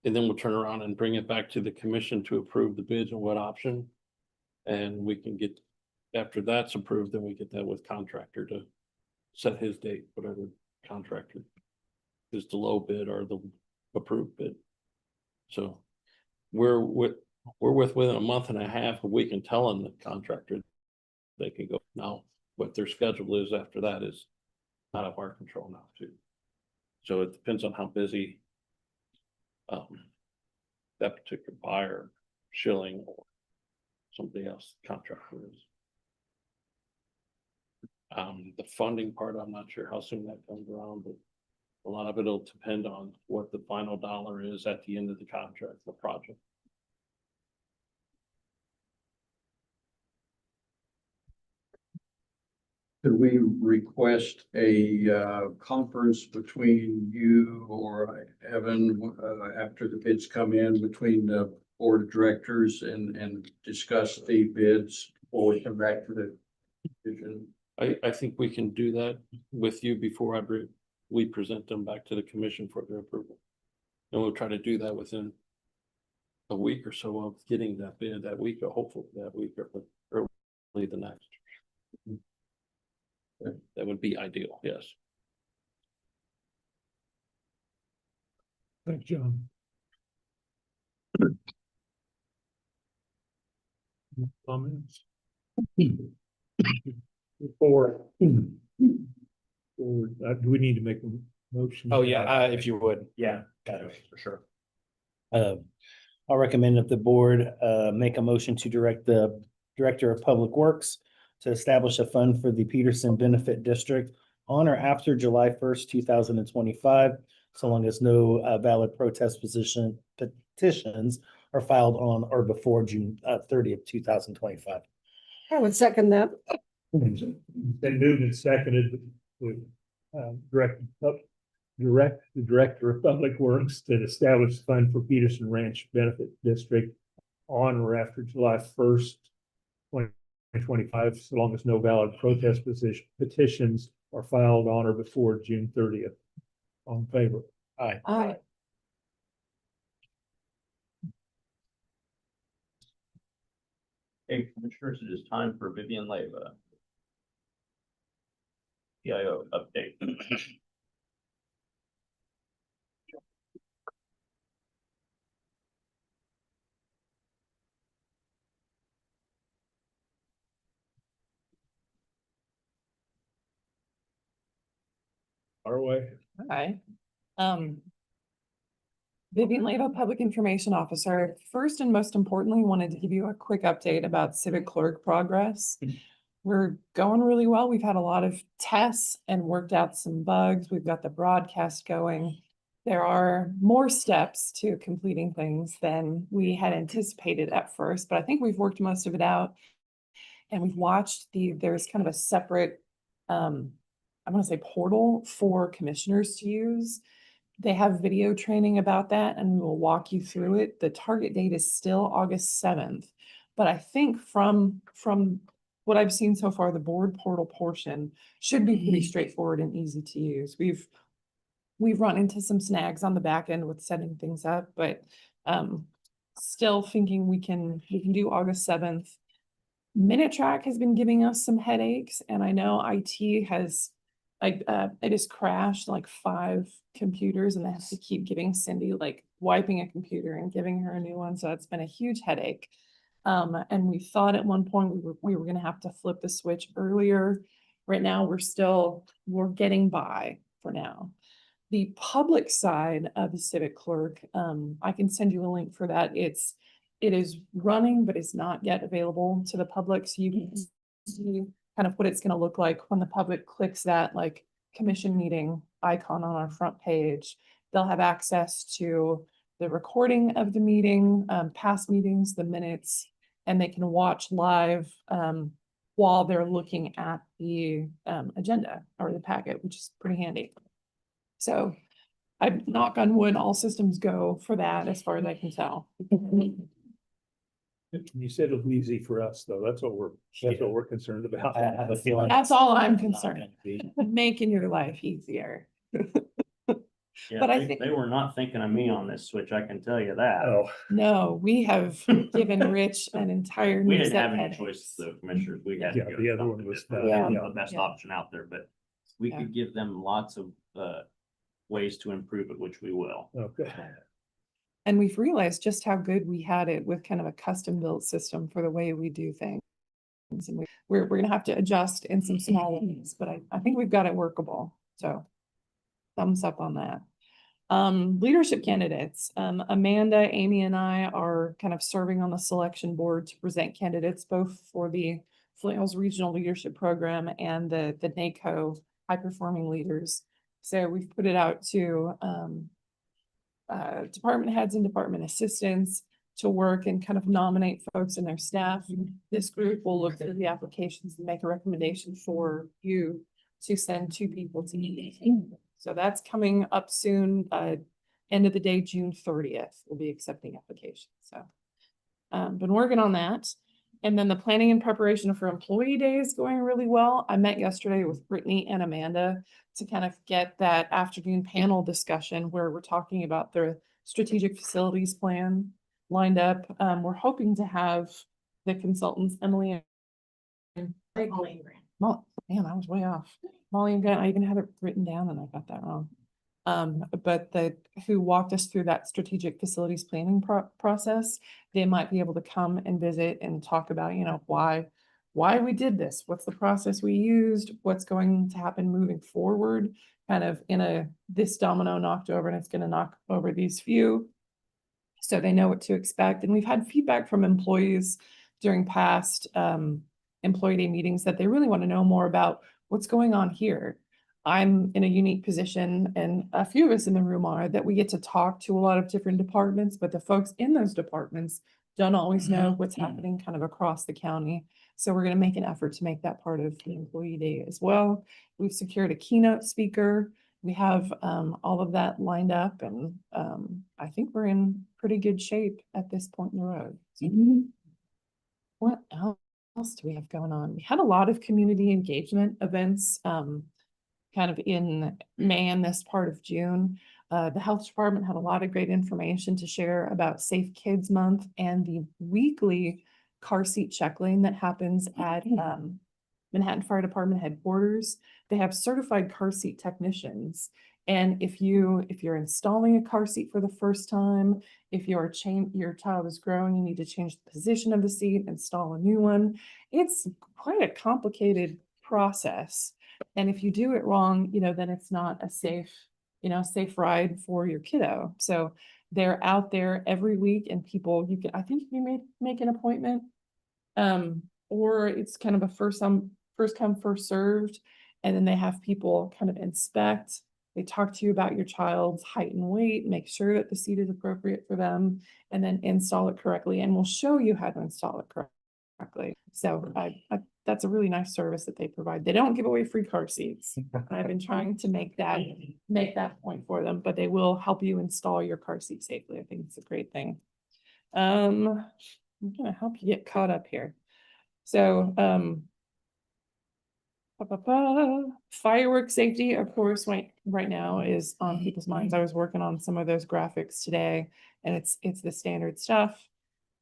then we'll turn around and bring it back to the commission to approve the bids and what option. And we can get, after that's approved, then we get that with contractor to set his date, whatever contractor is the low bid or the approved bid. So we're within a month and a half of we can tell them the contractor they can go. Now what their schedule is after that is out of our control now too. So it depends on how busy that particular buyer, Schilling or somebody else contractor is. The funding part, I'm not sure how soon that comes around, but a lot of it'll depend on what the final dollar is at the end of the contract, the project. Could we request a conference between you or Evan after the bids come in between the board of directors and discuss the bids before we come back to the division? I think we can do that with you before we present them back to the commission for their approval. And we'll try to do that within a week or so of getting that bid that week, or hopefully that week or early the next. That would be ideal, yes. Thanks, John. Comments? Before, do we need to make a motion? Oh, yeah, if you would. Yeah, got it, for sure. I'll recommend that the board make a motion to direct the Director of Public Works to establish a fund for the Peterson Benefit District on or after July 1st, 2025, so long as no valid protest petitions are filed on or before June 30th, 2025. I would second that. Been moved and seconded to direct the Director of Public Works to establish a fund for Peterson Ranch Benefit District on or after July 1st, 2025, so long as no valid protest petitions are filed on or before June 30th. On favor? Aye. Aye. Hey, commissioners, it is time for Vivian Leyva. PIO update. Our way. Hi. Vivian Leyva, Public Information Officer. First and most importantly, wanted to give you a quick update about civic clerk progress. We're going really well. We've had a lot of tests and worked out some bugs. We've got the broadcast going. There are more steps to completing things than we had anticipated at first, but I think we've worked most of it out. And we've watched there's kind of a separate, I want to say portal for commissioners to use. They have video training about that and we will walk you through it. The target date is still August 7th. But I think from what I've seen so far, the board portal portion should be pretty straightforward and easy to use. We've run into some snags on the back end with setting things up, but still thinking we can do August 7th. Minute Track has been giving us some headaches, and I know IT has it has crashed like 5 computers, and they have to keep giving Cindy like wiping a computer and giving her a new one. So it's been a huge headache. And we thought at one point we were gonna have to flip the switch earlier. Right now, we're getting by for now. The public side of the civic clerk, I can send you a link for that. It is running, but it's not yet available to the public. So you can see kind of what it's gonna look like when the public clicks that like commission meeting icon on our front page. They'll have access to the recording of the meeting, past meetings, the minutes, and they can watch live while they're looking at the agenda or the packet, which is pretty handy. So I knock on wood, all systems go for that as far as I can tell. You said it'll be easy for us, though. That's what we're concerned about. I have a feeling. That's all I'm concerned, making your life easier. Yeah, But I they, think- they were not thinking of me on this switch, I can tell you that. Oh, No, we have given Rich an entire. We new didn't set have any headaches. choice, the commissioners, we had to Yeah, go. the other with one was it. the- Yeah. The best Yeah. option out there, but we Yeah. could give them lots of ways to improve it, which we will. okay. And we've realized just how good we had it with kind of a custom built system for the way we do things. And we're gonna have to adjust in some small ways, but I think we've got it workable. So thumbs up on that. Leadership candidates, Amanda, Amy, and I are kind of serving on the selection board to present candidates both for the Flint Hills Regional Leadership Program and the NACO High Performing Leaders. So we've put it out to department heads and department assistants to work and kind of nominate folks and their staff. This group will look through the applications and make a recommendation for you to send 2 people to meeting. So that's coming up soon. End of the day, June 30th, we'll be accepting applications. So been working on that. And then the planning and preparation for employee day is going really well. I met yesterday with Brittany and Amanda to kind of get that afternoon panel discussion where we're talking about the strategic facilities plan lined up. We're hoping to have the consultants, Emily and Molly. Man, I was way off. Molly and Grant, I even had it written down and I got that wrong. But who walked us through that strategic facilities planning process, they might be able to come and visit and talk about, why we did this, what's the process we used, what's going to happen moving forward, kind of this domino knocked over and it's going to knock over these few. So they know what to expect. And we've had feedback from employees during past employee day meetings that they really want to know more about what's going on here. I'm in a unique position, and a few of us in the room are, that we get to talk to a lot of different departments, but the folks in those departments don't always know what's happening kind of across the county. So we're going to make an effort to make that part of the employee day as well. We've secured a keynote speaker. We have all of that lined up, and I think we're in pretty good shape at this point in the road. So what else do we have going on? We had a lot of community engagement events kind of in May and this part of June. The health department had a lot of great information to share about Safe Kids Month and the weekly car seat check lane that happens at Manhattan Fire Department headquarters. They have certified car seat technicians. And if you're installing a car seat for the first time, if your child is growing, you need to change the position of the seat, install a new one. It's quite a complicated process. And if you do it wrong, then it's not a safe ride for your kiddo. So they're out there every week, and I think you may make an appointment, or it's kind of a first come, first served. And then they have people kind of inspect. They talk to you about your child's height and weight, make sure that the seat is appropriate for them, and then install it correctly. And we'll show you how to install it correctly. So that's a really nice service that they provide. They don't give away free car seats. I've been trying to make that point for them, but they will help you install your car seat safely. I think it's a great thing. I'm gonna help you get caught up here. So Fireworks safety, of course, right now is on people's minds. I was working on some of those graphics today, and it's the standard stuff.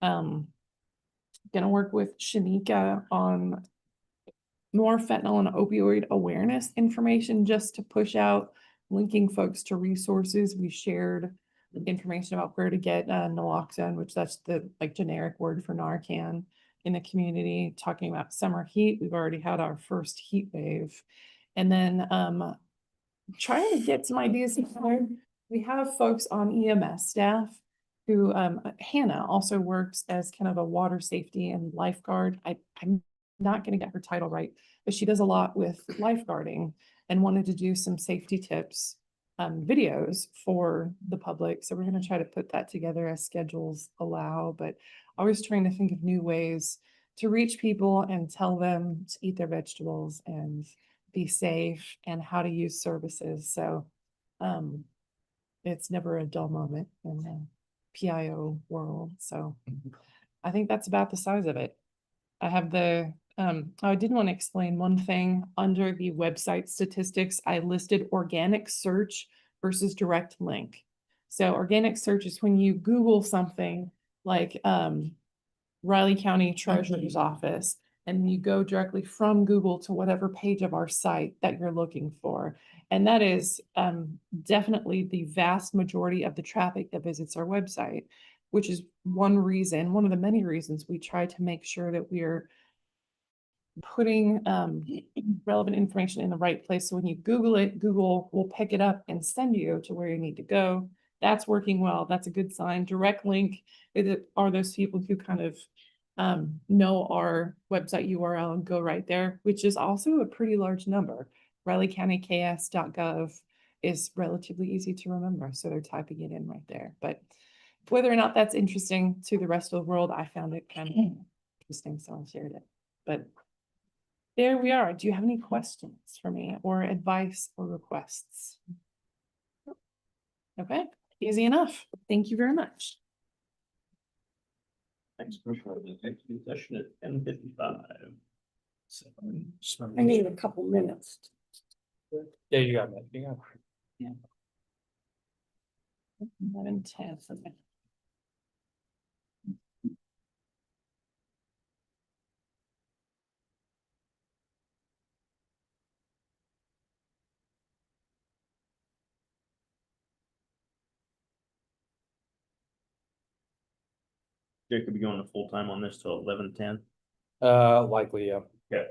Gonna work with Shanika on more fentanyl and opioid awareness information just to push out, linking folks to resources. We shared information about where to get naloxone, which that's the like generic word for Narcan in the community, talking about summer heat. We've already had our first heat wave. And then trying to get some ideas together. We have folks on EMS staff who Hannah also works as kind of a water safety and lifeguard. I'm not going to get her title right, but she does a lot with lifeguarding and wanted to do some safety tips videos for the public. So we're going to try to put that together as schedules allow, but always trying to think of new ways to reach people and tell them to eat their vegetables and be safe and how to use services. So it's never a dull moment in the PIO world. So I think that's about the size of it. I have I did want to explain one thing under the website statistics. I listed organic search versus direct link. So organic search is when you Google something like Riley County Treasurer's Office, and you go directly from Google to whatever page of our site that you're looking for. And that is definitely the vast majority of the traffic that visits our website, which is one of the many reasons we try to make sure that we're putting relevant information in the right place. So when you Google it, Google will pick it up and send you to where you need to go. That's working well. That's a good sign. Direct link are those people who kind of know our website URL and go right there, which is also a pretty large number. RileyCountyKS.gov is relatively easy to remember. So they're typing it in right there. But whether or not that's interesting to the rest of the world, I found it kind of interesting, so I shared it. But there we are. Do you have any questions for me or advice or requests? Okay, easy enough. Thank you very much. Thanks for the next session at 10:55. I need a couple minutes. Yeah, you got that. You got it. Yeah. 11:10. Okay. Jacob, you going to full time on this till 11:10? Likely, yeah. Okay.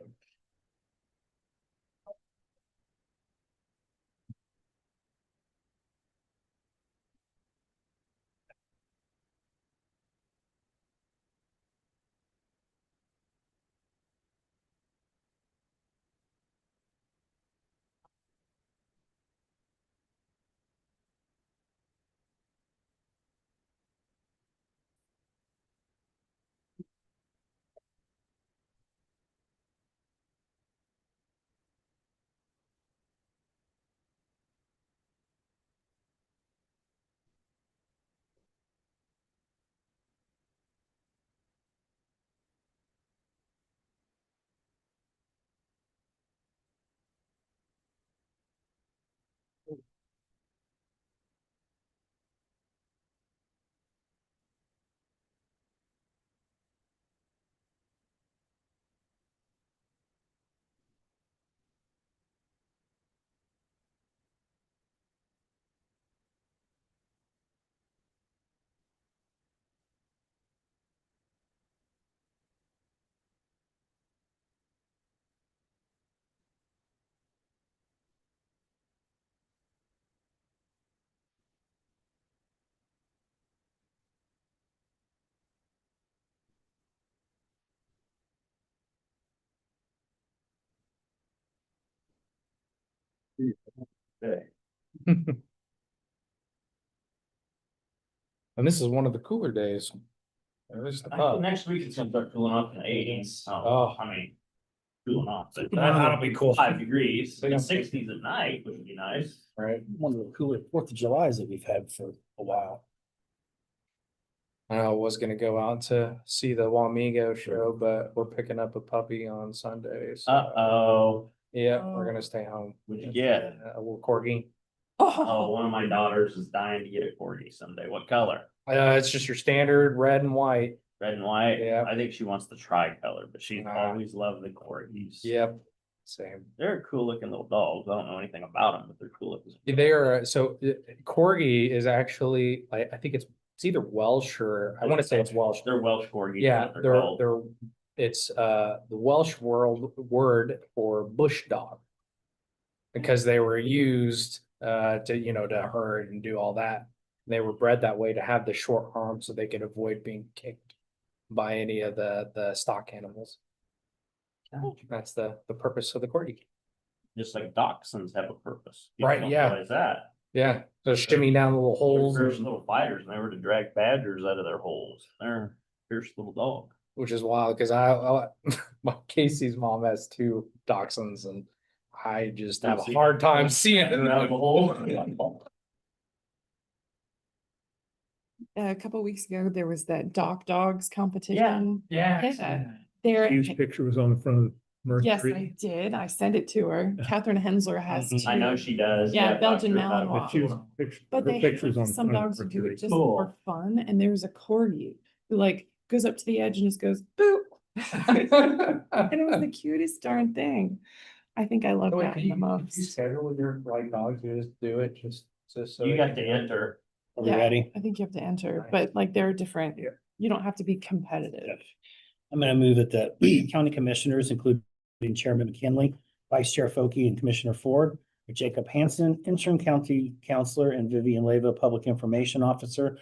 Okay. And this is one of the cooler days. There's the pub. Next week it's gonna start cooling off in the 80s. Oh. I mean, cooling off. But That'll be cool. 5 degrees, Yeah. 60s at night, which would be nice. Right, one of the cooler 4th of Julys that we've had for a while. I was gonna go out to see the Wamigo show, but we're picking up a puppy on Sunday. So Uh-oh. Yeah, we're gonna stay home. What'd you get? A little corgi. Oh, one of my daughters is dying to get a corgi someday. What color? It's just your standard red and white. Red and white? Yeah. I think she wants the tricolor, but she's always loved the corgis. Yep, same. They're a cool looking little dogs. I don't know anything about them, but they're cool looking. They are, so corgi is actually, I think it's either Welsh or, I want to say it's Welsh. They're Welsh corgis. Yeah, what they're called. it's the Welsh word for bush dog. Because they were used to herd and do all that. They were bred that way to have the short arms so they could avoid being kicked by any of the stock animals. That's the purpose of the corgi. Just like dachshunds have a purpose. People Right, don't yeah. realize that. Yeah, so shimmy down the little holes. They're fierce little fighters, and they were to drag badgers out of their holes. They're fierce little dog. Which is wild because my Casey's mom has 2 dachshunds and I just have a hard time seeing it out of a hole. A couple weeks ago, there was that dogs competition. Yeah. There. Huge picture was on the front of the Yes, Mercury. I did. I sent it to her. Catherine Hensler has two. I know she does. Yeah, I've talked Belgian to her about it Malinois. before. But they pictures on have the some front of dogs who do Mercury. it just Cool. for fun, and there's a corgi who like goes up to the edge and just goes boop. And it was the cutest darn thing. I think I love that the most. schedule with your dogs, you just do it just so. You got to enter. Are we Yeah, ready? I think you have to enter, but like there are different, Yeah. you don't have to be competitive. I'm gonna move that the county commissioners, including Chairman McKinley, Vice Chair Foki, and Commissioner Ford, with Jacob Hansen, interim county counselor, and Vivian Leva, public information officer,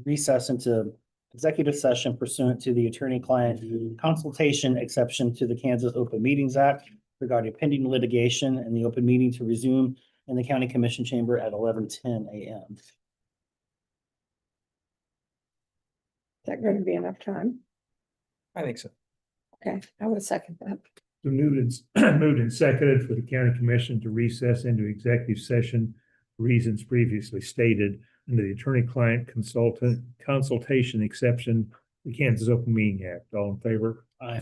recess into executive session pursuant to the attorney-client consultation exception to the Kansas Open Meetings Act regarding pending litigation, and the open meeting to resume in the county commission chamber at 11:10 a.m. Is that going to be enough time? I think so. Okay, I would second that. So moved and seconded for the county commission to recess into executive session, for reasons previously stated under the attorney-client consultation exception, the Kansas Open Meeting Act. All in favor? Aye.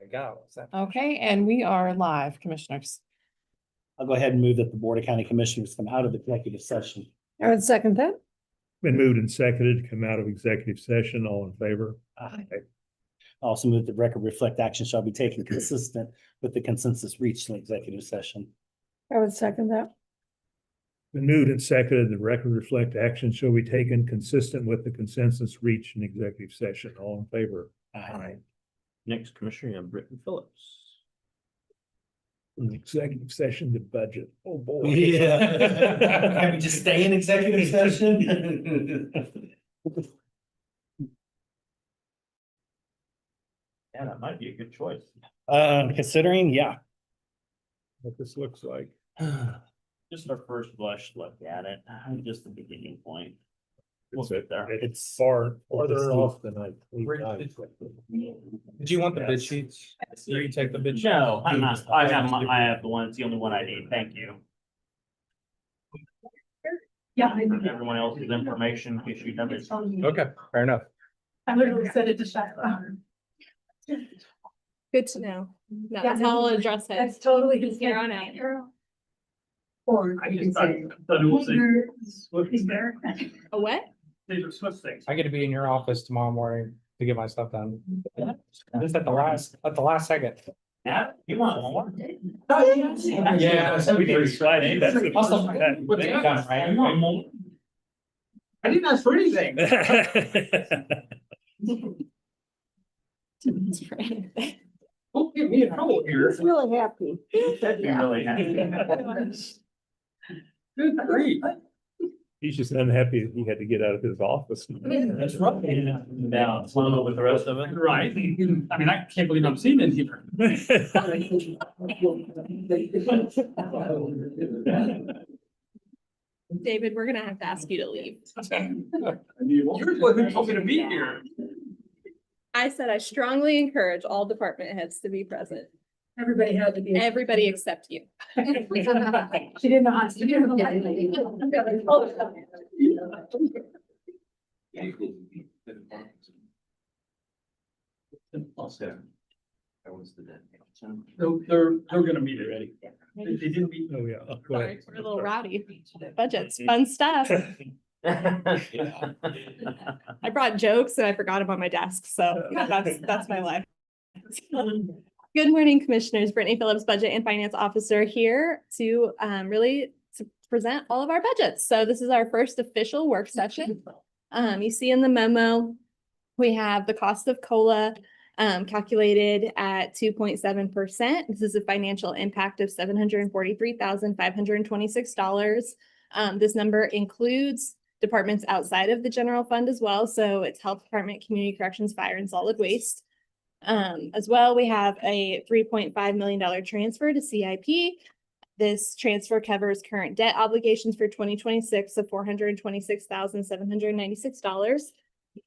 I got it. Okay, and we are live, commissioners. I'll go ahead and move that the Board of County Commissioners come out of executive session. I would second that. Been moved and seconded to come out of executive session. All in favor? Aye. Also move that the record reflect action shall be taken consistent with the consensus reached in executive session. I would second that. Been moved and seconded, the record reflect action shall be taken consistent with the consensus reached in executive session. All in favor? Aye. Next, Commissioner, you have Britton Phillips. In executive session, the budget. Oh, boy. Yeah. Can we just stay in executive session? Yeah, that might be a good choice. Considering, yeah. What this looks like. Just our first blush look at it, just the beginning point. We'll It's get there. It's farther off than I. Do you want the bid sheets? You take the bid. sheets? No, I'm not. I have the one. It's the only one I need. Thank you. Yeah. Everyone else's information in case you have it. Okay, fair enough. I literally said it to Shasta. Good to know. Yeah, That's how I'll address it. That's totally his. Here on out. Or I you just can thought say. it was A what? Taylor Swift things. I get to be in your office tomorrow morning to get my stuff done. Just at the last second. Yeah, you want more? Yeah. We can slide in. That's the- Also, what's it done, right? I want more. I didn't ask for anything. Don't get me in trouble here. Really happy. You said you're really happy. Good grief. He's just unhappy that he had to get out of his office. That's right. Now, flow with the rest of it. Right. I mean, I can't believe I'm seeing it here. David, we're gonna have to ask you to leave. You're the one who told me to be here. I said I strongly encourage all department heads to be present. Everybody had to be. Everybody except you. She didn't know how to do it. They're gonna meet it ready. They didn't meet. Oh, yeah. Go Sorry, ahead. we're a little rowdy. Budgets, fun stuff. I brought jokes and I forgot them on my desk, so that's my life. Good morning, Commissioners. Brittany Phillips, Budget and Finance Officer here to really to present all of our budgets. So this is our first official work session. You see in the memo, we have the cost of COLA calculated at 2.7%. This is a financial impact of $743,526. This number includes departments outside of the general fund as well. So it's Health Department, Community Corrections, Fire, and Solid Waste. As well, we have a $3.5 million transfer to CIP. This transfer covers current debt obligations for 2026 of $426,796.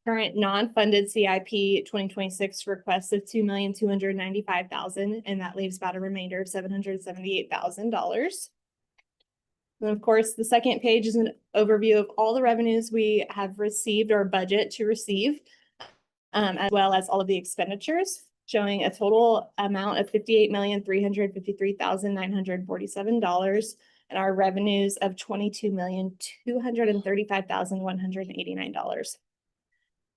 Current non-funded CIP 2026 requests of $2,295,000, and that leaves about a remainder of $778,000. And of course, the second page is an overview of all the revenues we have received or budget to receive, as well as all of the expenditures, showing a total amount of $58,353,947 and our revenues of $22,235,189.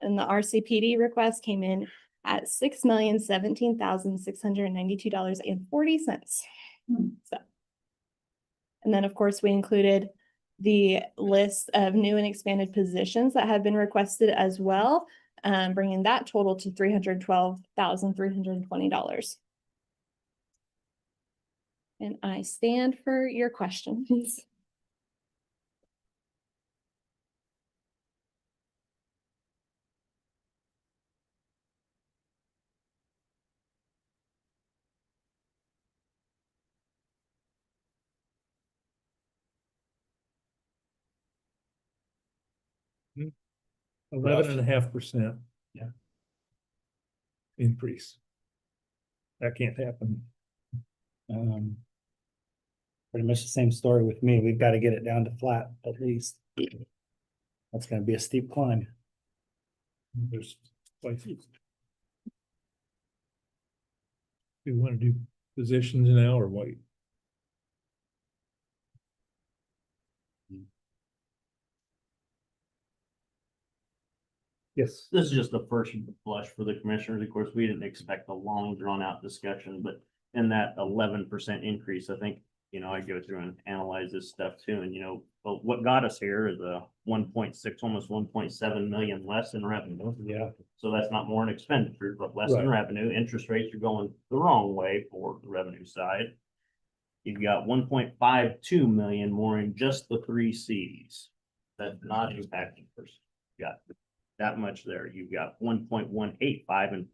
And the RCPD request came in at $6,017,692.40. So. And then, of course, we included the list of new and expanded positions that have been requested as well, bringing that total to $312,320. And I stand for your questions. Hmm. 11.5%. Yeah. Increase. That can't happen. Pretty much the same story with me. We've got to get it down to flat at least. That's gonna be a steep climb. There's places. Do you want to do positions now or wait? Yes. This is just the first blush for the commissioners. Of course, we didn't expect a long drawn out discussion, but in that 11% increase, I think, I go through and analyze this stuff too. And, but what got us here is a 1.6, almost 1.7 million less in revenue. Yeah. So that's not more in expenditures, but less in Right. revenue. Interest rates are going the wrong way for the revenue side. You've got 1.52 million more in just the three Cs. That's not impacting person. You got that much there. You've got 1.185 in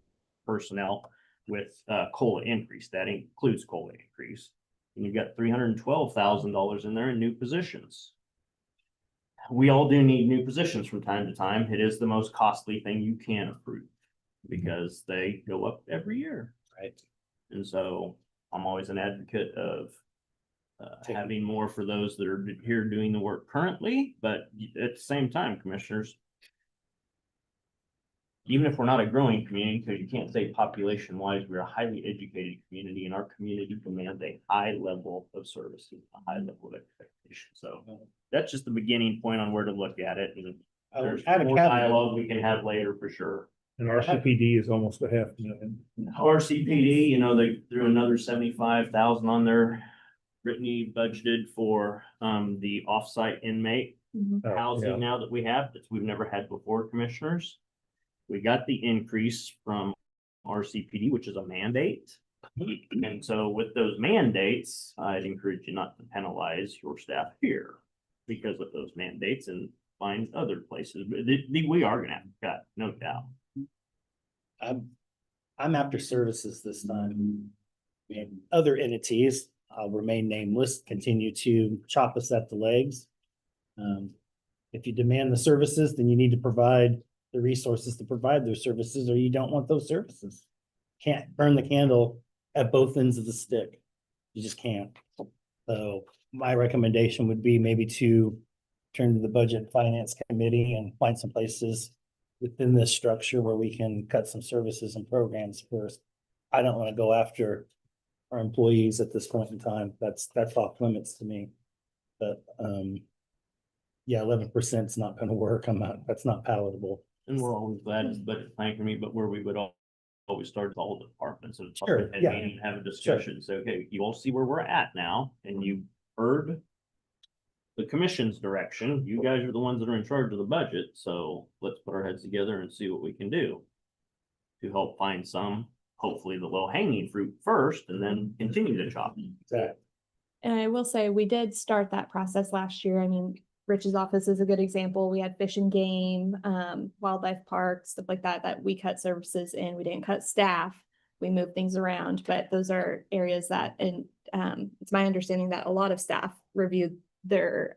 personnel with COLA increase. That includes COLA increase. And you've got $312,000 in there in new positions. We all do need new positions from time to time. It is the most costly thing you can approve because they go up every year. Right. And so I'm always an advocate of having more for those that are here doing the work currently, but at the same time, commissioners, even if we're not a growing community, because you can't say population wise, we're a highly educated community and our community demands a high level of services, a high level of expectation. So that's just the beginning point on where to look at it. And there's more dialogue we can have later for sure. And RCPD is almost a $500,000. RCPD, they threw another 75,000 on their Brittany budgeted for the offsite inmate housing now that we have that we've never had before, commissioners. We got the increase from RCPD, which is a mandate. And so with those mandates, I'd encourage you not to penalize your staff here because of those mandates and find other places. But we are gonna have to cut, no doubt. I'm after services this time. And other entities, I'll remain nameless, continue to chop us at the legs. If you demand the services, then you need to provide the resources to provide those services, or you don't want those services. Can't burn the candle at both ends of the stick. You just can't. So my recommendation would be maybe to turn to the Budget and Finance Committee and find some places within this structure where we can cut some services and programs first. I don't want to go after our employees at this point in time. That's off limits to me. But yeah, 11% is not going to work. That's not palatable. And we're always glad it's budget plan for me, but where we would always start with all the departments and Sure, department head yeah. meeting, have a discussion. So, okay, you all see where we're at now and you heard the commission's direction. You guys are the ones that are in charge of the budget. So let's put our heads together and see what we can do to help find some, hopefully the low hanging fruit first and then continue to chop. Exactly. And I will say, we did start that process last year. I mean, Rich's office is a good example. We had Fish and Game, wildlife parks, stuff like that, that we cut services in. We didn't cut staff. We moved things around, but those are areas that, and it's my understanding that a lot of staff reviewed their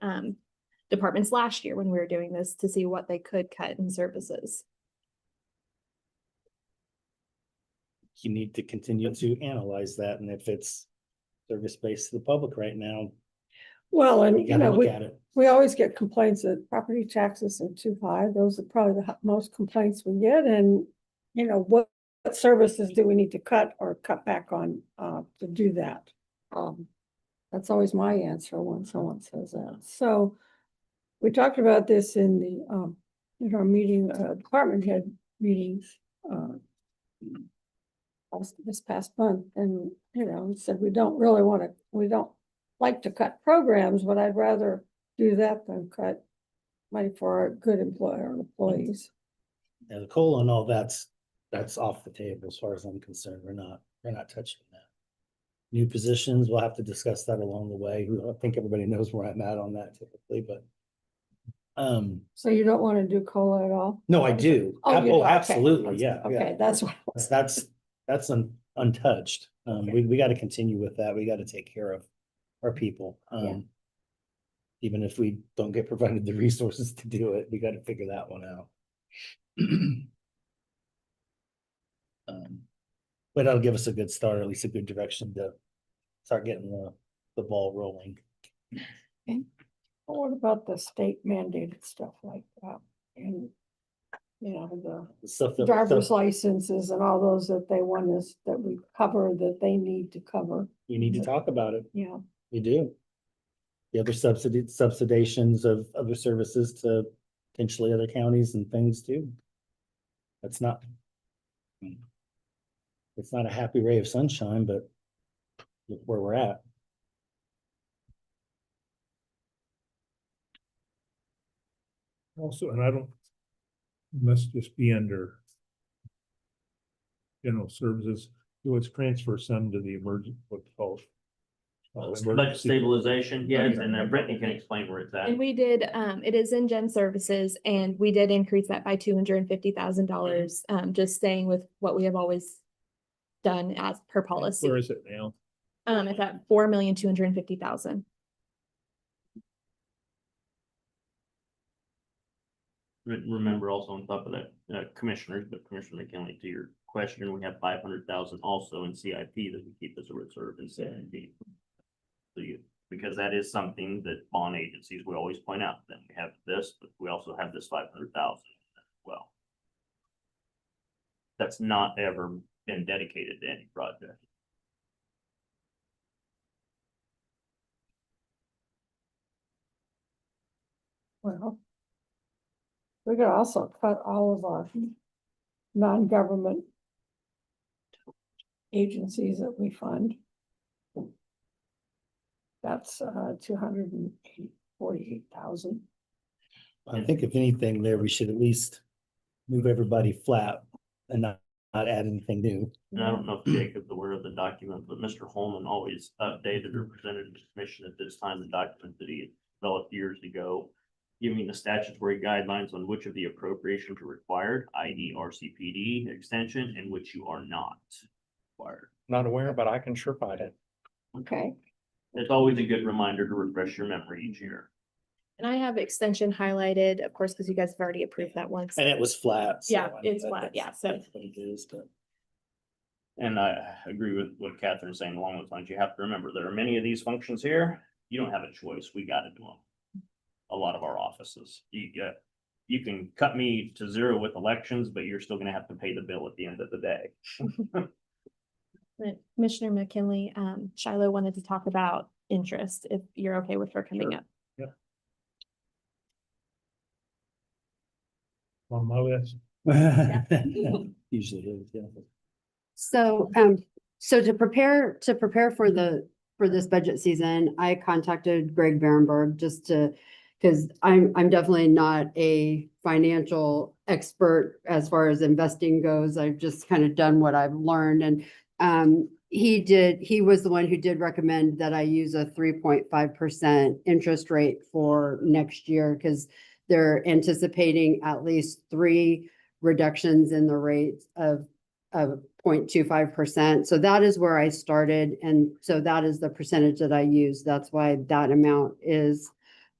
departments last year when we were doing this to see what they could cut in services. You need to continue to analyze that, and if it's service-based to the public right now, Well, and you gotta look at it. we always get complaints that property taxes are too high. Those are probably the most complaints we get. And, what services do we need to cut or cut back on to do that? That's always my answer when someone says that. So we talked about this in our meeting, department head meetings this past month, and said we don't like to cut programs, but I'd rather do that than cut money for our good employees. And the COLA and all that's off the table as far as I'm concerned. We're not touching that. New positions, we'll have to discuss that along the way. I think everybody knows where I'm at on that typically, but So you don't want to do COLA at all? no, I do. Oh, you do? Okay. Absolutely. Yeah. Okay, that's what. That's untouched. We got to continue with that. We got to take care of our people. Even if we don't get provided the resources to do it, we got to figure that one out. But that'll give us a good start, or at least a good direction to start getting the ball rolling. What about the state mandated stuff like that? And, the Stuff that- driver's stuff licenses and all those that they want us, that we cover, that they need to cover. We need to talk about it. Yeah. We do. The other subsidations of other services to potentially other counties and things too. That's not. It's not a happy ray of sunshine, but look where we're at. Also, and I don't, must just be under general services, let's transfer some to the emergent, what's called. Budget emergency- stabilization, yes, and Brittany can explain where it's at. And we did, it is in Gen Services, and we did increase that by $250,000, just staying with what we have always done as per policy. Where is it now? It's at $4,250,000. Remember also on top of that, commissioners, but Commissioner McKinley, to your question, we have 500,000 also in CIP that we keep as a reserve in CIP. So because that is something that bond agencies, we always point out that we have this, but we also have this 500,000 as well. That's not ever been dedicated to any project. Well, we could also cut all of our non-government agencies that we fund. That's 248,000. I think if anything there, we should at least move everybody flat and not add anything new. And I don't know if Jacob's aware of the document, but Mr. Holman always updated or presented to the commission at this time the document that he developed years ago, giving the statutory guidelines on which of the appropriations are required, i.e. RCPD extension, and which you are not required. Not aware, but I can sure find it. Okay. It's always a good reminder to refresh your memory each year. And I have extension highlighted, of course, because you guys have already approved that once. And it was flat. so Yeah, I- it's flat, yeah, so. That's what it is, but. And I agree with what Catherine's saying along those lines. You have to remember, there are many of these functions here. You don't have a choice. We got to do them. A lot of our offices, you can cut me to zero with elections, but you're still going to have to pay the bill at the end of the day. Commissioner McKinley, Shiloh wanted to talk about interest, if you're okay with her coming Sure. up. On my list. Usually is, yeah. So, so to prepare for this budget season, I contacted Greg Behrenberg just to, because I'm definitely not a financial expert as far as investing goes. I've just kind of done what I've learned, and he was the one who did recommend that I use a 3.5% interest rate for next year, because they're anticipating at least 3 reductions in the rates of 0.25%. So that is where I started. And so that is the percentage that I use. That's why that amount is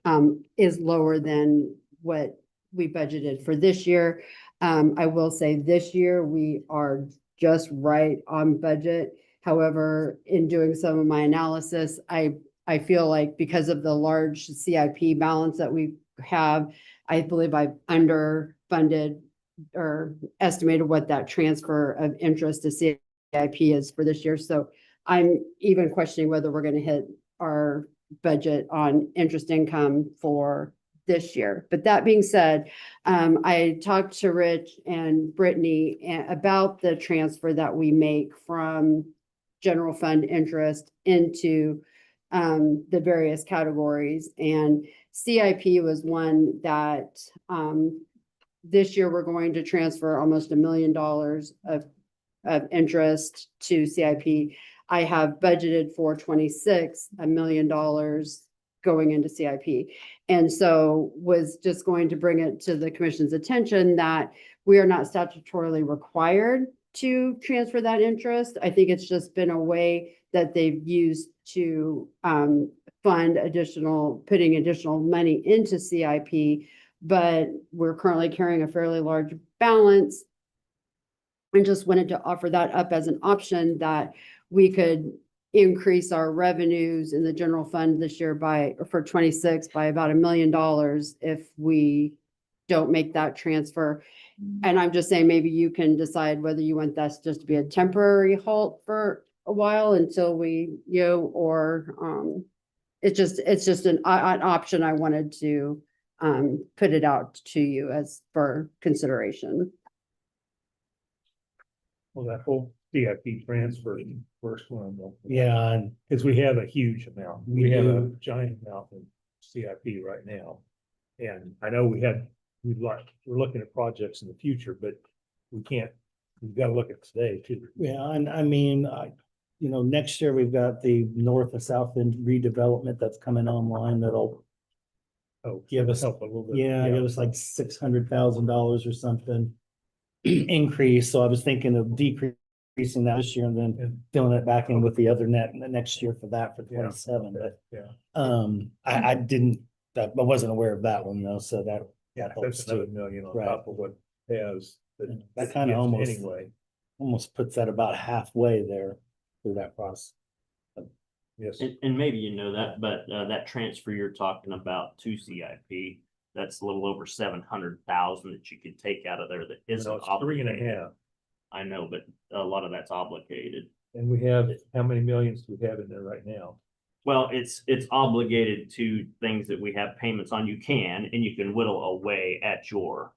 lower than what we budgeted for this year. I will say this year we are just right on budget. However, in doing some of my analysis, I feel like because of the large CIP balance that we have, I believe I've underfunded or estimated what that transfer of interest to CIP is for this year. So I'm even questioning whether we're going to hit our budget on interest income for this year. But that being said, I talked to Rich and Brittany about the transfer that we make from general fund interest into the various categories. And CIP was one that this year we're going to transfer almost $1 million of interest to CIP. I have budgeted for 26 $1 million going into CIP. And so was just going to bring it to the commission's attention that we are not statutorily required to transfer that interest. I think it's just been a way that they've used to fund putting additional money into CIP, but we're currently carrying a fairly large balance. And just wanted to offer that up as an option that we could increase our revenues in the general fund this year for 26 by about $1 million if we don't make that transfer. And I'm just saying, maybe you can decide whether you want that just to be a temporary halt for a while until we, or, it's just an option. I wanted to, put it out to you as for consideration. Well, that whole CIP transfer, first one, Yeah, and because we have a huge amount. We We have a do. giant amount in CIP right now. And I know we're looking at projects in the future, but we've got to look at today too. yeah, and I mean, next year we've got the north and south end redevelopment that's coming online that'll give us, help a little bit. yeah, give us like $600,000 or something increase. So I was thinking of decreasing that this year and then filling it back in with the other net the next year for that for 27. But I didn't, I wasn't aware of that one though. So that helps That's another too. million on Right. top of what it has. That kind of Anyway, almost puts that about halfway there through that process. yes. And maybe you know that, but that transfer you're talking about to CIP, that's a little over 700,000 that you could take out of there that isn't No, it's obligated. 3.5. I know, but a lot of that's obligated. And we have, how many millions do we have in there right now? Well, it's obligated to things that we have payments on. You can, and you can whittle away at your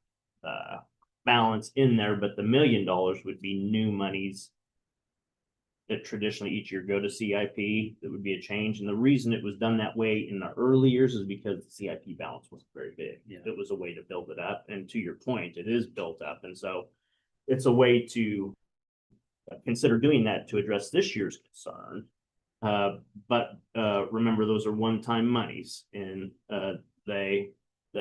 balance in there, but the $1 million would be new monies that traditionally each year go to CIP. That would be a change. And the reason it was done that way in the early years is because the CIP balance wasn't very big. Yeah. It was a way to build it up. And to your point, it is built up. And so it's a way to consider doing that to address this year's concern. But remember, those are one-time monies, and the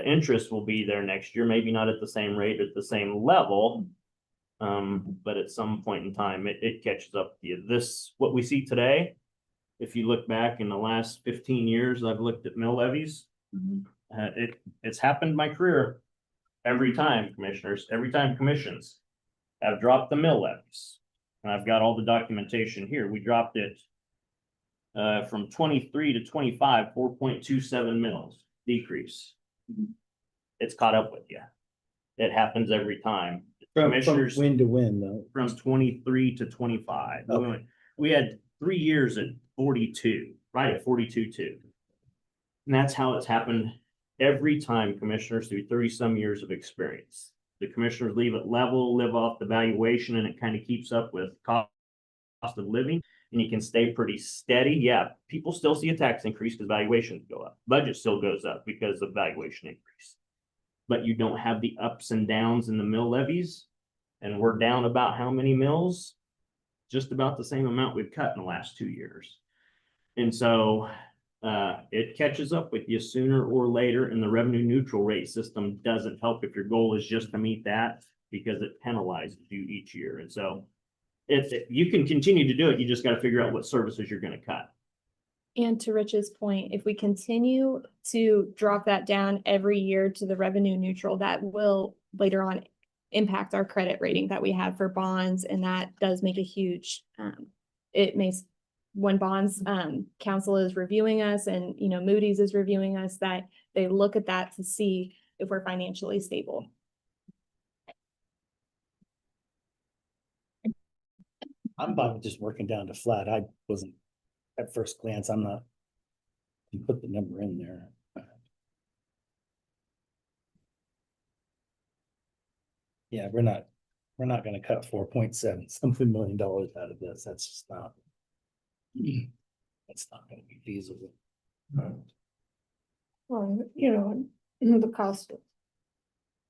interest will be there next year, maybe not at the same rate, at the same level. But at some point in time, it catches up to you. What we see today, if you look back in the last 15 years, I've looked at mill levies. It's happened in my career every time, commissioners, every time commissions have dropped the mill levies. And I've got all the documentation here. We dropped it from 23 to 25, 4.27 mils decrease. It's caught up with you. It happens every time. From Commissioners, win to win though. from 23 to 25. Okay. We had 3 years at 42, right at 42.2. And that's how it's happened every time, commissioners, through 30-some years of experience. The commissioners leave it level, live off the valuation, and it kind of keeps up with cost of living, and you can stay pretty steady. Yeah, people still see a tax increase because valuations go up. Budget still goes up because of valuation increase. But you don't have the ups and downs in the mill levies. And we're down about how many mills? Just about the same amount we've cut in the last 2 years. And so it catches up with you sooner or later, and the revenue neutral rate system doesn't help if your goal is just to meet that, because it penalizes you each year. And so if you can continue to do it, you just got to figure out what services you're going to cut. And to Rich's point, if we continue to drop that down every year to the revenue neutral, that will later on impact our credit rating that we have for bonds. And that does make a huge, when bonds council is reviewing us, and Moody's is reviewing us, that they look at that to see if we're financially stable. I'm fine with just working down to flat. I wasn't, at first glance, I'm not. You put the number in there. Yeah, we're not gonna cut 4.7 something million dollars out of this. That's just not. That's not gonna be feasible. Well, the cost of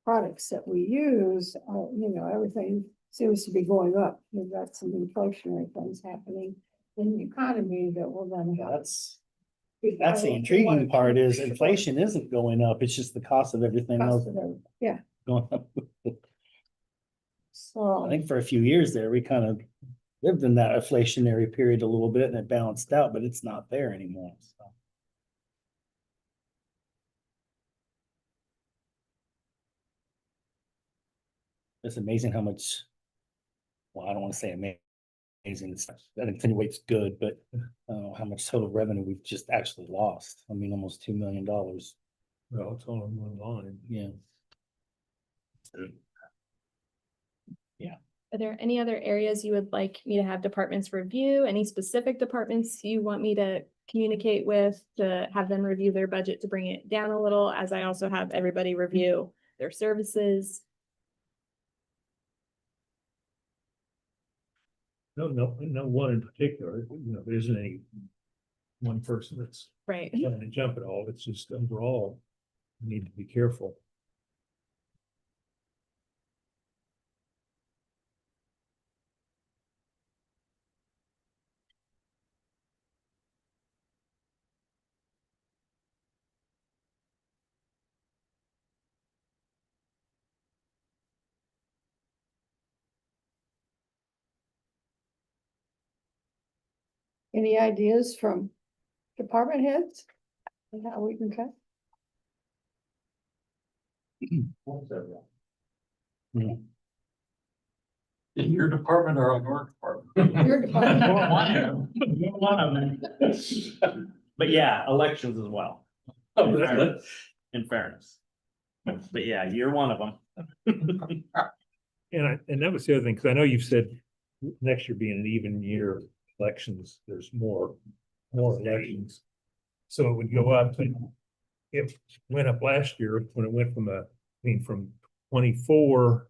products that we use, everything seems to be going up. We've got some inflationary things happening in the economy that will then. That's the intriguing part, is inflation isn't going up. It's just the cost of everything else Yeah, going up. so. I think for a few years there, we kind of lived in that inflationary period a little bit, and it balanced out, but it's not there anymore. So. It's amazing how much, well, I don't want to say amazing, that insinuates good, but how much total revenue we've just actually lost. I mean, almost $2 million. Well, it's all in one line. Yeah. Are there any other areas you would like me to have departments review? Any specific departments you want me to communicate with to have them review their budget to bring it down a little, as I also have everybody review their services? No, one in particular, there isn't any one person that's Right. trying to jump at all. It's just overall, we need to be careful. Any ideas from department heads? And how we can cut? In your department or on your department? Your department. One of them. But yeah, elections as well. In fairness. But yeah, you're one of them. And that was the other thing, because I know you've said next year being an even year of elections, there's more elections. So it would go up, and it went up last year when it went from 24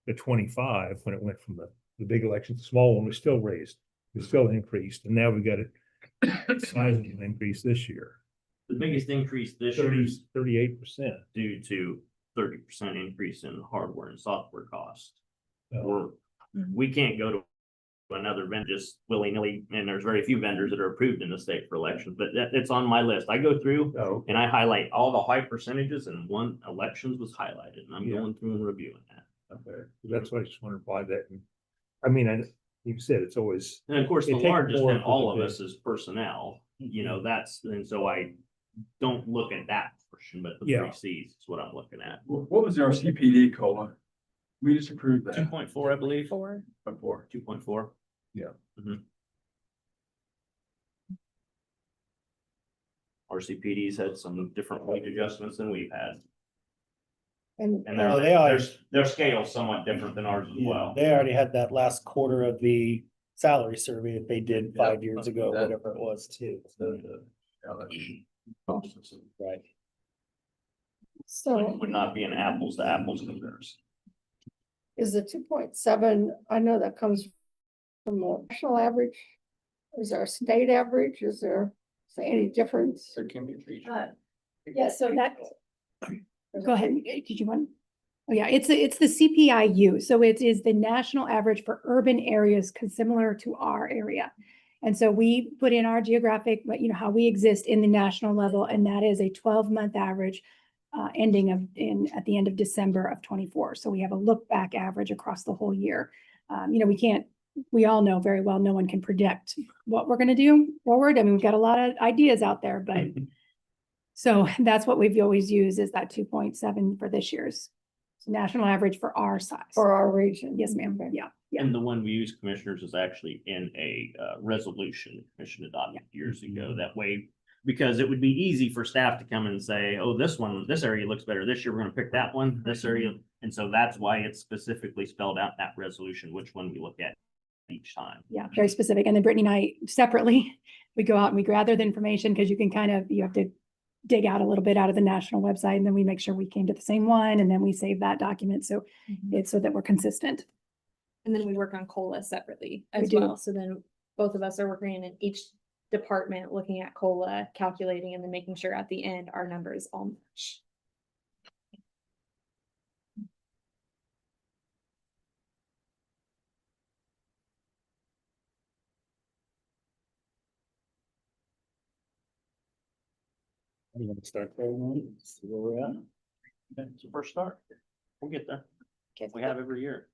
to 25, when it went from the big election, the small one was still raised, it was still increased, and now we got a sizable increase this year. The biggest increase this year is 38%. due to 30% increase in hardware and software costs. Oh. We can't go to another vendor just willy-nilly, and there's very few vendors that are approved in the state for elections, but it's on my list. I go through and I highlight all the high percentages, and one elections was highlighted, and I'm going through and reviewing that. Okay, that's why I just wondered why that. I mean, you said it's always. And of course, the it takes largest more in for all the of us is personnel, and so I don't look at that portion, but the Yeah. three Cs is what I'm looking at. What was our CPD COLA? We just approved that. 2.4, I believe. 4. 2.4. Yeah. RCPD's had some different wage adjustments than we've had. And And their scale's somewhat different than ours as well. They already had that last quarter of the salary survey that they did 5 years ago, whatever it was too. Right. so Would not be an apples to apples comparison. is the 2.7, I know that comes from the national average. Is there a state average? Is there any difference? There can be a region. Yeah, so that, go ahead, did you want? Oh, yeah, it's the CPIU, so it is the national average for urban areas similar to our area. And so we put in our geographic, but how we exist in the national level, and that is a 12-month average ending at the end of December of 24. So we have a look back average across the whole year. We all know very well, no one can predict what we're going to do forward. I mean, we've got a lot of ideas out there, but so that's what we've always used is that 2.7 for this year's national average for our size. For our region? Yes, ma'am. Yeah. And the one we use, commissioners, is actually in a resolution the commission adopted years ago. That way, because it would be easy for staff to come in and say, oh, this area looks better this year, we're gonna pick that one, this area. And so that's why it's specifically spelled out in that resolution, which one we look at each time. Yeah, very specific. And then Brittany and I separately, we go out and we gather the information because you have to dig out a little bit out of the national website, and then we make sure we came to the same one, and then we save that document. So it's so that we're consistent. And then we work on COLA separately We as do. well. So then both of us are working in each department, looking at COLA, calculating, and then making sure at the end our numbers all match. You want to start there, man? See where we're at? It's the first start. We'll get there. Okay. We have every year.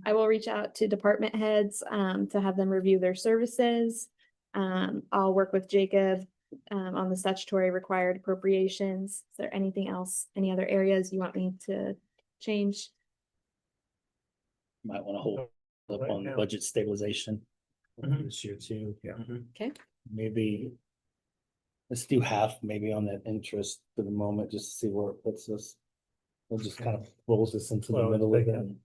I will reach out to department heads to have them review their services. I'll work with Jacob on the statutory required appropriations. Is there anything else, any other areas you want me to change? Might want to hold up on the budget stabilization this year too. Yeah. Okay. Maybe let's do half maybe on that interest for the moment, just to see where it puts us. We'll just kind of rolls this into the Well, middle of they it. can-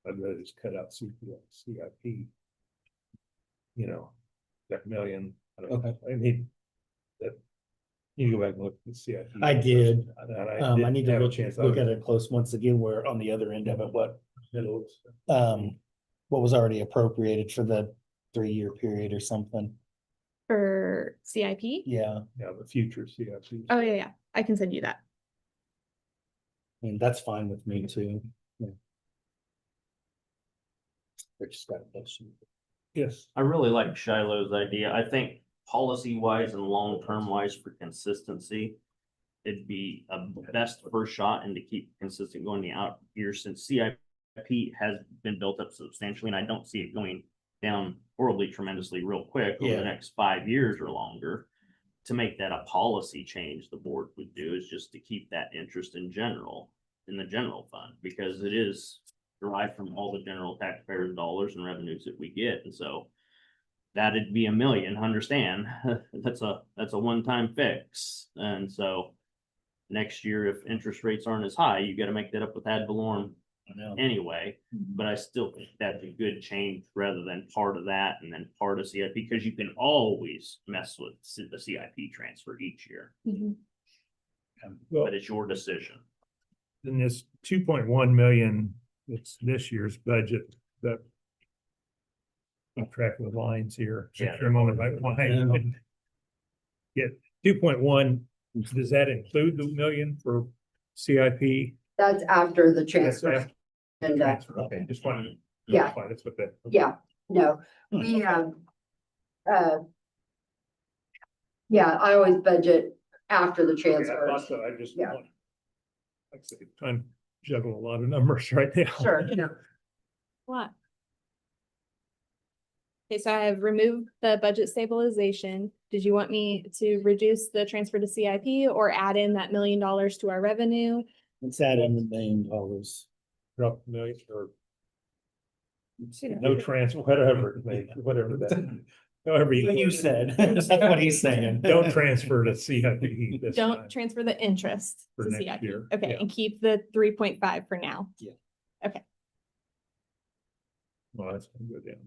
I'd rather just cut out CIP. You know, that million. I don't know. I need that. You go back and look at the CIP. I did. And I I didn't need to have a look, chance. I look was- at it close once again, where on the other end of it, middle. what was already appropriated for the 3-year period or something. For CIP? Yeah, Yeah, the future CIP. Oh, yeah, yeah. I can send you that. I mean, that's fine with me too. Yeah. I just got a question. Yes. I really like Shiloh's idea. I think policy wise and long term wise for consistency, it'd be a best first shot and to keep consistent going the out years since CIP has been built up substantially, and I don't see it going down horribly tremendously real quick over Yeah. the next 5 years or longer. To make that a policy change, the board would do is just to keep that interest in general, in the general fund, because it is derived from all the general taxpayers' dollars and revenues that we get, and so that'd be $1 million, understand, that's a one-time fix, and so next year, if interest rates aren't as high, you gotta make that up with ad valorem anyway, but I still think that's a good change rather than part of that and then part of CIP, because you can always mess with the CIP transfer each year, Well, but it's your decision. then this 2.1 million, it's this year's budget, that. I'm tracking the lines here. Yeah. For a moment, Yeah, 2.1, does that include the $1 million for CIP? That's after the That's transfer. after the And, transfer. Okay, just wanted to. Yeah. clarify, that's what that. yeah, no, we have, yeah, I always budget after the Okay, I transfer. thought so, I just. Yeah. Like I said, trying to juggle a lot of numbers right now. Sure. What? Okay, so I have removed the budget stabilization. Did you want me to reduce the transfer to CIP or add in that $1 million to our revenue? Let's add in $1 million. Drop $1 million or. No transfer, whatever, whatever that, however You said, that's what he's saying. Don't transfer to CIP this Don't time. transfer the interest For to next CIP. year, Okay, yeah. and keep the 3.5 for now. Yeah. Okay. Well, that's gonna go down.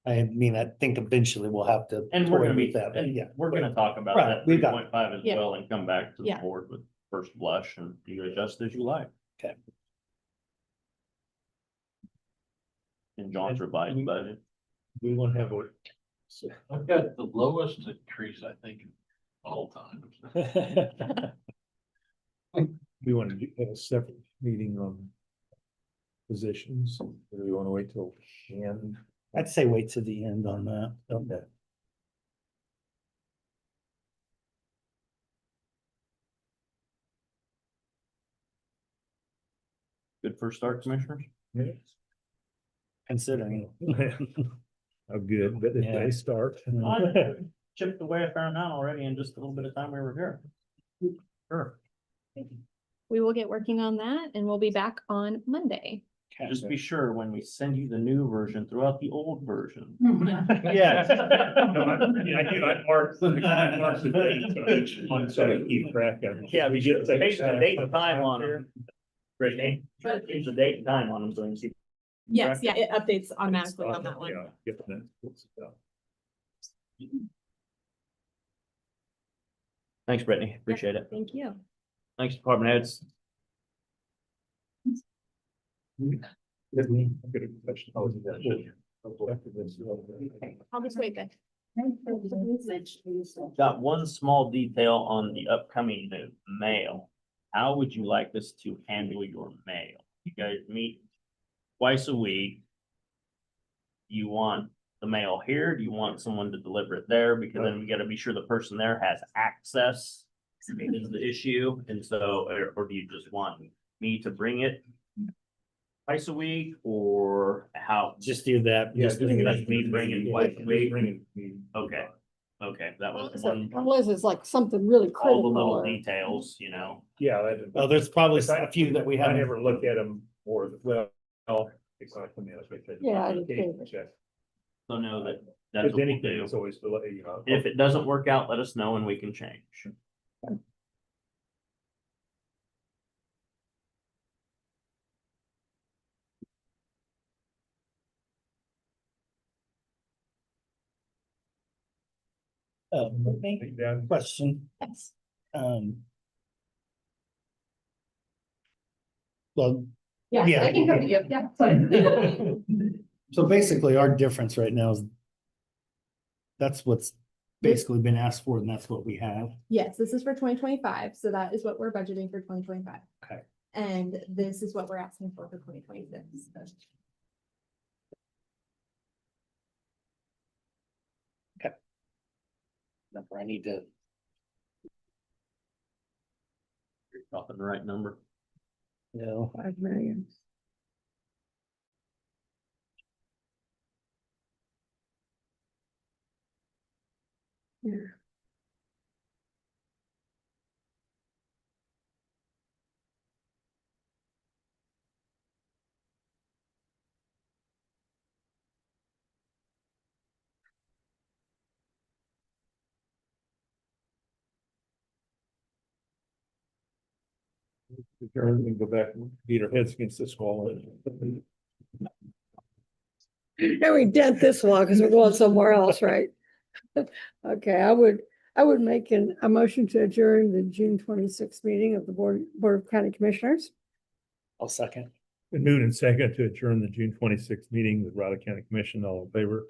I mean, I think eventually we'll have to. And we're toy gonna be, with that, but and yeah. we're gonna talk about Right, that we got 3.5 as Yeah. well and come back to the Yeah. board with first blush and you adjust as you like. Okay. And John's revised budget. We want to have a. I've got the lowest increase, I think, of all time. We want to have a separate meeting on positions, or do we want to wait till the end? I'd say wait to the end on that. Okay. Good first start, commissioners? Considering. How good, but if Yeah. they start. I chipped away a fair amount already in just a little bit of time we were here. Sure. We will get working on that and we'll be back on Monday. Just be sure when we send you the new version, throw out the old version. Yes. Yeah, I do, I mark the date, so each one, so I keep track of it. Yeah, we should change the date and time on them. Brittany, change the date and time on them so you can see. Yes, yeah, it updates automatically on that one. Yeah, get that. Thanks, Brittany. Appreciate it. Thank you. Thanks, department heads. I've got a question. I'll just wait then. Got one small detail on the upcoming mail. How would you like us to handle your mail? You guys meet twice a week. You want the mail here? Do you want someone to deliver it there? Because then we gotta be sure the person there has access. Is the issue, and so, or do you just want me to bring it twice a week, or how? Just do that. Yeah, Just bring it That's up. me bringing twice a week. Bring it. Okay, okay, that was one, Unless it's like something really all the critical. little or- details, you know. Yeah. that- Oh, there's probably a few that we I haven't. never look at them more, well, exactly. Yeah, I did too. Check. So know that that's Because what we'll anything do. is always delay, you know. If it doesn't work out, let us know and we can change. Question. Yes. Well, Yeah, Yeah. I can come to you, yeah. sorry. so basically our difference right now is that's what's basically been asked for and that's what we have. Yes, this is for 2025, so that is what we're budgeting for 2025. Okay. And this is what we're asking for 2026. Number I need to. You're talking the right number. No. 5 million. Yeah. Adjourn and go back and beat our heads against this wall. And we dent this wall because we're going somewhere else, right? Okay, I would make a motion to adjourn the June 26th meeting of the Board of County Commissioners. I'll second. Been moved and second to adjourn the June 26th meeting with Riley County Commission. All in favor?